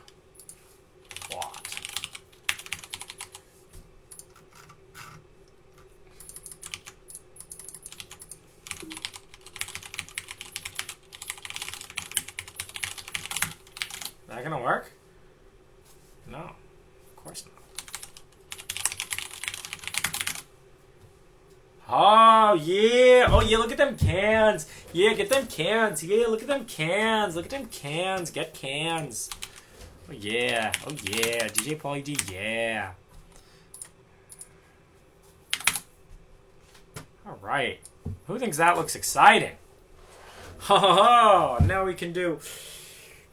Plot. Is that gonna work? No, of course not. Oh yeah! Oh yeah! Look at them cans! Yeah, get them cans! Yeah, look at them cans! Look at them cans! Get cans! Oh yeah! Oh yeah! DJ Pauly D, yeah! All right. Who thinks that looks exciting? Oh, now we can do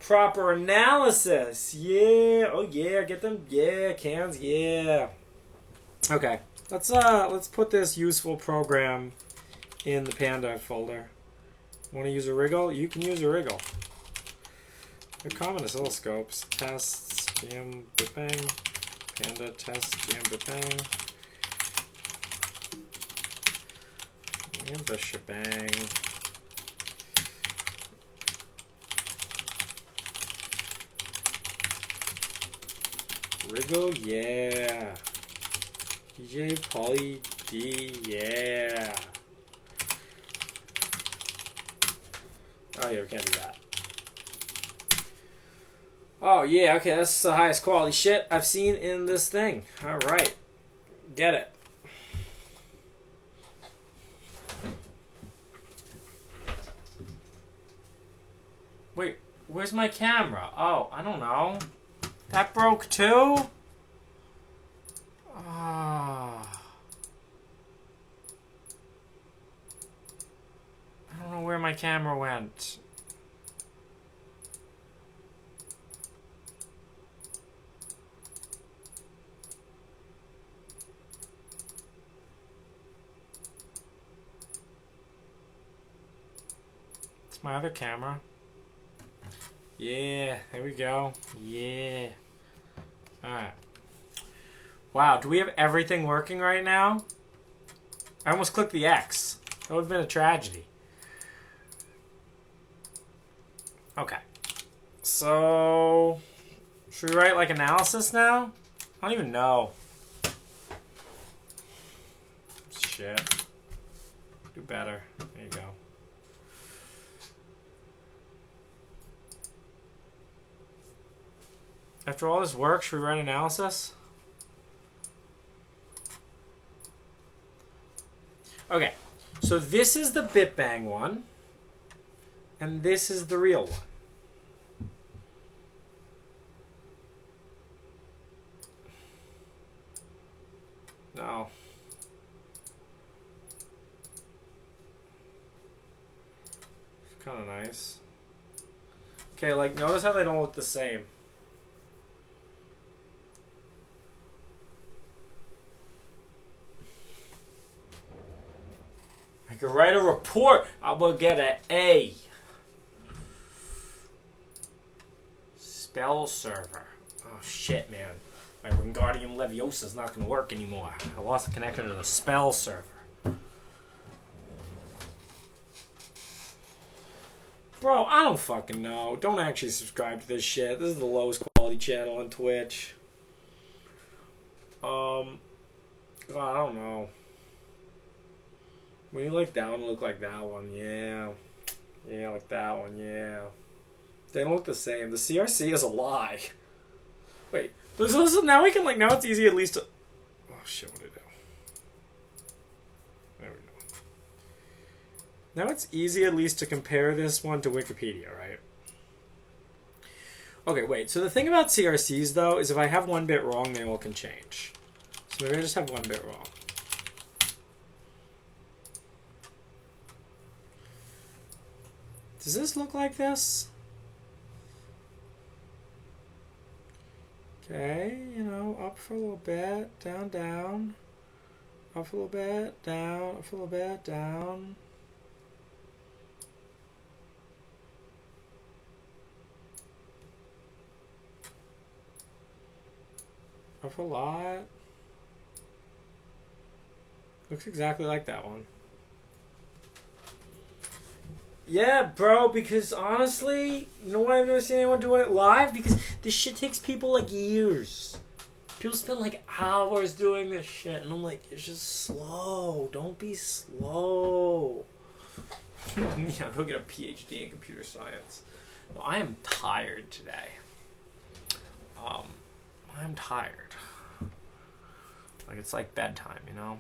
proper analysis. Yeah. Oh yeah. Get them. Yeah. Cans. Yeah. Okay. Let's put this useful program in the Panda folder. Want to use a wriggle? You can use a wriggle. They're common oscilloscopes. Tests. Gmbitbang. Panda test. Gmbitbang. Gmbitbang. Wriggle, yeah. DJ Pauly D, yeah. Oh yeah, we can't do that. Oh yeah, okay, that's the highest quality shit I've seen in this thing. Alright. Get it. Wait, where's my camera? Oh, I don't know. That broke too? Ah. I don't know where my camera went. It's my other camera. Yeah, there we go. Yeah. Alright. Wow, do we have everything working right now? I almost clicked the X. That would have been a tragedy. Okay. So, should we write like analysis now? I don't even know. Shit. Do better. There you go. After all this work, should we write analysis? Okay, so this is the bitbang one, and this is the real one. No. It's kind of nice. Okay, like, notice how they don't look the same. I could write a report. I will get an A. Spell server. Oh shit, man. My Wingardium Leviosa is not going to work anymore. I lost the connection to the spell server. Bro, I don't fucking know. Don't actually subscribe to this shit. This is the lowest quality channel on Twitch. God, I don't know. When you like that one, look like that one, yeah. Yeah, like that one, yeah. They don't look the same. The CRC is a lie. Wait, listen, now we can, like, now it's easy at least to... Oh, shit, what did I do? There we go. Now it's easy at least to compare this one to Wikipedia, right? Okay, wait, so the thing about CRCs, though, is if I have one bit wrong, they all can change. So maybe I just have one bit wrong. Does this look like this? Okay, you know, up for a little bit, down, down. Up for a little bit, down, up for a little bit, down. Up a lot. Looks exactly like that one. Yeah, bro, because honestly, you know why I've never seen anyone doing it live? Because this shit takes people like years. People spend like hours doing this shit, and I'm like, it's just slow. Don't be slow. Yeah, go get a PhD in computer science. No, I am tired today. I'm tired. Like, it's like bedtime, you know?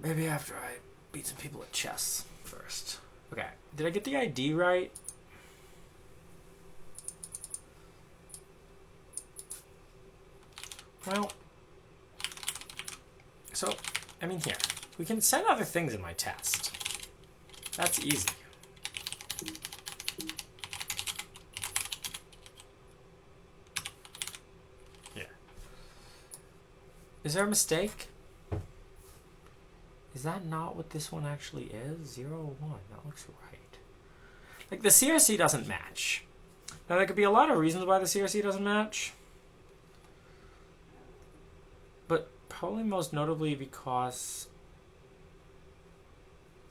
Maybe after I beat some people at chess first. Okay, did I get the ID right? Well, so, I mean, here. We can send other things in my test. That's easy. Here. Is there a mistake? Is that not what this one actually is? 0, 1. That looks right. Like, the CRC doesn't match. Now, there could be a lot of reasons why the CRC doesn't match. But probably most notably because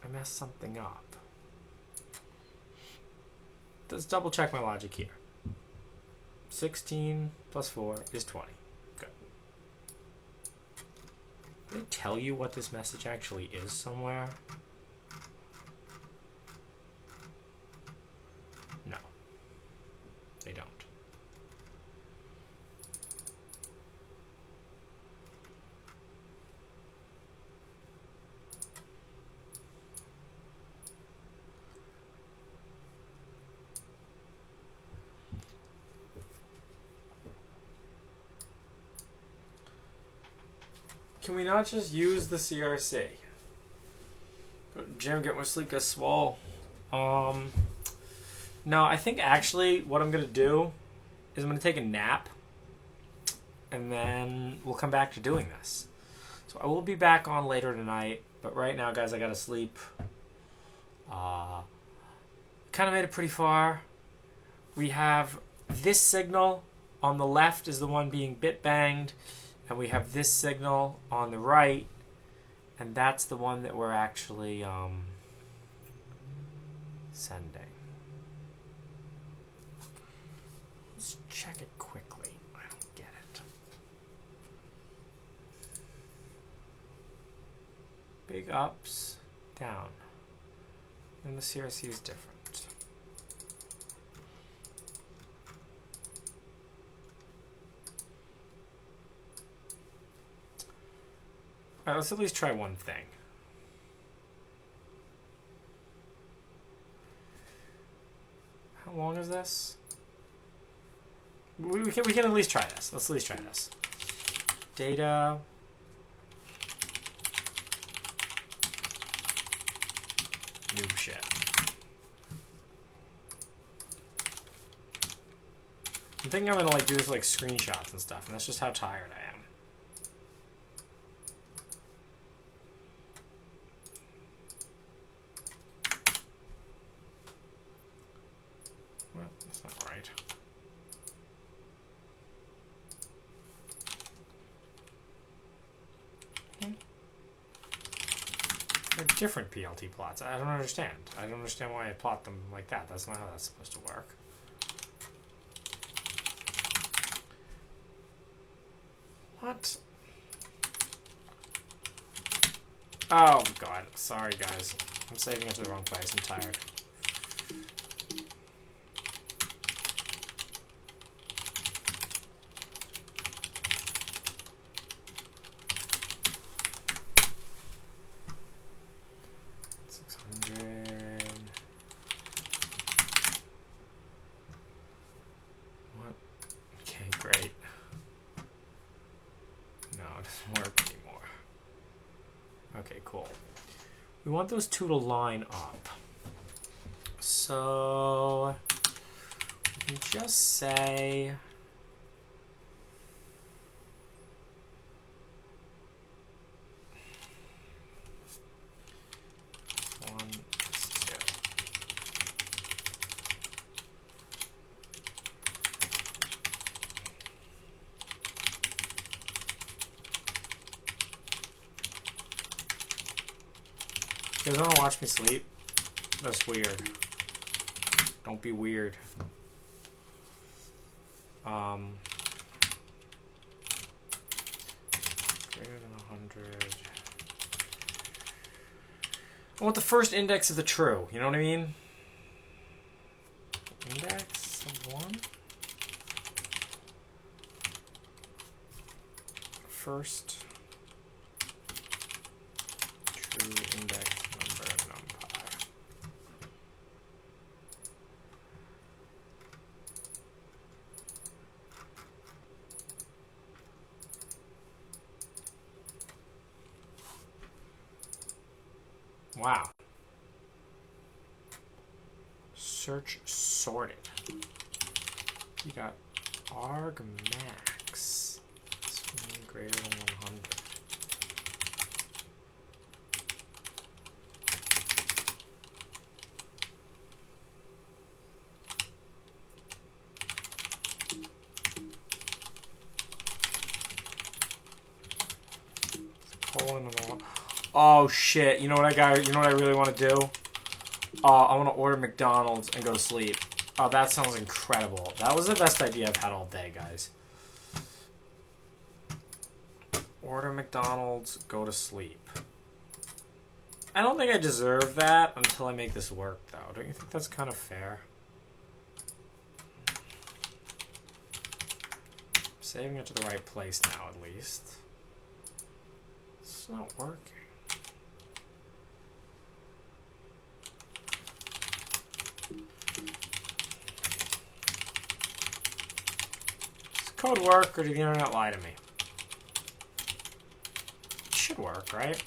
I messed something up. Let's double check my logic here. 16 plus 4 is 20. Good. Did it tell you what this message actually is somewhere? No. They don't. Can we not just use the CRC? Go to the gym, get more sleep, get swole. No, I think actually what I'm going to do is I'm going to take a nap. And then we'll come back to doing this. So I will be back on later tonight. But right now, guys, I got to sleep. Kind of made it pretty far. We have this signal on the left is the one being bit banged. And we have this signal on the right, and that's the one that we're actually sending. Let's check it quickly. I don't get it. Big ups, down. And the CRC is different. Alright, let's at least try one thing. How long is this? We can at least try this. Let's at least try this. Data. Noob shit. I'm thinking I'm gonna like do this like screenshots and stuff, and that's just how tired I am. Different PLT plots. I don't understand. I don't understand why I plot them like that. That's not how that's supposed to work. What? Oh, God. Sorry, guys. I'm saving it to the wrong place. I'm tired. What? Okay, great. No, it doesn't work anymore. Okay, cool. We want those two to line up. So we can just say one is two. You guys want to watch me sleep? That's weird. Don't be weird. Greater than 100. I want the first index of the true. You know what I mean? Index of 1. First true index number numpy. Wow. Search sorted. You got argmax. Greater than 100. Colon and all. Oh shit! You know what I got? You know what I really want to do? I want to order McDonald's and go to sleep. Oh, that sounds incredible. That was the best idea I've had all day, guys. Order McDonald's, go to sleep. I don't think I deserve that until I make this work, though. Don't you think that's kind of fair? Saving it to the right place now, at least. It's not working. Does code work, or did the internet lie to me? It should work, right?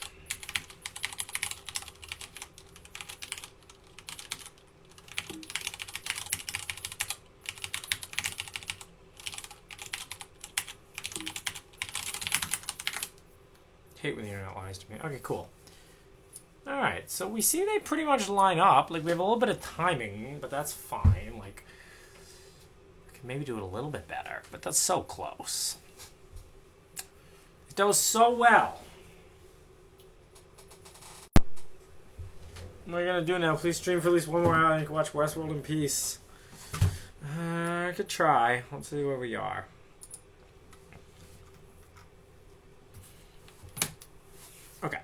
Hate when the internet lies to me. Okay, cool. Alright, so we see they pretty much line up. Like, we have a little bit of timing, but that's fine. Like, we can maybe do it a little bit better, but that's so close. It does so well. What are you gonna do now? Please stream for at least one more hour and you can watch Westworld in peace. I could try. Let's see where we are. Okay.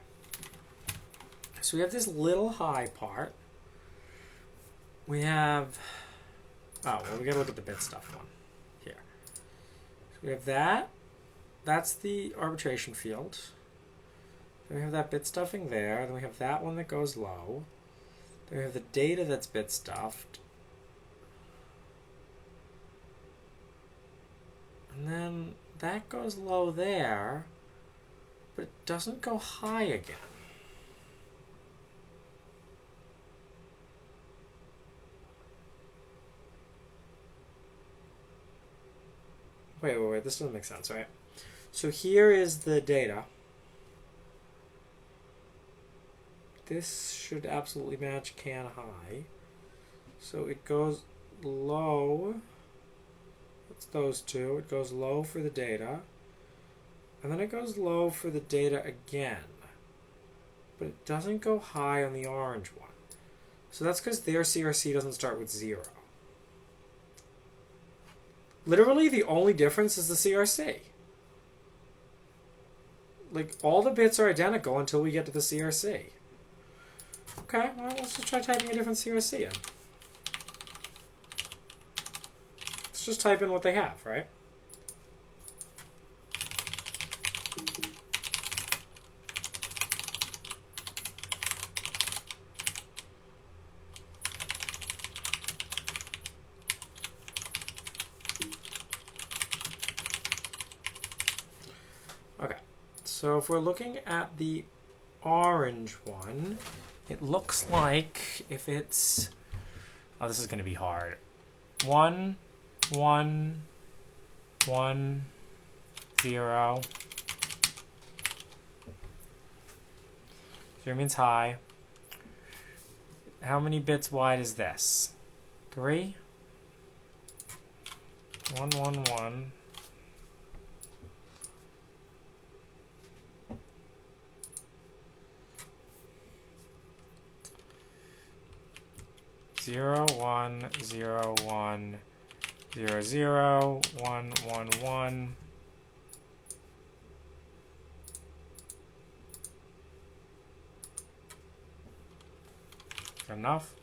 So we have this little high part. We have... Oh, well, we gotta look at the bit stuff one. Here. So we have that. That's the arbitration field. Then we have that bit stuffing there. Then we have that one that goes low. Then we have the data that's bit stuffed. And then that goes low there, but it doesn't go high again. Wait, this doesn't make sense, right? So here is the data. This should absolutely match can high. So it goes low. It's those two. It goes low for the data. And then it goes low for the data again. But it doesn't go high on the orange one. So that's because their CRC doesn't start with 0. Literally, the only difference is the CRC. like, all the bits are identical until we get to the CRC. Okay, well, let's just try typing a different CRC in. Let's just type in what they have, right? Okay, so if we're looking at the orange one, it looks like if it's, oh, this is going to be hard. 1, 1, 1, 0. 0 means high. How many bits wide is this? 3? 1, 1, 1. 0, 1, 0, 1, 0, 0, 1, 1, 1. Is that enough?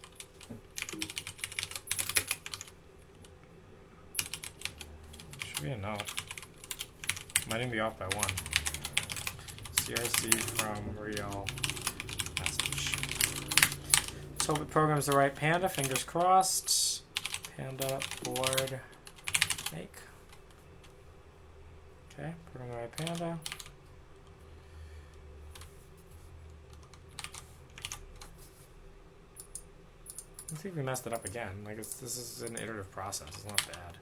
Should be enough. Might even be off by 1. CRC from real message. Let's hope it programs the right panda. Fingers crossed. Panda board make. Okay, program the right panda. I think we messed it up again. Like this is an iterative process. It's not bad.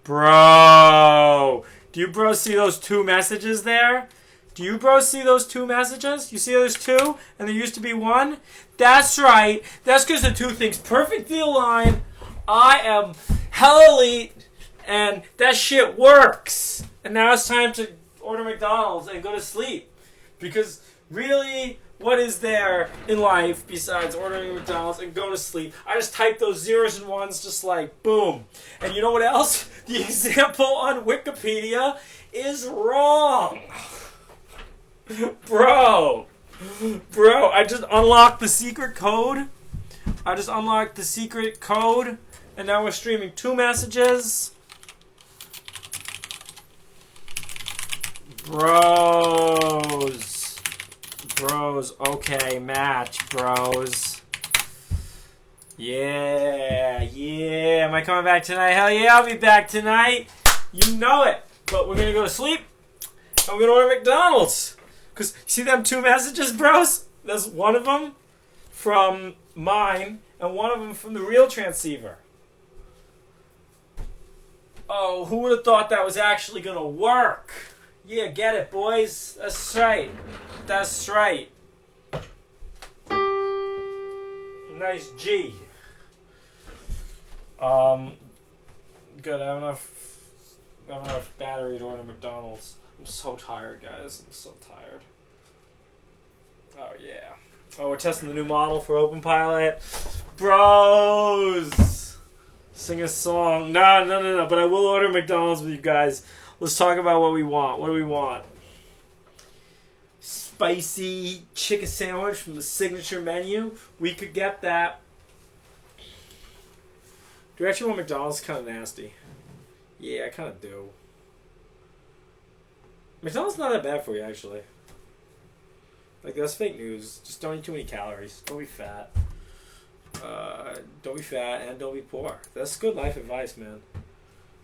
Bro, do you bros see those 2 messages there? Do you bros see those 2 messages? You see there's 2 and there used to be 1? That's right. That's because the 2 things perfectly align. I am hella elite and that shit works. And now it's time to order McDonald's and go to sleep. Because really, what is there in life besides ordering McDonald's and going to sleep? I just type those 0s and 1s just like boom. And you know what else? The example on Wikipedia is wrong. Bro, I just unlocked the secret code. And now we're streaming 2 messages. Bros, okay, match, bros. Yeah, am I coming back tonight? Hell yeah, I'll be back tonight. You know it. But we're gonna go to sleep, and we're gonna order McDonald's. Because, see them 2 messages, bros? There's one of them from mine, and one of them from the real transceiver. Oh, who would have thought that was actually gonna work? Yeah, get it, boys. That's right. Nice G. Good. I have enough battery to order McDonald's. I'm so tired, guys. I'm so tired. Oh yeah. Oh, we're testing the new model for openpilot. Bros, sing a song. No. But I will order McDonald's with you guys. Let's talk about what we want. What do we want? Spicy chicken sandwich from the signature menu. We could get that. Do you actually want McDonald's? Kind of nasty. Yeah, I kind of do. McDonald's not that bad for you, actually. Like, that's fake news. Just don't eat too many calories. Don't be fat. Don't be fat and don't be poor. That's good life advice, man.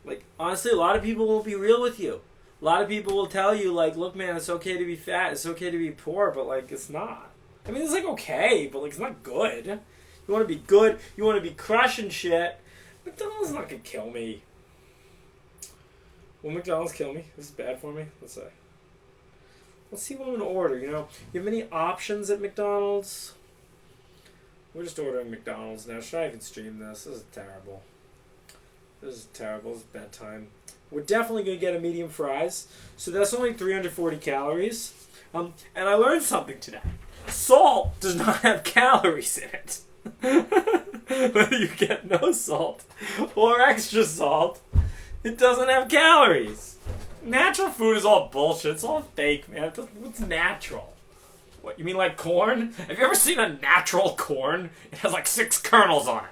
Like, honestly, a lot of people won't be real with you. A lot of people will tell you, like, look, man, it's okay to be fat. It's okay to be poor, but, like, it's not. I mean, it's, like, okay, but, like, it's not good. You want to be good. You want to be crushing shit. McDonald's not going to kill me. Will McDonald's kill me? This is bad for me? Let's see. Let's see what I'm going to order, you know. You have any options at McDonald's? We're just ordering McDonald's now. Should I even stream this? This is terrible. This is terrible. This is bedtime. We're definitely going to get a medium fries. So that's only 340 calories. And I learned something today. Salt does not have calories in it. Whether you get no salt or extra salt, It doesn't have calories. Natural food is all bullshit. It's all fake, man. What's natural? What, you mean like corn? Have you ever seen a natural corn? It has like 6 kernels on it.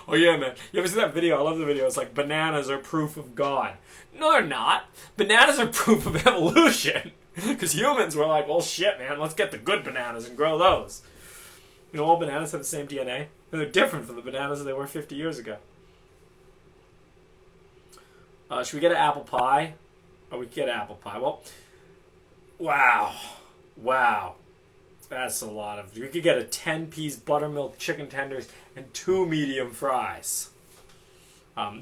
Oh yeah, man. You ever see that video? I love the video. It's like bananas are proof of God. No, they're not. Bananas are proof of evolution. Because humans were like, well, shit, man. Let's get the good bananas and grow those. You know, all bananas have the same DNA. And they're different from the bananas they were 50 years ago. Should we get an apple pie? Oh, we can get apple pie. Well, wow. Wow. That's a lot of... We could get a 10-piece buttermilk chicken tenders and 2 medium fries.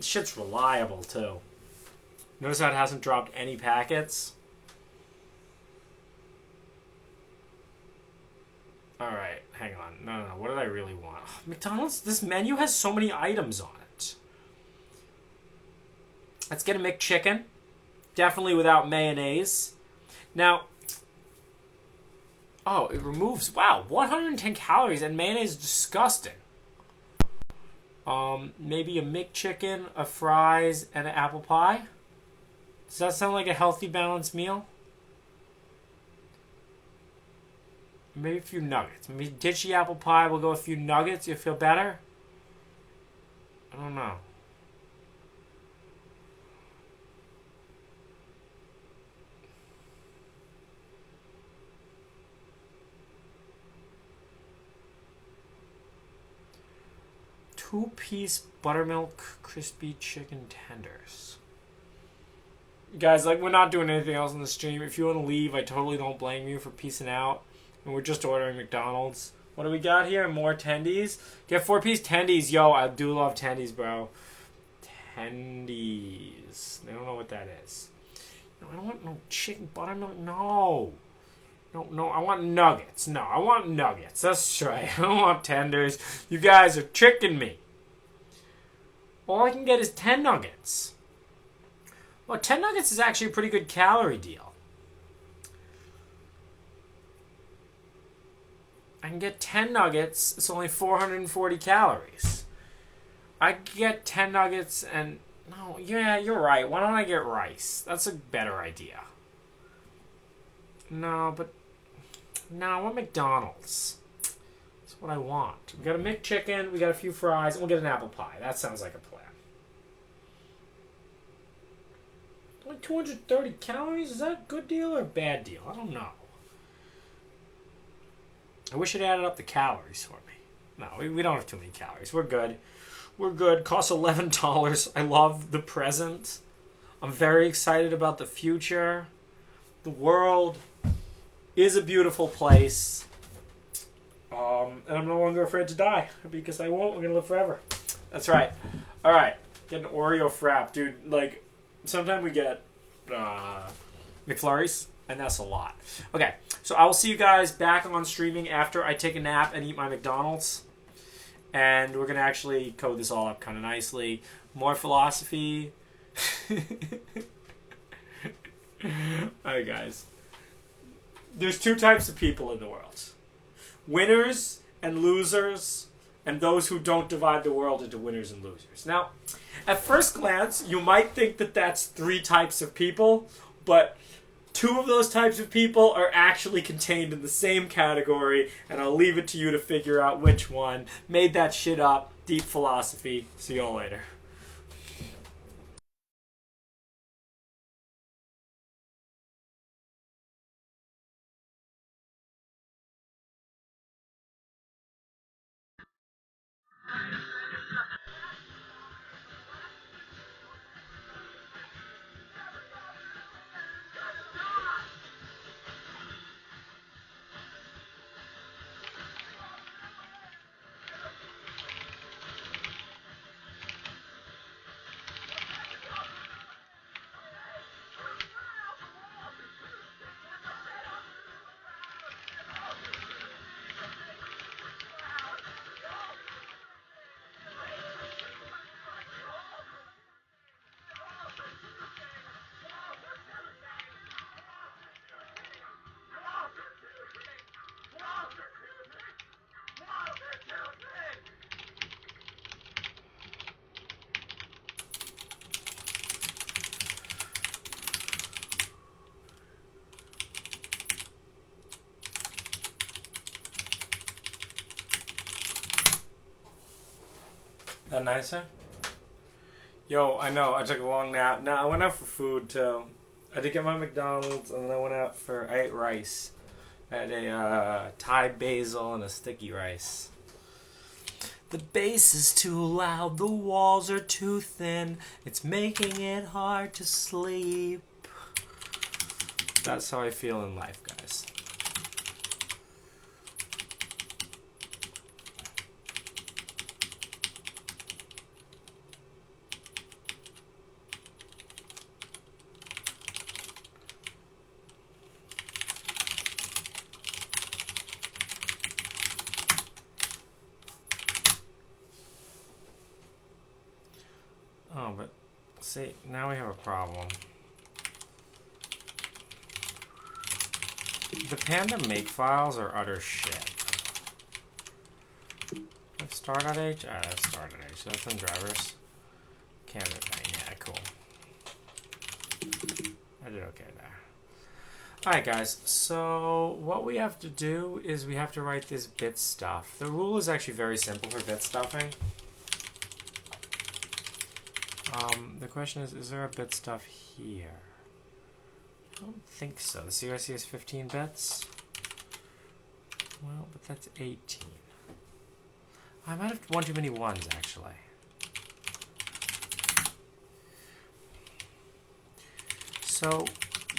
Shit's reliable, too. Notice how it hasn't dropped any packets? Alright, hang on. No. What did I really want? Oh, McDonald's, this menu has so many items on it. Let's get a McChicken. Definitely without mayonnaise. Now... Oh, it removes... Wow, 110 calories, and mayonnaise is disgusting. Maybe a McChicken, a fries, and an apple pie? Does that sound like a healthy, balanced meal? Maybe a few nuggets. Maybe ditch the apple pie, we'll go a few nuggets. You feel better? I don't know. Two-piece buttermilk crispy chicken tenders. Guys, like, we're not doing anything else in the stream. If you want to leave, I totally don't blame you for peacing out. And we're just ordering McDonald's. What do we got here? More tendies? Get 4-piece tendies. Yo, I do love tendies, bro. Tendies. I don't know what that is. No, I don't want no chicken buttermilk. No. No, I want nuggets. No, I want nuggets. That's right. I don't want tenders. You guys are tricking me. All I can get is 10 nuggets. Well, 10 nuggets is actually a pretty good calorie deal. I can get 10 nuggets. It's only 440 calories. I can get 10 nuggets and... No, yeah, you're right. Why don't I get rice? That's a better idea. No, but... No, I want McDonald's. That's what I want. We got a McChicken, we got a few fries, and we'll get an apple pie. That sounds like a plan. Only 230 calories? Is that a good deal or a bad deal? I don't know. I wish it added up the calories for me. No, we don't have too many calories. We're good. We're good. Costs $11. I love the present. I'm very excited about the future. The world is a beautiful place. And I'm no longer afraid to die. Because I won't. We're going to live forever. That's right. Alright. Get an Oreo frap. Dude, like, sometimes we get McFlurries. And that's a lot. Okay. So I will see you guys back on streaming after I take a nap and eat my McDonald's. And we're going to actually code this all up kind of nicely. More philosophy. Alright, guys. There's 2 types of people in the world. Winners and losers, and those who don't divide the world into winners and losers. Now, at first glance, you might think that that's 3 types of people, but 2 of those types of people are actually contained in the same category, and I'll leave it to you to figure out which one. Made that shit up. Deep philosophy. See you all later. That nicer? Yo, I know, I took a long nap. Now I went out for food too. I did get my McDonald's and then I went out I ate rice. I had a Thai basil and a sticky rice. The bass is too loud, the walls are too thin. It's making it hard to sleep. That's how I feel in life, guys. Oh, but see, now we have a problem. The Panda makefiles are utter shit. Start.h? Ah, that's start.h. So that's in drivers. Gmbitbang, yeah, cool. I did okay there. Alright guys, so what we have to do is we have to write this bit stuff. The rule is actually very simple for bit stuffing. The question is there a bit stuff here? I don't think so. The CRC is 15 bits. Well, but that's 18. I might have one too many ones, actually. So,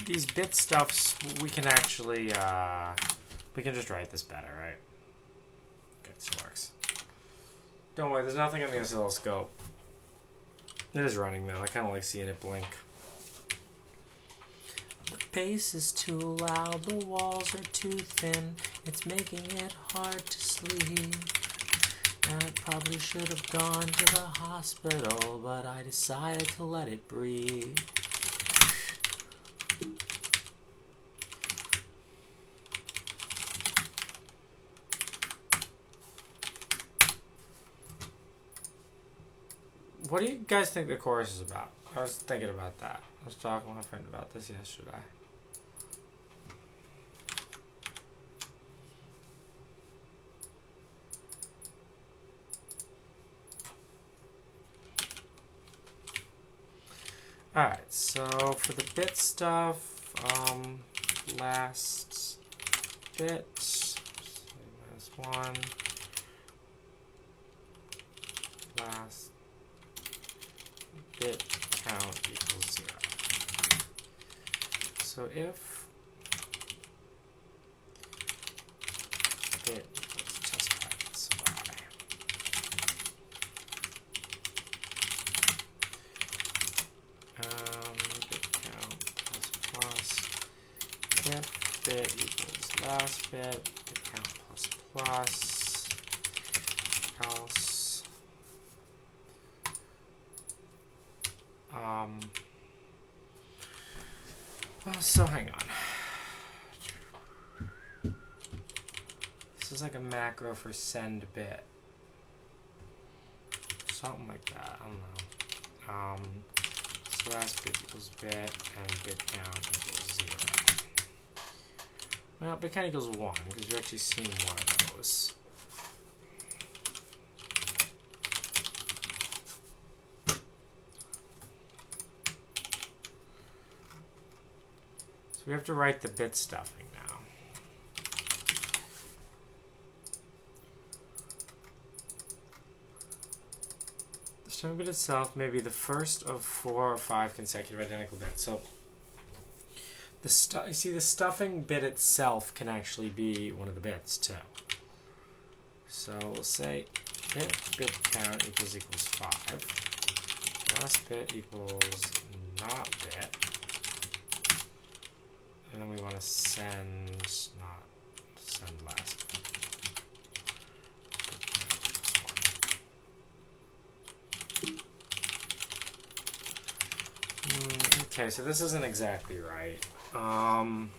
these bit stuffs, we can actually, we can just write this better, right? Okay, this works. Don't worry, there's nothing on the oscilloscope. It is running though. I kind of like seeing it blink. The bass is too loud, the walls are too thin. It's making it hard to sleep. And I probably should have gone to the hospital, but I decided to let it breathe. What do you guys think the chorus is about? I was thinking about that. I was talking to my friend about this yesterday. Alright, so for the bit stuff, last bit, -1, last bit count equals 0. So if bit equals just brackets y, bit count plus if bit equals last bit count plus else. So hang on. This is like a macro for send bit. Something like that. I don't know. So last bit equals bit and bit count equals 0. Well, bit count equals 1 because we've actually seen one of those. We have to write the bit stuffing now. The stuffing bit itself may be the first of 4 or 5 consecutive identical bits. So you see the stuffing bit itself can actually be one of the bits too. So we'll say if bit count equals 5, last bit equals not bit. And then we want to send, not send last. Okay, so this isn't exactly right. You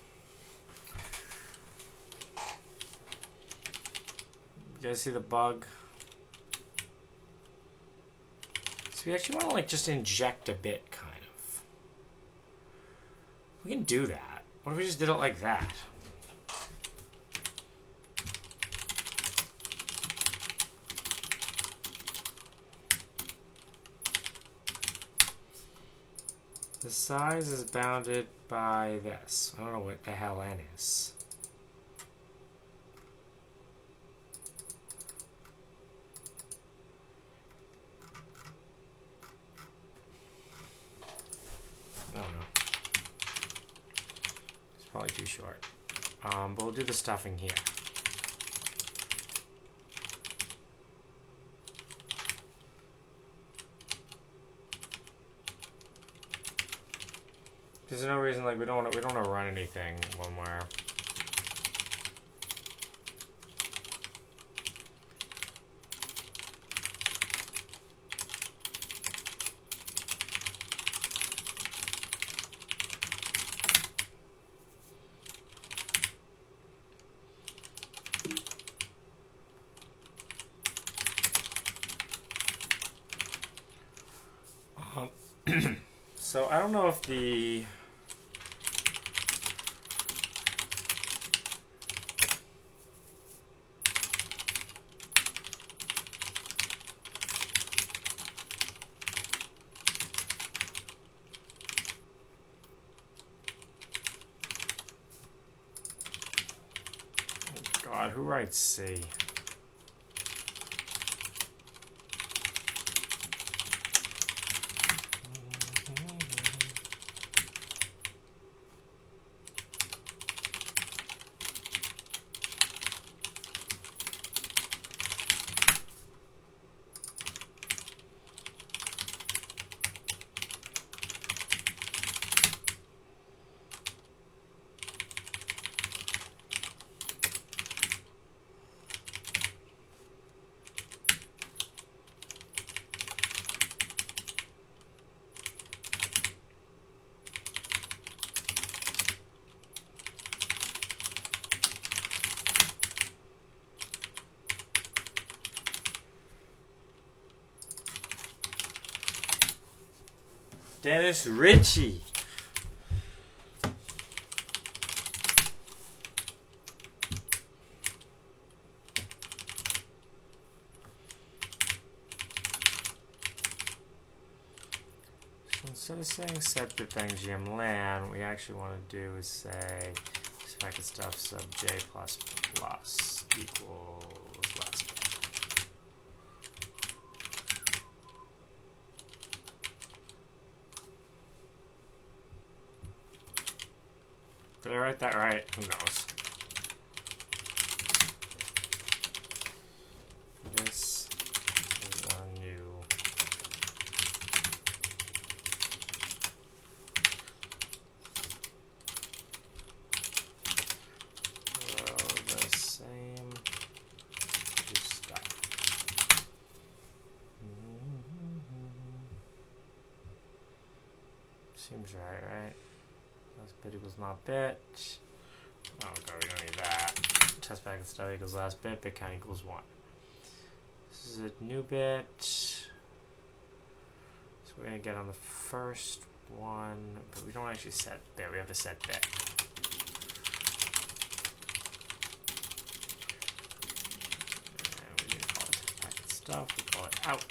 guys see the bug? So we actually want to like just inject a bit, kind of. We can do that. What if we just did it like that? The size is bounded by this. I don't know what the hell n is. I don't know. It's probably too short. But we'll do the stuffing here. There's no reason, like, we don't want to run anything when we're so I don't know if the God, who writes C? Dennis Ritchie. So instead of saying set bitbang GMLAN, what we actually want to do is say packet stuff sub j plus plus equals less. Did I write that right? Who knows? This is a new the same stuff. Seems right? Last bit equals not bit. Oh god, we don't need that. Test packet stuff equals last bit, bit count equals 1. This is a new bit. So we're gonna get on the first one, but we don't actually set bit, we have to set bit. And we didn't call it test packet stuff, we call it out.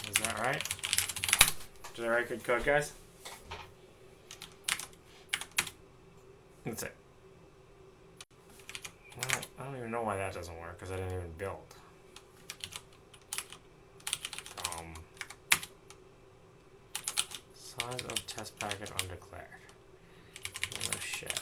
Is that right? Did I write good code, guys? That's it. Well, I don't even know why that doesn't work, because I didn't even build. Size of test packet undeclared. Oh shit.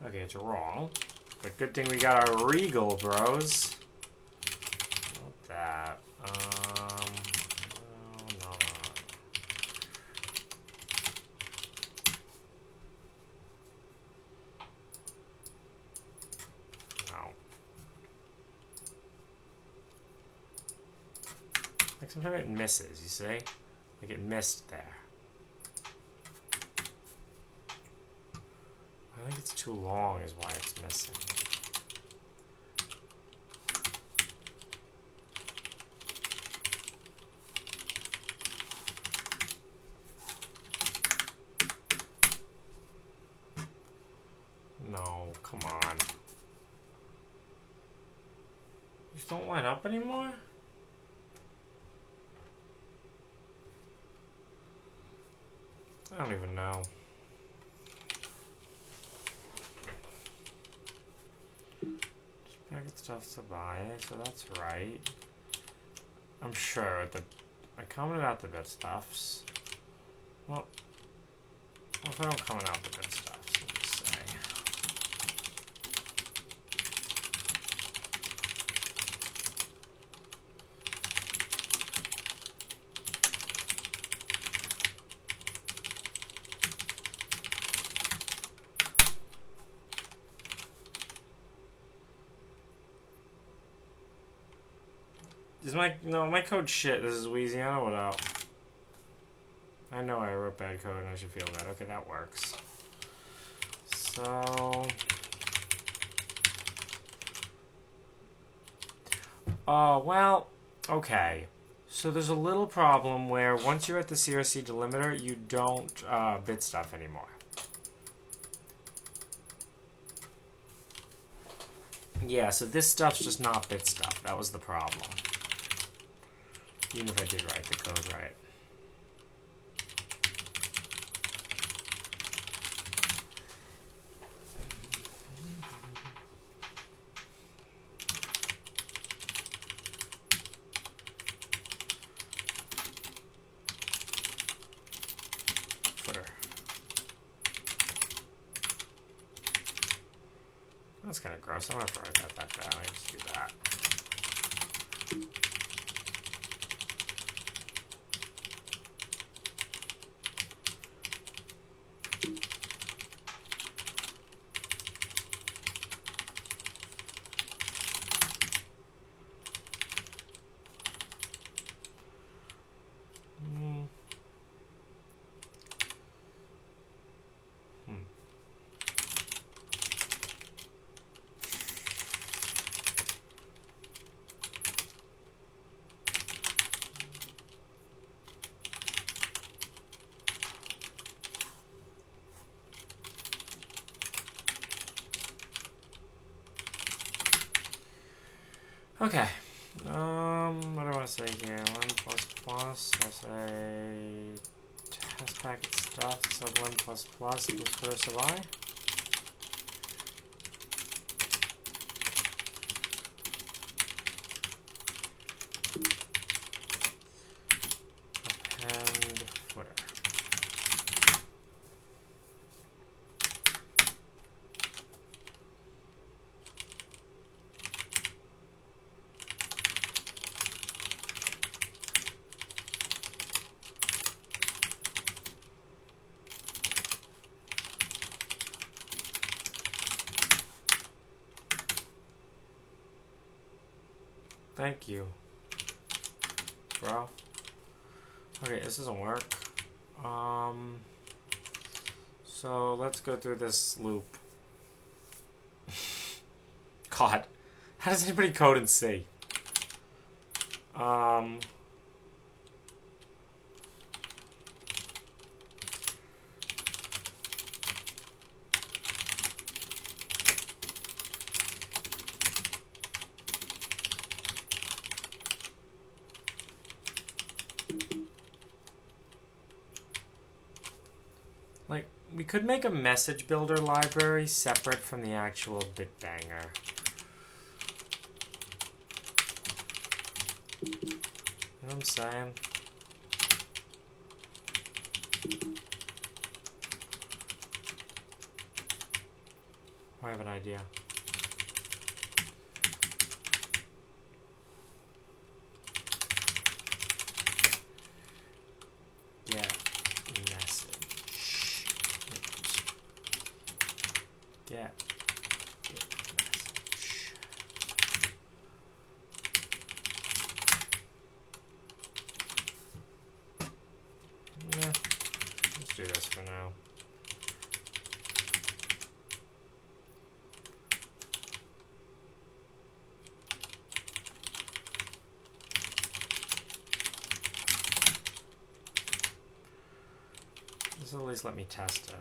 Okay, it's wrong. But good thing we got our Regal, bros. Not that. No. Like sometimes it misses, you see? Like it missed there. think it's too long is why it's missing. No, come on. These don't line up anymore? I don't even know. Packet stuff to buy, so that's right. I'm sure that I commented out the bit stuffs. Well, if I don't comment out the bit stuffs, let me say. Is my code shit. This is Louisiana. What up? I know I wrote bad code and I should feel bad. Okay, that works. So, well, okay. So there's a little problem where once you're at the CRC delimiter, you don't bit stuff anymore. Yeah, so this stuff's just not bit stuff. That was the problem. Even if I did write the code right. Footer. That's kind of gross. I'm going to have to write that back down. I just do that. Okay. What do I want to say here? 1++. I'll say test packet stuff. Sub 1++ equals first of I. Append footer. Thank you, bro. Okay, this doesn't work. So let's go through this loop. God, how does anybody code in C? We could make a message builder library separate from the actual bitbanger. You know what I'm saying? I have an idea. Get message. Yeah, let's do this for now. at least let me test it.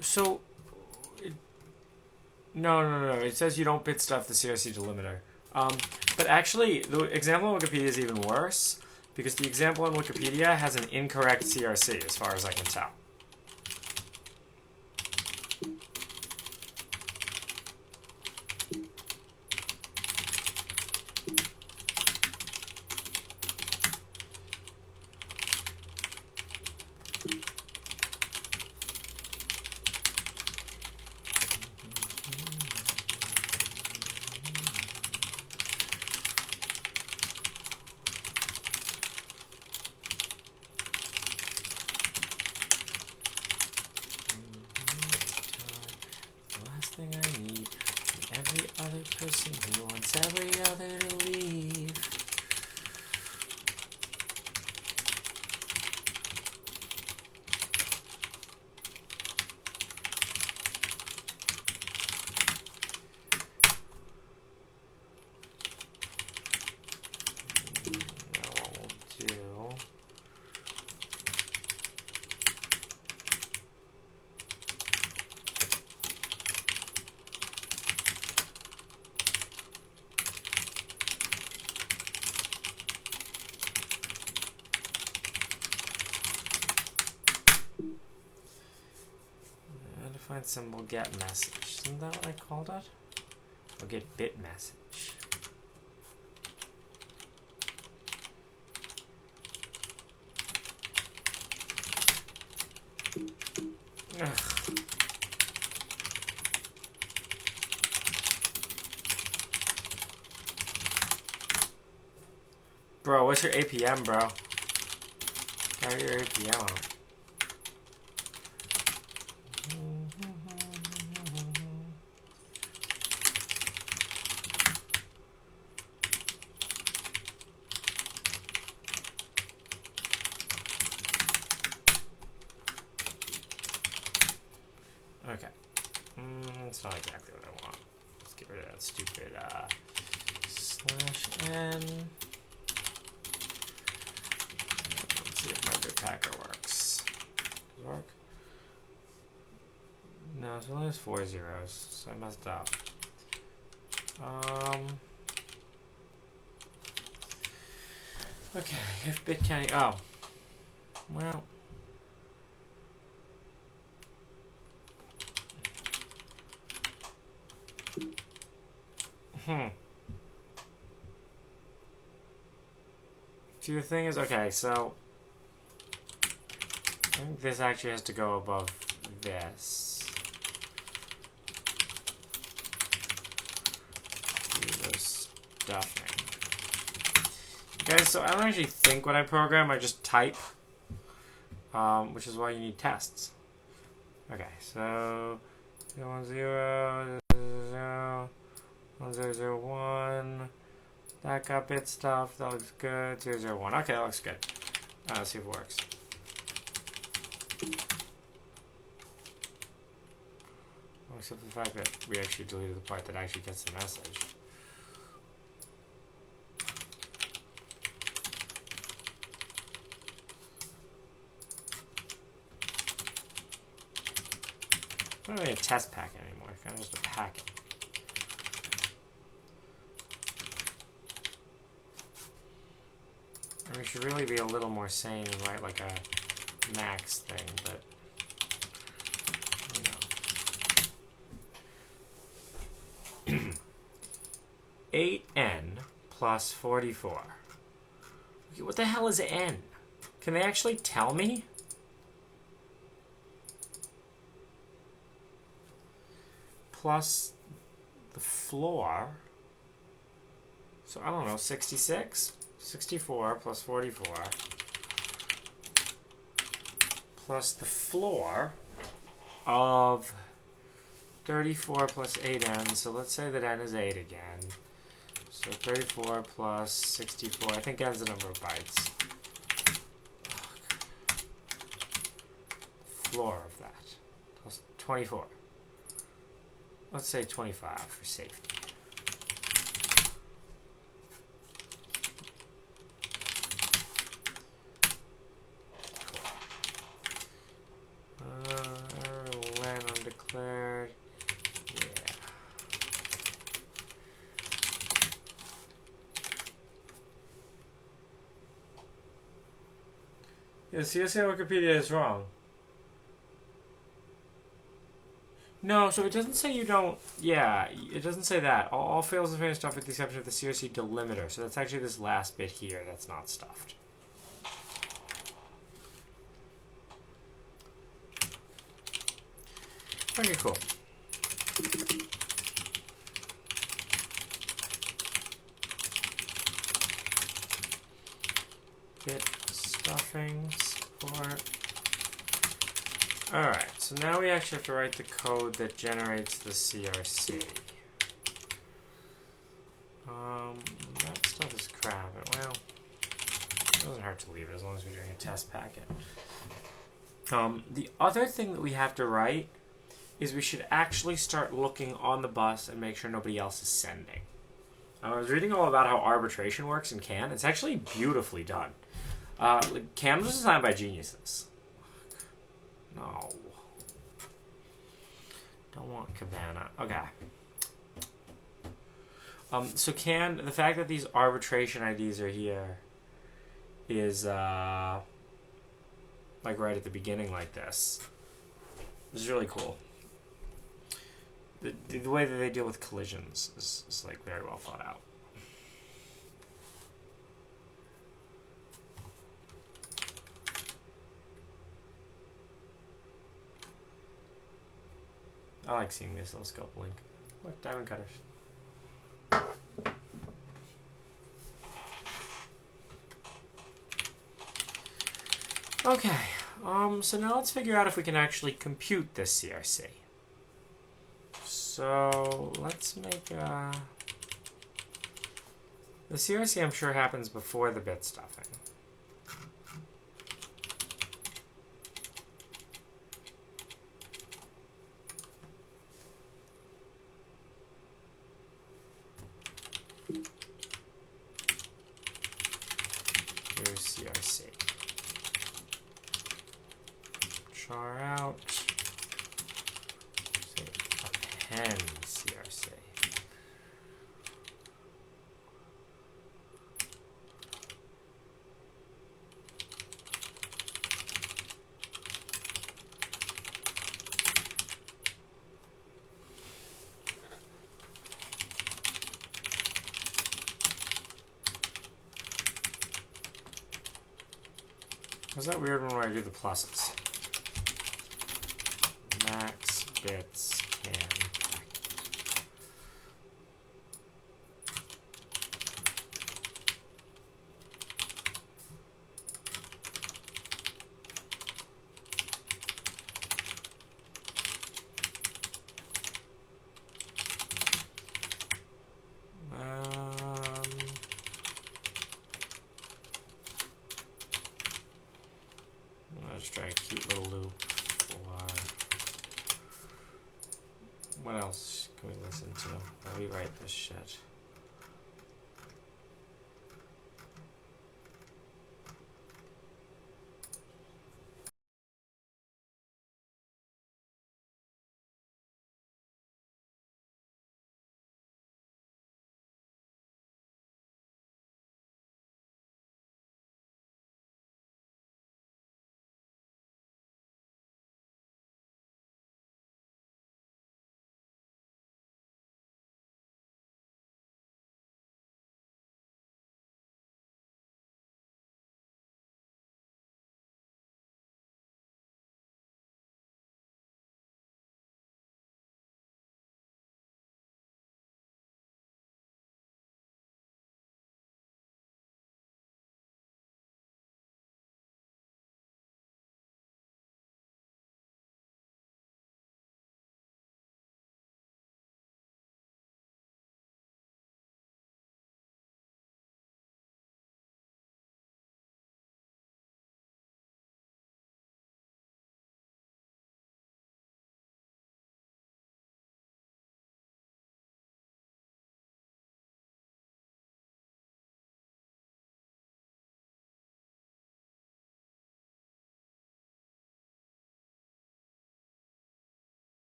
So, no. It says you don't bit stuff the CRC delimiter. But actually, the example on Wikipedia is even worse because the example on Wikipedia has an incorrect CRC as far as I can tell. Person who wants every other to leave. Now what we'll do. Undefined symbol get message. Isn't that what I called it? Or get bit message. Ugh. Bro, what's your APM, bro? Got your APM on. Okay. That's not exactly what I want. Let's get rid of that stupid /n. Let's see if my bitpacker works. Does it work? No, it only has 4 zeros, so I messed up. Okay, if bit counting. Oh. Well. See, the thing is, okay, so I think this actually has to go above this. Do this stuffing. Guys, so I don't actually think when I program, I just type, which is why you need tests. Okay, so 0, 0, 0, 1, 0, 0, 1. That got bit stuff. That looks good. 0, 0, 1. Okay, that looks good. Let's see if it works. Except for the fact that we actually deleted the part that actually gets the message. It's not really a test packet anymore. It's kind of just a packet. And we should really be a little more sane and write like a max thing, but you know. 8n plus 44. What the hell is n? Can they actually tell me? Plus the floor. So I don't know, 66? 64 plus 44 plus the floor of 34 plus 8n, so let's say that n is 8 again. So 34 plus 64, I think n's the number of bytes. Floor of that. Plus 24. Let's say 25 for safety. LAN undeclared. Yeah, CSA Wikipedia is wrong. No, so it doesn't say you don't. Yeah, it doesn't say that. All fails and fails stuff with the exception of the CRC delimiter. So that's actually this last bit here that's not stuffed. Okay, cool. Bit stuffing support. Alright, so now we actually have to write the code that generates the CRC. That stuff is crap. Well, it doesn't hurt to leave it as long as we're doing a test packet. The other thing that we have to write is we should actually start looking on the bus and make sure nobody else is sending. I was reading all about how arbitration works in CAN. It's actually beautifully done. CAN was designed by geniuses. No. Don't want Cabana. Okay. So CAN, the fact that these arbitration IDs are here is like right at the beginning like this. This is really cool. The way that they deal with collisions is like very well thought out. I like seeing the oscilloscope link. Look, diamond cutters. Okay, so now let's figure out if we can actually compute this CRC. So let's make the CRC I'm sure happens before the bit stuffing. Here's CRC. Char out. Say append CRC. Was that weird when I do the pluses? Max bits can. Let's try a cute little loop for what else can we listen to while we write this shit?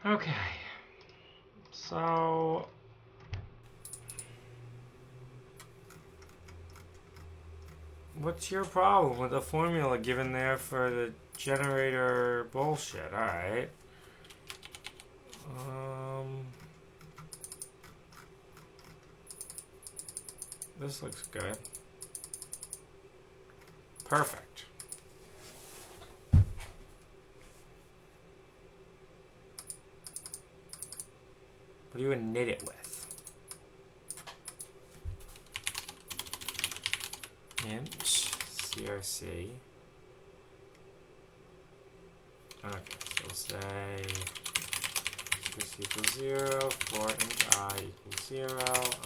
Okay. So what's your problem with the formula given there for the generator bullshit? Alright. This looks good. Perfect. What do you knit it with? Int CRC. Okay, so we'll say CRC equals 0, for int I equals 0,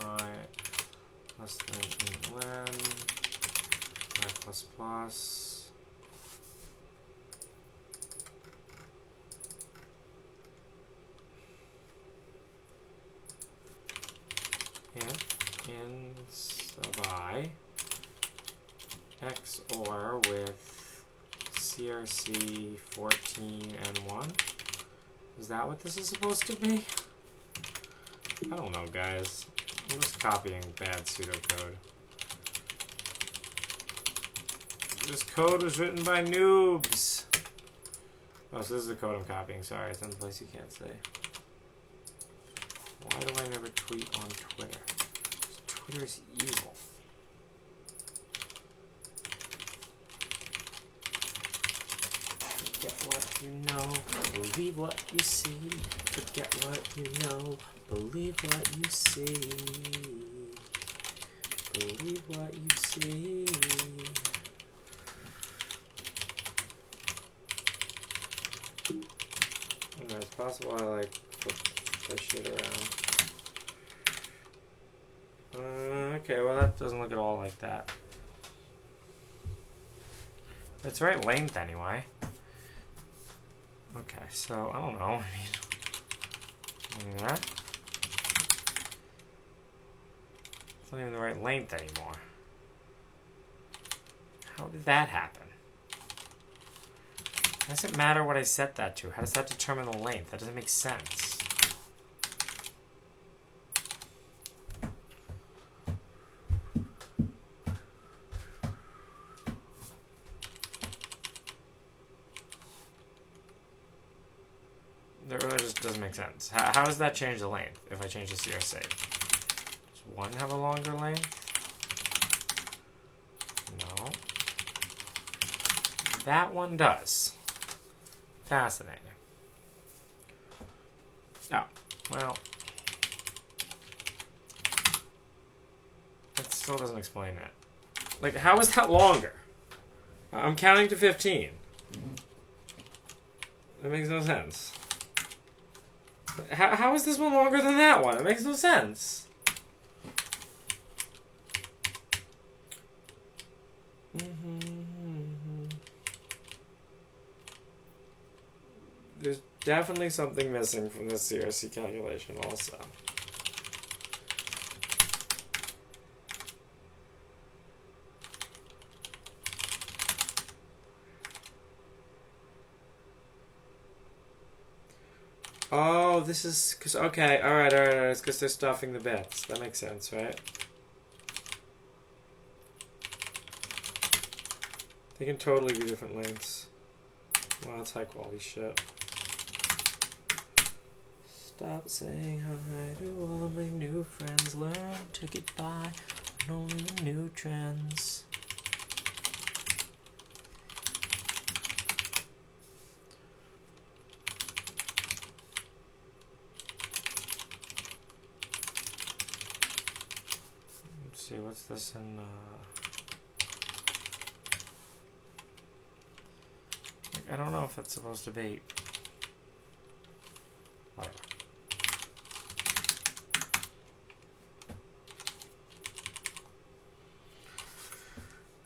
I less than int len, I plus plus. Ins of I XOR with CRC 14 and 1. Is that what this is supposed to be? I don't know, guys. I'm just copying bad pseudocode. This code was written by noobs. Oh, so this is the code I'm copying. Sorry, it's in the place you can't say. Why do I never tweet on Twitter? Twitter's evil. Forget what you know, believe what you see. Forget what you know, believe what you see. Believe what you see. And it's possible I like flip this shit around. Okay, well that doesn't look at all like that. It's the right length anyway. Okay, so I don't know. I mean, that. It's not even the right length anymore. How did that happen? Does it matter what I set that to? How does that determine the length? That doesn't make sense. That really just doesn't make sense. How does that change the length if I change the CRC? Does one have a longer length? No. That one does. Fascinating. Oh, well. That still doesn't explain it. Like, how is that longer? I'm counting to 15. That makes no sense. How is this one longer than that one? It makes no sense. There's definitely something missing from this CRC calculation also. Oh, this is because okay, all right. It's because they're stuffing the bits. That makes sense, right? They can totally be different lengths. Wow, that's high quality shit. Stop saying hi to all of my new friends. Learn to get by on only the new trends. See, what's this in, I don't know if that's supposed to be, whatever.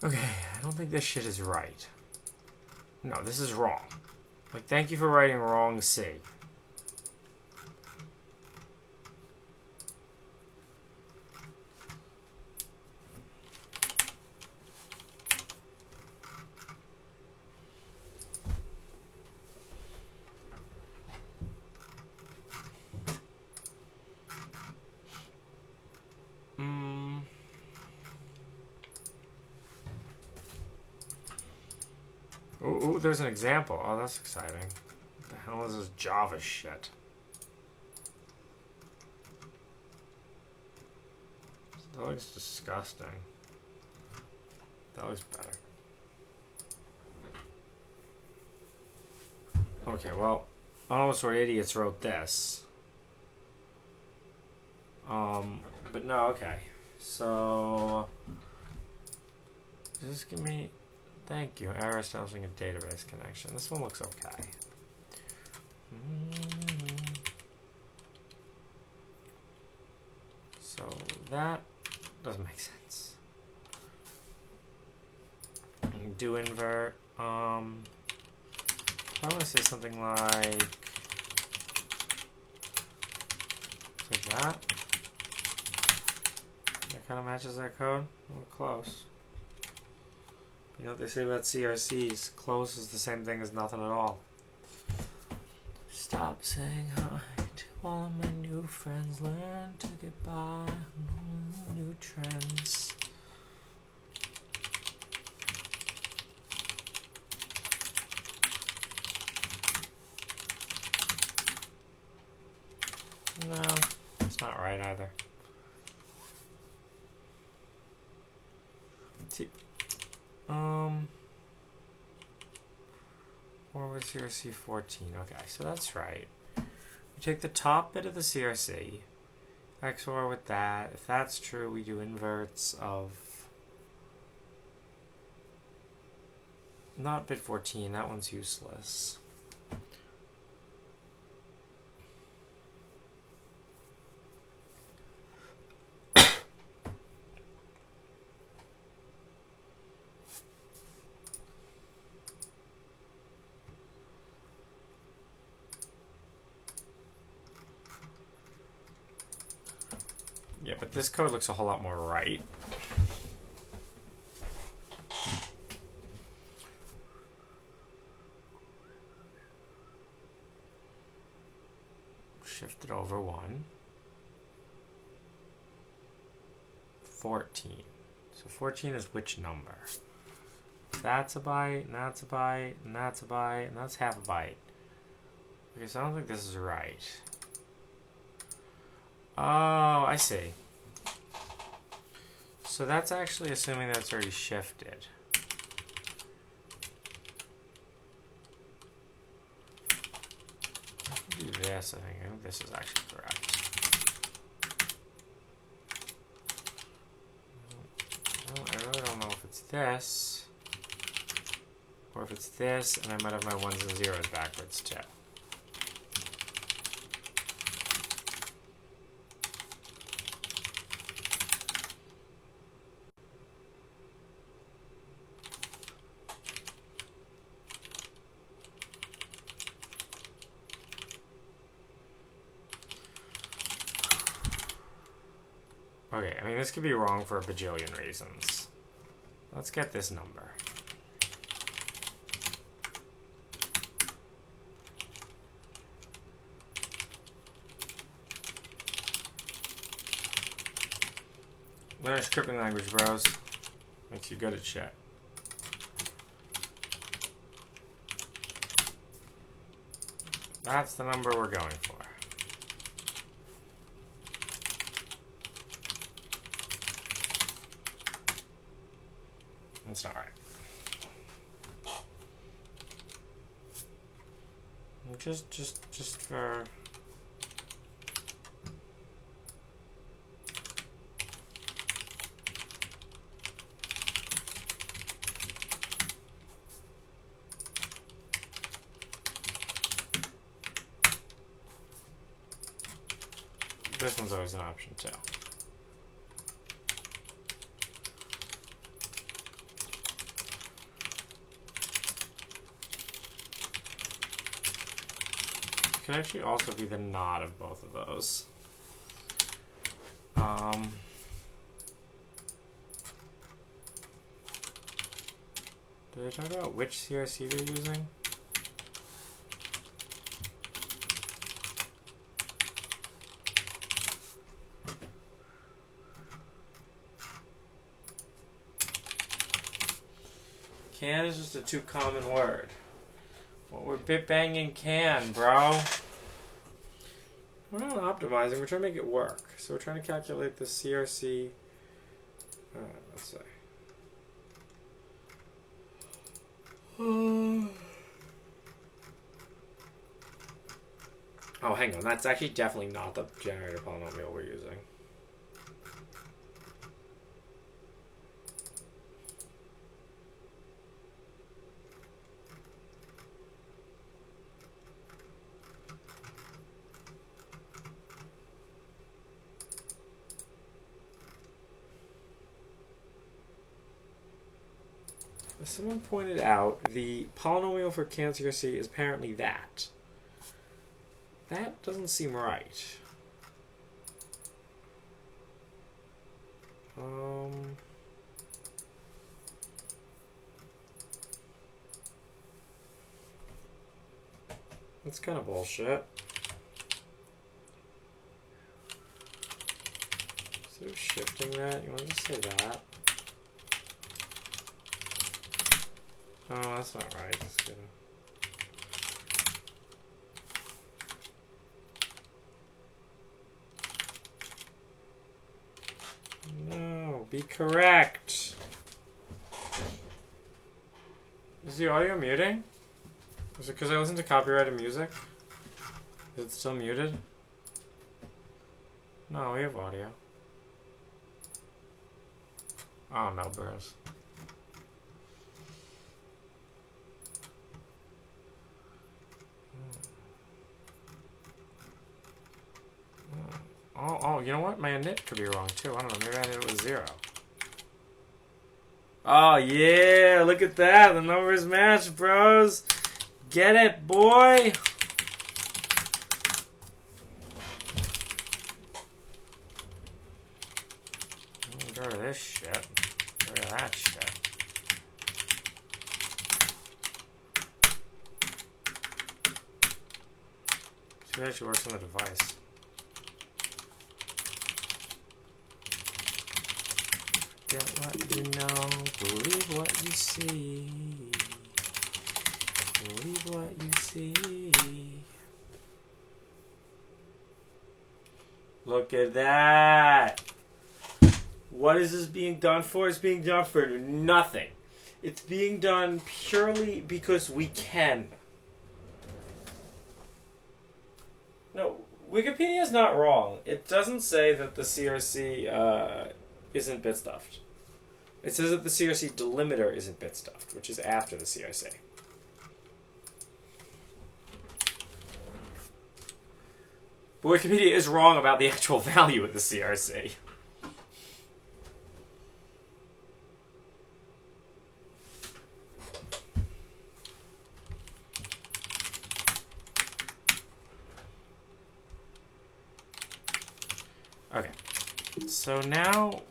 Okay, I don't think this shit is right. No, this is wrong. Like, thank you for writing wrong C. there's an example. Oh, that's exciting. What the hell is this Java shit? That looks disgusting. That looks better. Okay, well, Almost Where Idiots wrote this. But no, okay. So, just give me, thank you, error establishing a database connection. This one looks okay. So that doesn't make sense. Do invert. I want to say something like that. That kind of matches that code. A little close. You know what they say about CRCs? Close is the same thing as nothing at all. Stop saying hi to all of my new friends. Learn to get by on new trends. No, it's not right either. See, or was CRC 14? Okay, so that's right. We take the top bit of the CRC, XOR with that. If that's true, we do inverts of not bit 14. That one's useless. Yeah, but this code looks a whole lot more right. Shift it over one. 14. So 14 is which number? That's a byte, and that's a byte, and that's a byte, and that's half a byte. Okay, so I don't think this is right. Oh, I see. So that's actually assuming that it's already shifted. I can do this, I think this is actually correct. Well, I really don't know if it's this, or if it's this, and I might have my ones and zeros backwards too. Okay, I mean, this could be wrong for a bajillion reasons. Let's get this number. Learn a scripting language, bros. Makes you good at shit. That's the number we're going for. That's not right. Just for this one's always an option too. Could actually also be the not of both of those. Did I talk about which CRC they're using? Can is just a too common word. we're bitbanging can, bro. We're not optimizing, we're trying to make it work. So we're trying to calculate the CRC. Let's see. Oh, hang on. That's actually definitely not the generator polynomial we're using. As someone pointed out, the polynomial for can CRC is apparently that. That doesn't seem right. That's kind of bullshit. Instead of shifting that, you want to just say that. Oh, that's not right. That's good. No, be correct. Is the audio muting? Is it because I listen to copyrighted music? Is it still muted? No, we have audio. Oh no, bros. Oh, you know what? My init could be wrong too. I don't know. Maybe I did it with 0. Oh yeah, look at that. The numbers match, bros. Get it, boy. Get rid of this shit. Get rid of that shit. See if it actually works on the device. Get what you know, believe what you see. Believe what you see. Look at that. What is this being done for? It's being done for nothing. It's being done purely because we can. No, Wikipedia is not wrong. It doesn't say that the CRC isn't bit stuffed. It says that the CRC delimiter isn't bit stuffed, which is after the CRC. But Wikipedia is wrong about the actual value of the CRC. Okay, so now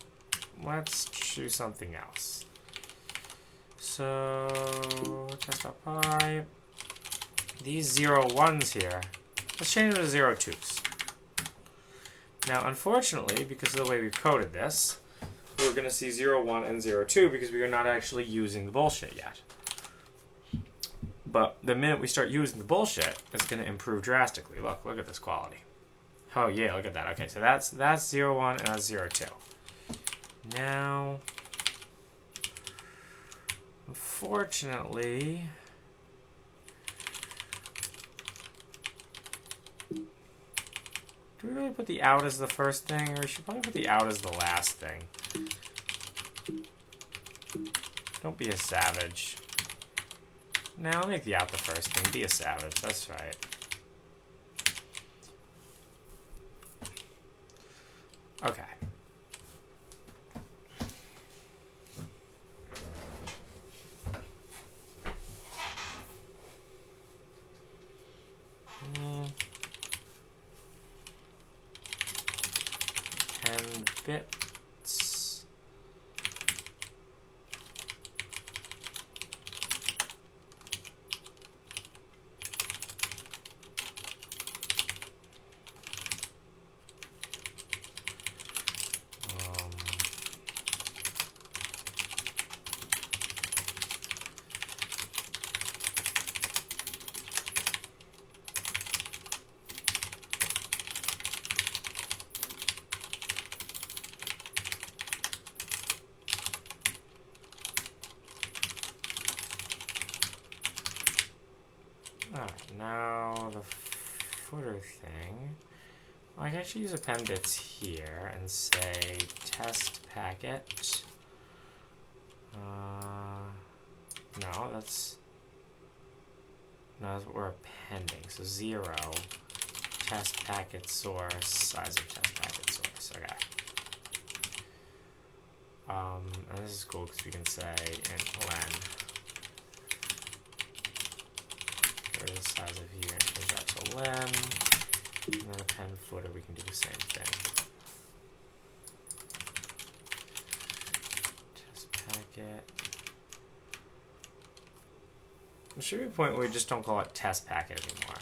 let's choose something else. So, test.py, these 0-1s here, let's change them to 0-2s. Now, unfortunately, because of the way we've coded this, we're going to see 0-1 and 0-2 because we are not actually using the bullshit yet. But the minute we start using the bullshit, it's going to improve drastically. Look at this quality. Oh yeah, look at that. Okay, so that's 0-1 and that's 0-2. Now, unfortunately, do we really put the out as the first thing, or we should probably put the out as the last thing? Don't be a savage. Now I'll make the out the first thing. Be a savage. That's right. Okay. Bits. thing. Well, I can actually use append bits here and say test packet. No, that's what we're appending. So 0 test packet source, size of test packet source. Okay. And this is cool because we can say int len. Where's the size of here? And change that to len. And then append footer, we can do the same thing. Test packet. There should be a point where we just don't call it test packet anymore.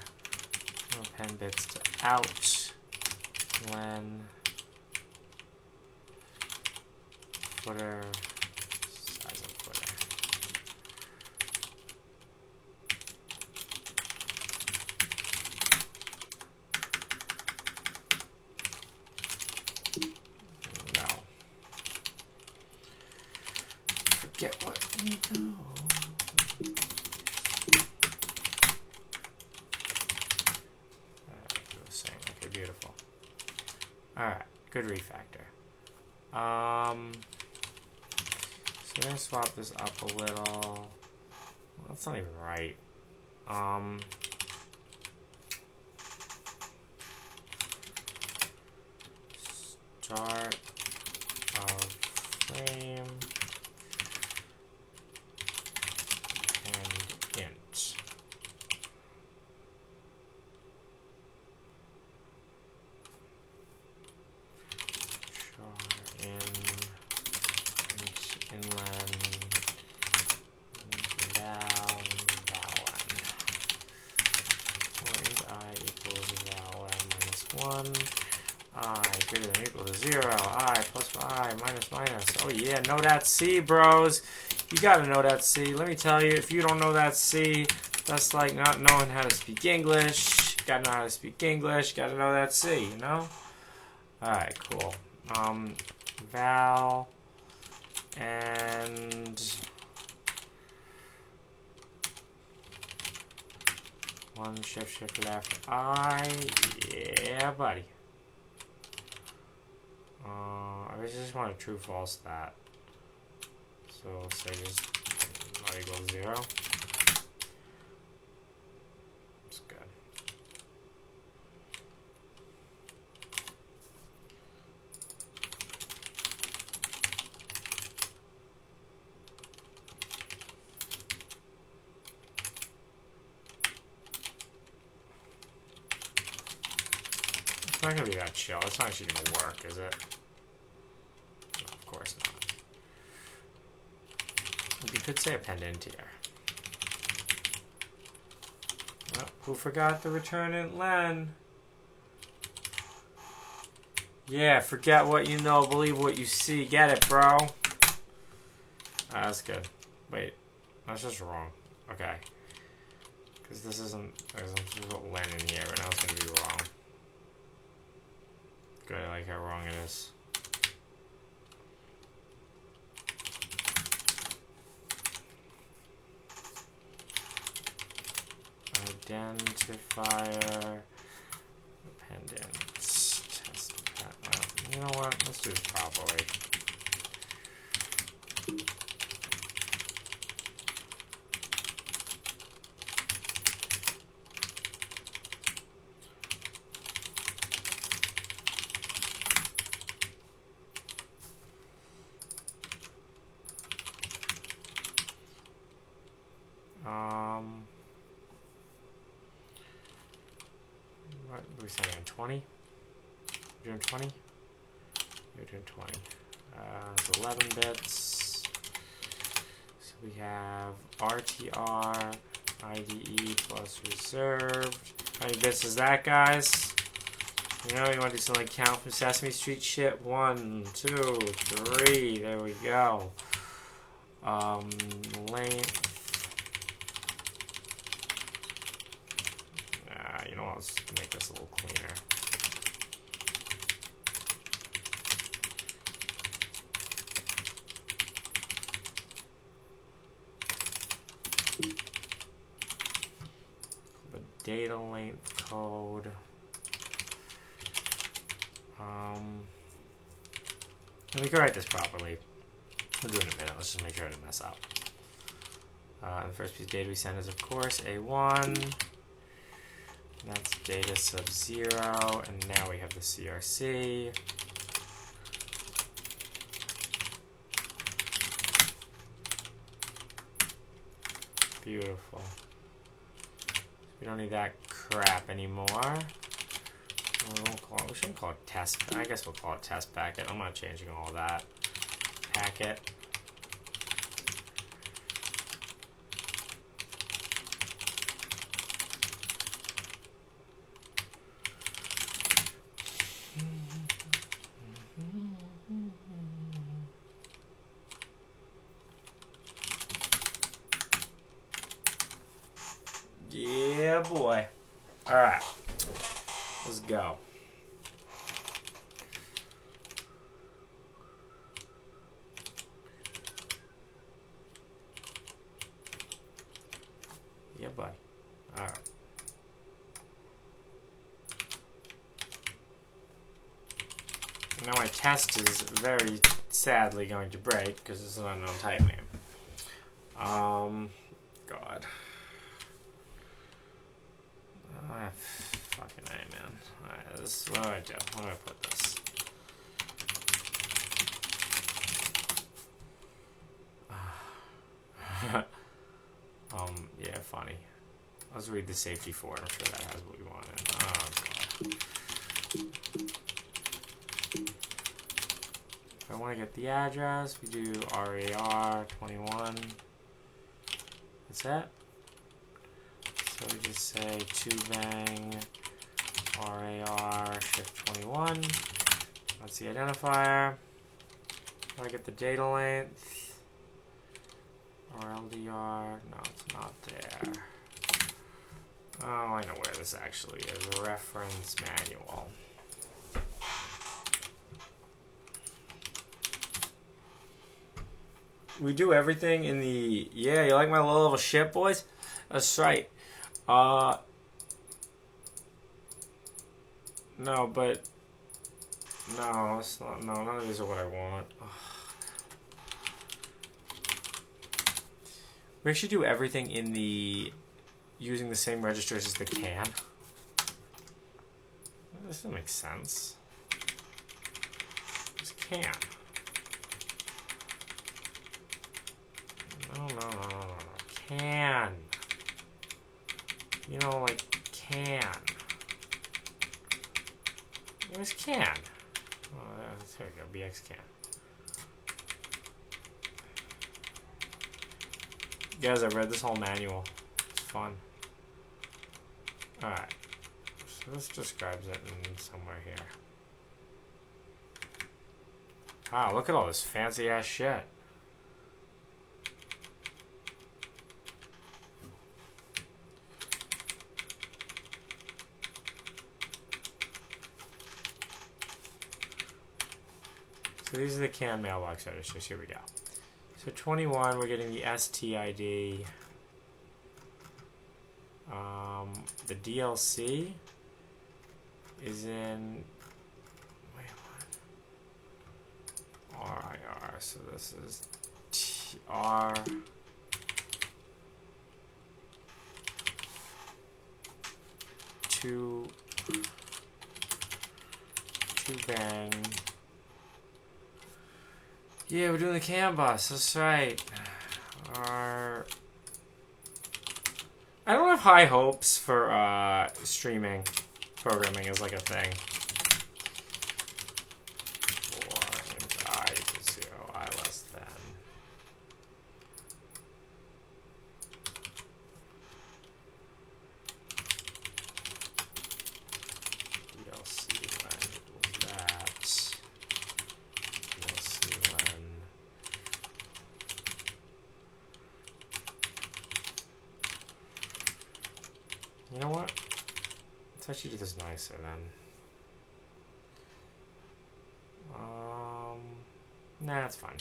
Append bits to out len footer size of footer. No. Forget what we know. Beautiful. Alright, good refactor. So I'm gonna swap this up a little. Well, that's not even right. Start of frame and int. Greater than or equal to 0, I plus I minus minus. Oh yeah, know that C, bros. You gotta know that C. Let me tell you, if you don't know that C, that's like not knowing how to speak English. You gotta know how to speak English. You gotta know that C, you know? Alright, cool. Val and one shift left I. Yeah, buddy. I just want a true false that. So we'll say just not equal to 0. That's good. It's not gonna be that chill. It's not actually gonna work, is it? No, of course not. You could say append int here. Well, who forgot to return int len? Yeah, forget what you know, believe what you see. Get it, bro? That's good. Wait, that's just wrong. Okay. Because this isn't, there's something about len in here, but now it's going to be wrong. Good, I like how wrong it is. Identifier, appendants, test. You know what? Let's do this properly. What are we saying? 20? You're doing 20? You're doing 20. It's 11 bits. So we have RTR, IDE plus reserved. How many bits is that, guys? You know, you want to do some like count from Sesame Street shit? 1, 2, 3. There we go. Length. You know what? Let's make this a little cleaner. The data length code. So we can write this properly. We'll do it in a minute. Let's just make sure I didn't mess up. The first piece of data we send is, of course, A1. That's data sub 0. And now we have the CRC. Beautiful. We don't need that crap anymore. We shouldn't call it test. I guess we'll call it test packet. I'm not changing all that. Packet. Yeah, boy. All right. Let's go. Yeah, bud. All right. Now my test is very sadly going to break because it's an unknown type name. God. Fucking A, man. Alright, what do I do? Where do I put this? Yeah, funny. Let's read the safety for it. I'm sure that has what we wanted. Oh, God. If I want to get the address, we do RAR 21. That's it. So we just say 2bang RAR shift 21. That's the identifier. I get the data length. RLDR. No, it's not there. Oh, I know where this actually is. A reference manual. We do everything in the... Yeah, you like my low level shit, boys? That's right. No, but... No, it's not... No, none of these are what I want. Ugh. We actually do everything in the... using the same registers as the can. This doesn't make sense. It's can. No. Can. You know, like, can. Where's can? Oh, there we go. BX can. Guys, I read this whole manual. It's fun. Alright. So this describes it in somewhere here. Wow, look at all this fancy ass shit. So these are the CAN mailbox registers. Here we go. So 21, we're getting the STID. The DLC is in... Wait, what? RIR. So this is TR. Two bang. Yeah, we're doing the CAN bus. That's right. I don't have high hopes for streaming programming as like a thing. 4 I equals 0, I less than. DLC len equals that. DLC len. You know what? Let's actually do this nicer then. Nah, it's fine.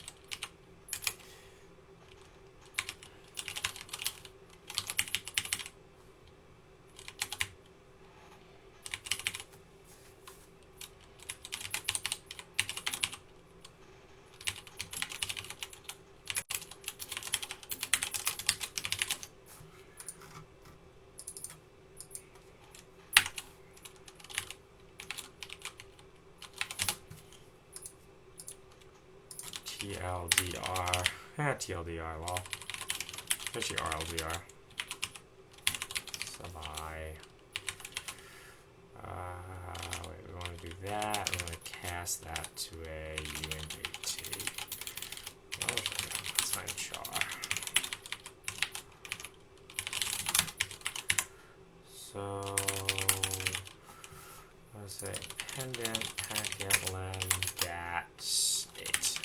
TLDR. TLDR, lol. Especially RLDR. Sub I. Wait, we want to do that. We want to cast that to a UNBT. Oh, that's fine, char. So, let's say pendant packet len dat state.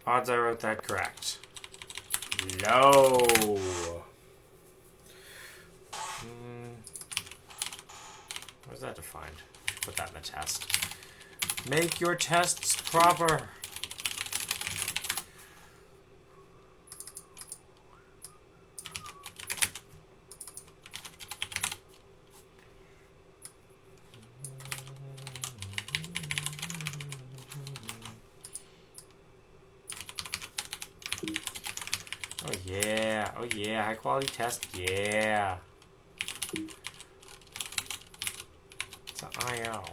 Odds I wrote that correct. Low. Where's that defined? Put that in the test. Make your tests proper. Oh yeah, oh yeah, high quality test, yeah. It's an IO.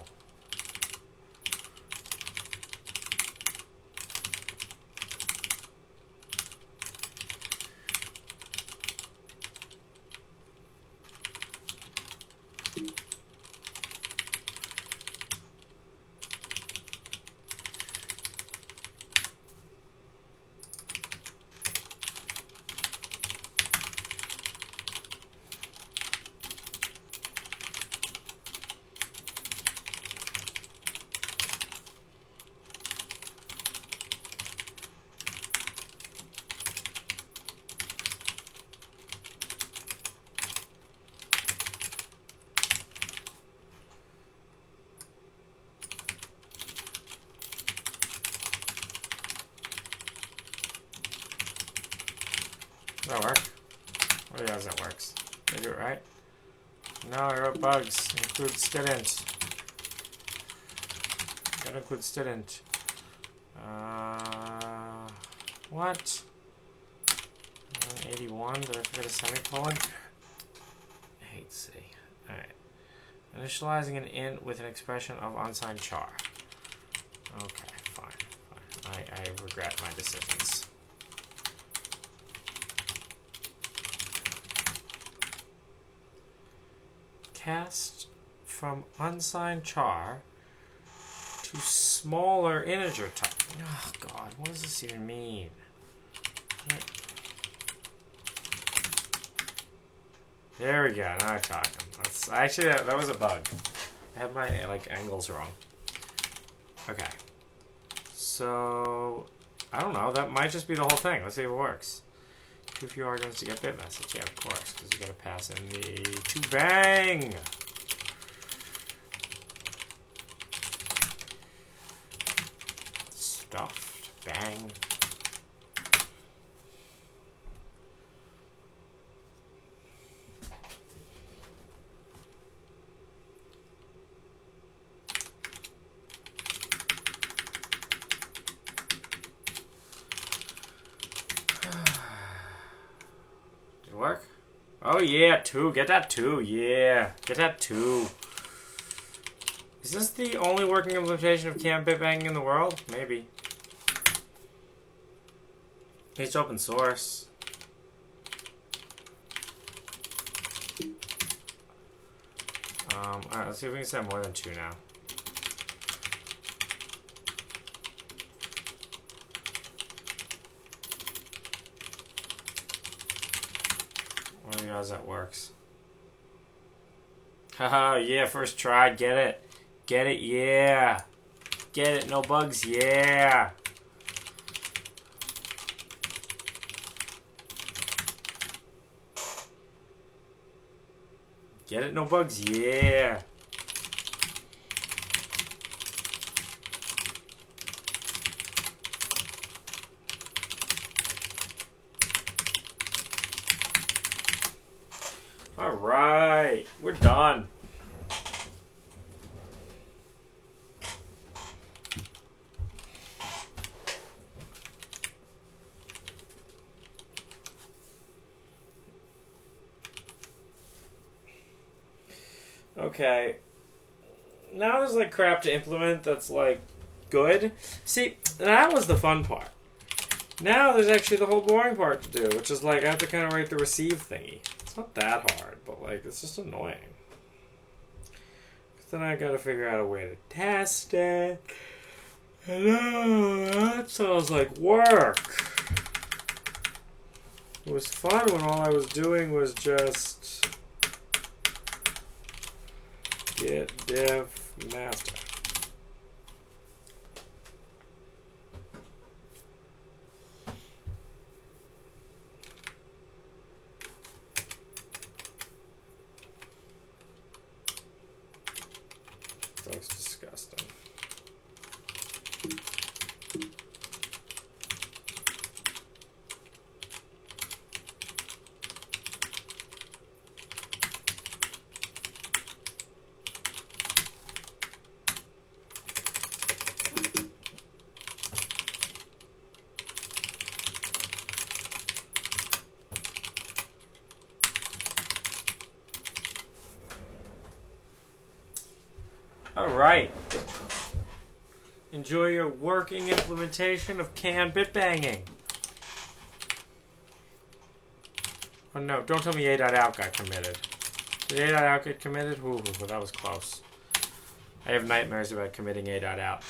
Does that work? Oh yeah, that works. Did I do it right? No, I wrote bugs. Include student. Gotta include student. What? 81, did I forget a semicolon? I hate C. Alright. Initializing an int with an expression of unsigned char. Okay, fine. I regret my decisions. Cast from unsigned char to smaller integer type. Oh god, what does this even mean? What? There we go, now I'm talking. That's, actually, that was a bug. I had my angles wrong. Okay. So, I don't know, that might just be the whole thing. Let's see if it works. Too few arguments to get bit message. Yeah, of course, because you gotta pass in the to bang. Stuffed bang. Work? Oh yeah, 2. Get that 2. Yeah. Get that 2. Is this the only working implementation of Gmbitbang in the world? Maybe. It's open source. Alright, let's see if we can set more than 2 now. How's that works? Haha, yeah, first try, get it. Get it, yeah. Get it, no bugs, yeah. Get it, no bugs, yeah. Alright, we're done. Okay. Now there's like crap to implement that's like good. See, that was the fun part. Now there's actually the whole boring part to do, which is like I have to kind of write the receive thingy. It's not that hard, but like it's just annoying. Then I gotta figure out a way to test it. That sounds like work. It was fun when all I was doing was just git diff master. Looks disgusting. All right. Enjoy your working implementation of canned bitbanging. Oh no, don't tell me a.out got committed. Did a.out get committed? Ooh, that was close. I have nightmares about committing a.out.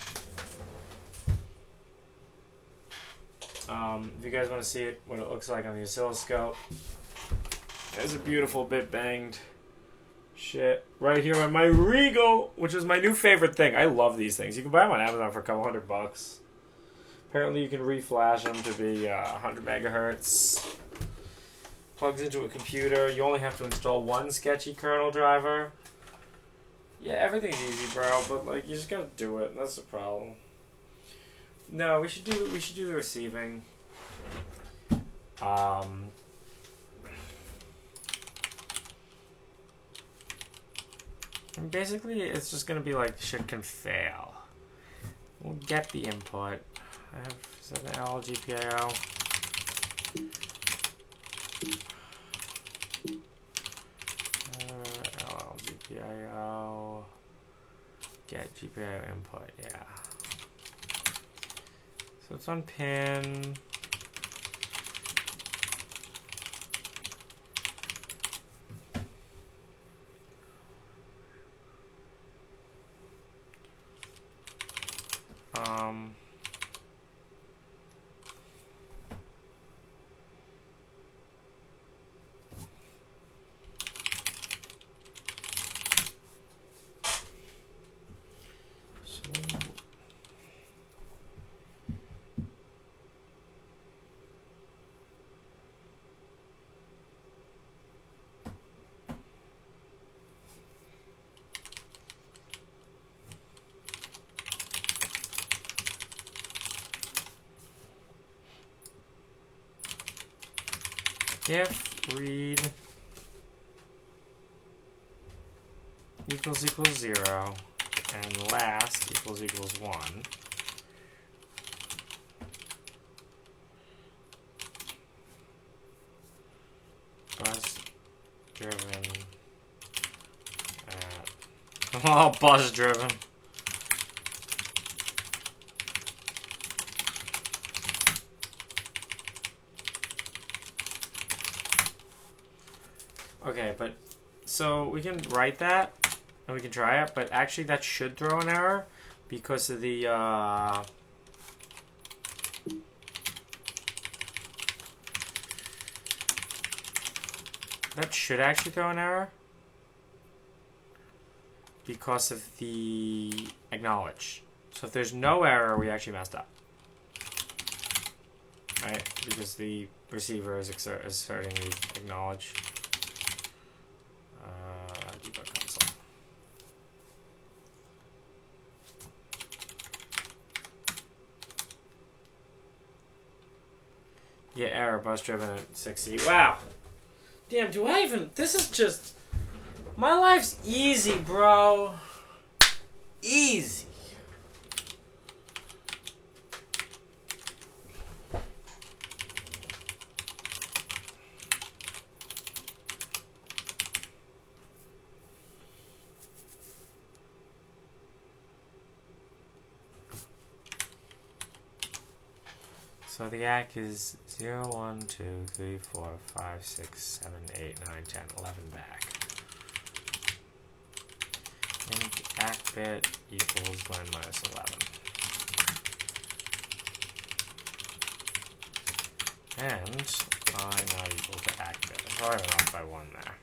If you guys want to see it, what it looks like on the oscilloscope, there's a beautiful bitbanged shit right here on my Regal, which is my new favorite thing. I love these things. You can buy them on Amazon for a couple $100. Apparently you can reflash them to be 100 megahertz. Plugs into a computer. You only have to install one sketchy kernel driver. Yeah, everything's easy, bro, but like you just gotta do it. That's the problem. No, we should do the receiving. And basically, it's just gonna be like shit can fail. We'll get the input. I have, is that an LGPIO? LGPIO. Get GPIO input, yeah. So it's on pin. If read equals 0 and last equals 1, bus driven at oh, bus driven. Okay, but so we can write that and we can try it, but actually that should throw an error because of the that should actually throw an error because of the acknowledge. So if there's no error, we actually messed up, right? Because the receiver is asserting the acknowledge. Debug console. Yeah, error, bus driven at 60. Wow. Damn, do I even... This is just... My life's easy, bro. Easy. So the ACK is 0, 1, 2, 3, 4, 5, 6, 7, 8, 9, 10, 11 back. And ACK bit equals len minus 11. And I not equal to ACK bit. I probably went off by 1 there.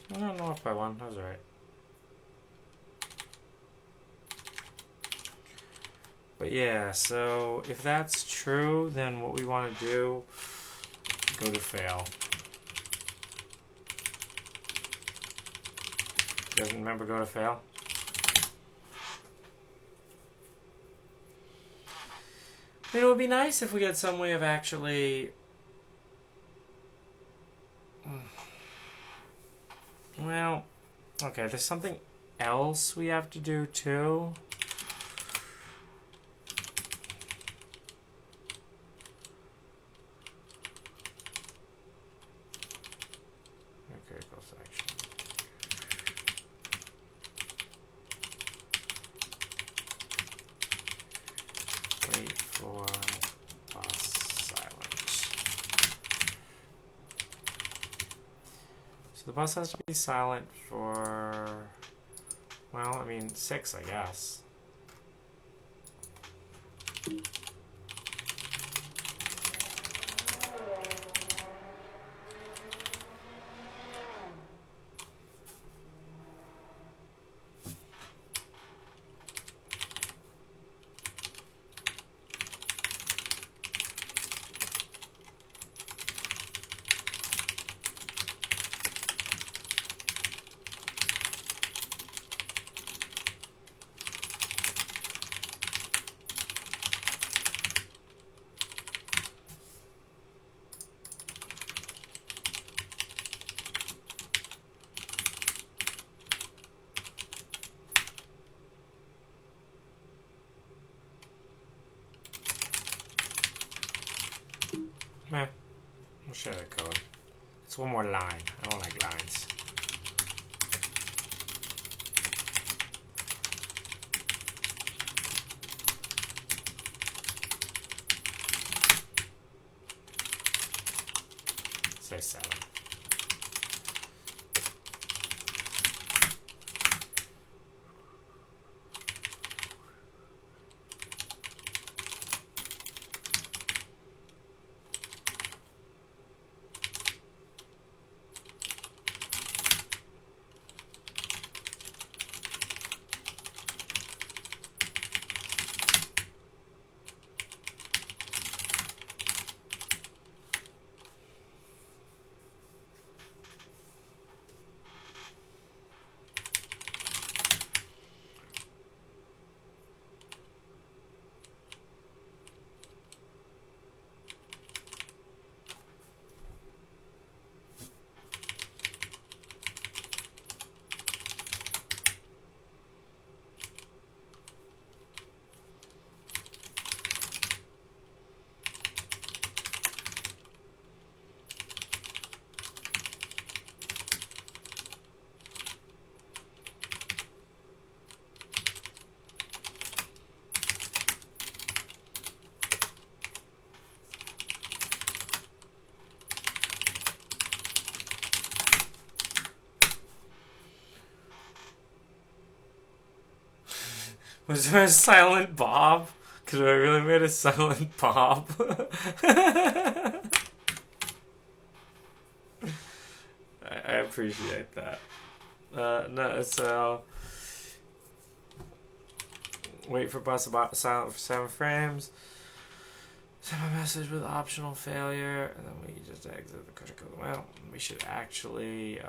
I don't know off by 1, that was alright. But yeah, so if that's true, then what we want to do, go to fail. You guys remember go to fail? It would be nice if we had some way of actually... Well, okay, there's something else we have to do too. Critical section. Wait for bus silence. So the bus has to be silent for, well, I mean 6, I guess. Meh. We'll show the code. It's one more line. I don't like lines. Say 7. Was there a silent Bob? Because I really made a silent Bob. I appreciate that. No, so wait for bus about silent for 7 frames. Send a message with optional failure, and then we just exit the critical. Well, we should actually.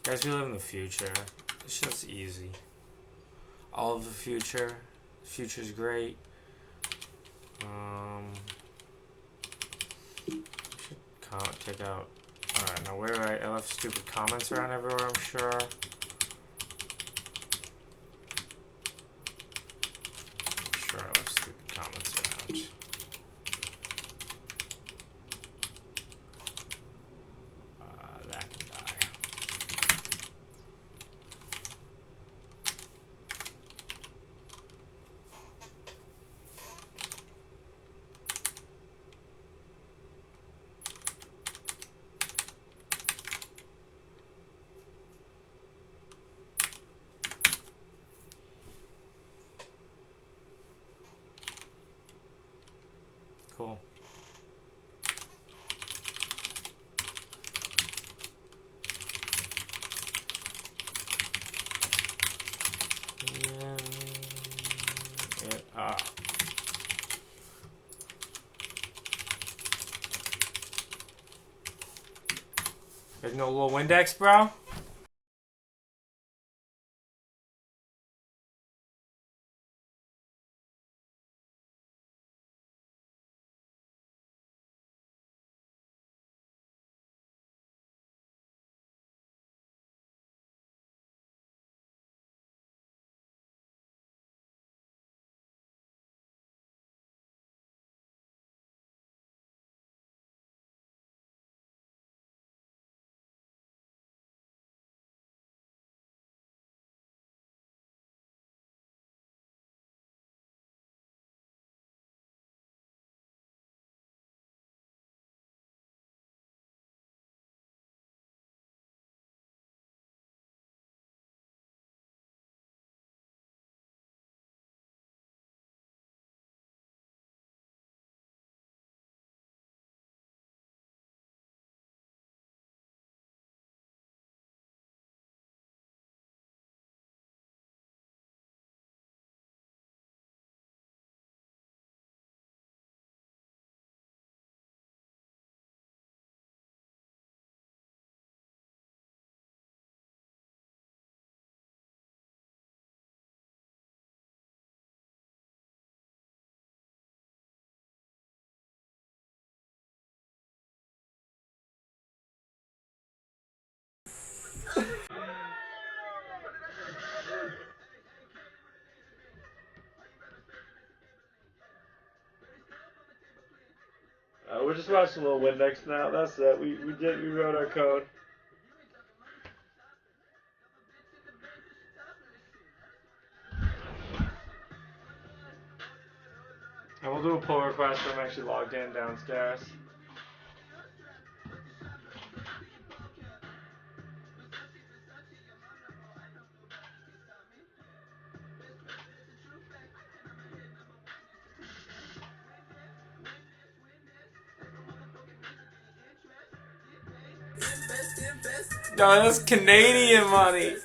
Guys, we live in the future. It's just easy. All of the future. The future's great. Should take out. Alright, now where do I left stupid comments around everywhere, I'm sure. I'm sure I left stupid comments around. That can die. Cool. There's no little Windex, bro? We're just watching a little Windex now. That's it. We wrote our code. And we'll do a pull request when I'm actually logged in downstairs. No, that's Canadian money.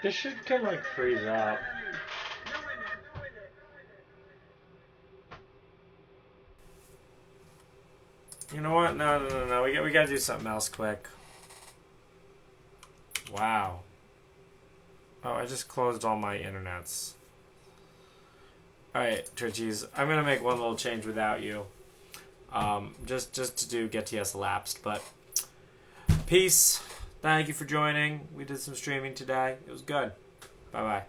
This shit can like freeze up. You know what? No. We gotta do something else quick. Wow. Oh, I just closed all my internets. Alright, Turchies. I'm gonna make one little change without you. Just to do get TS elapsed, but peace. Thank you for joining. We did some streaming today. It was good. Bye-bye.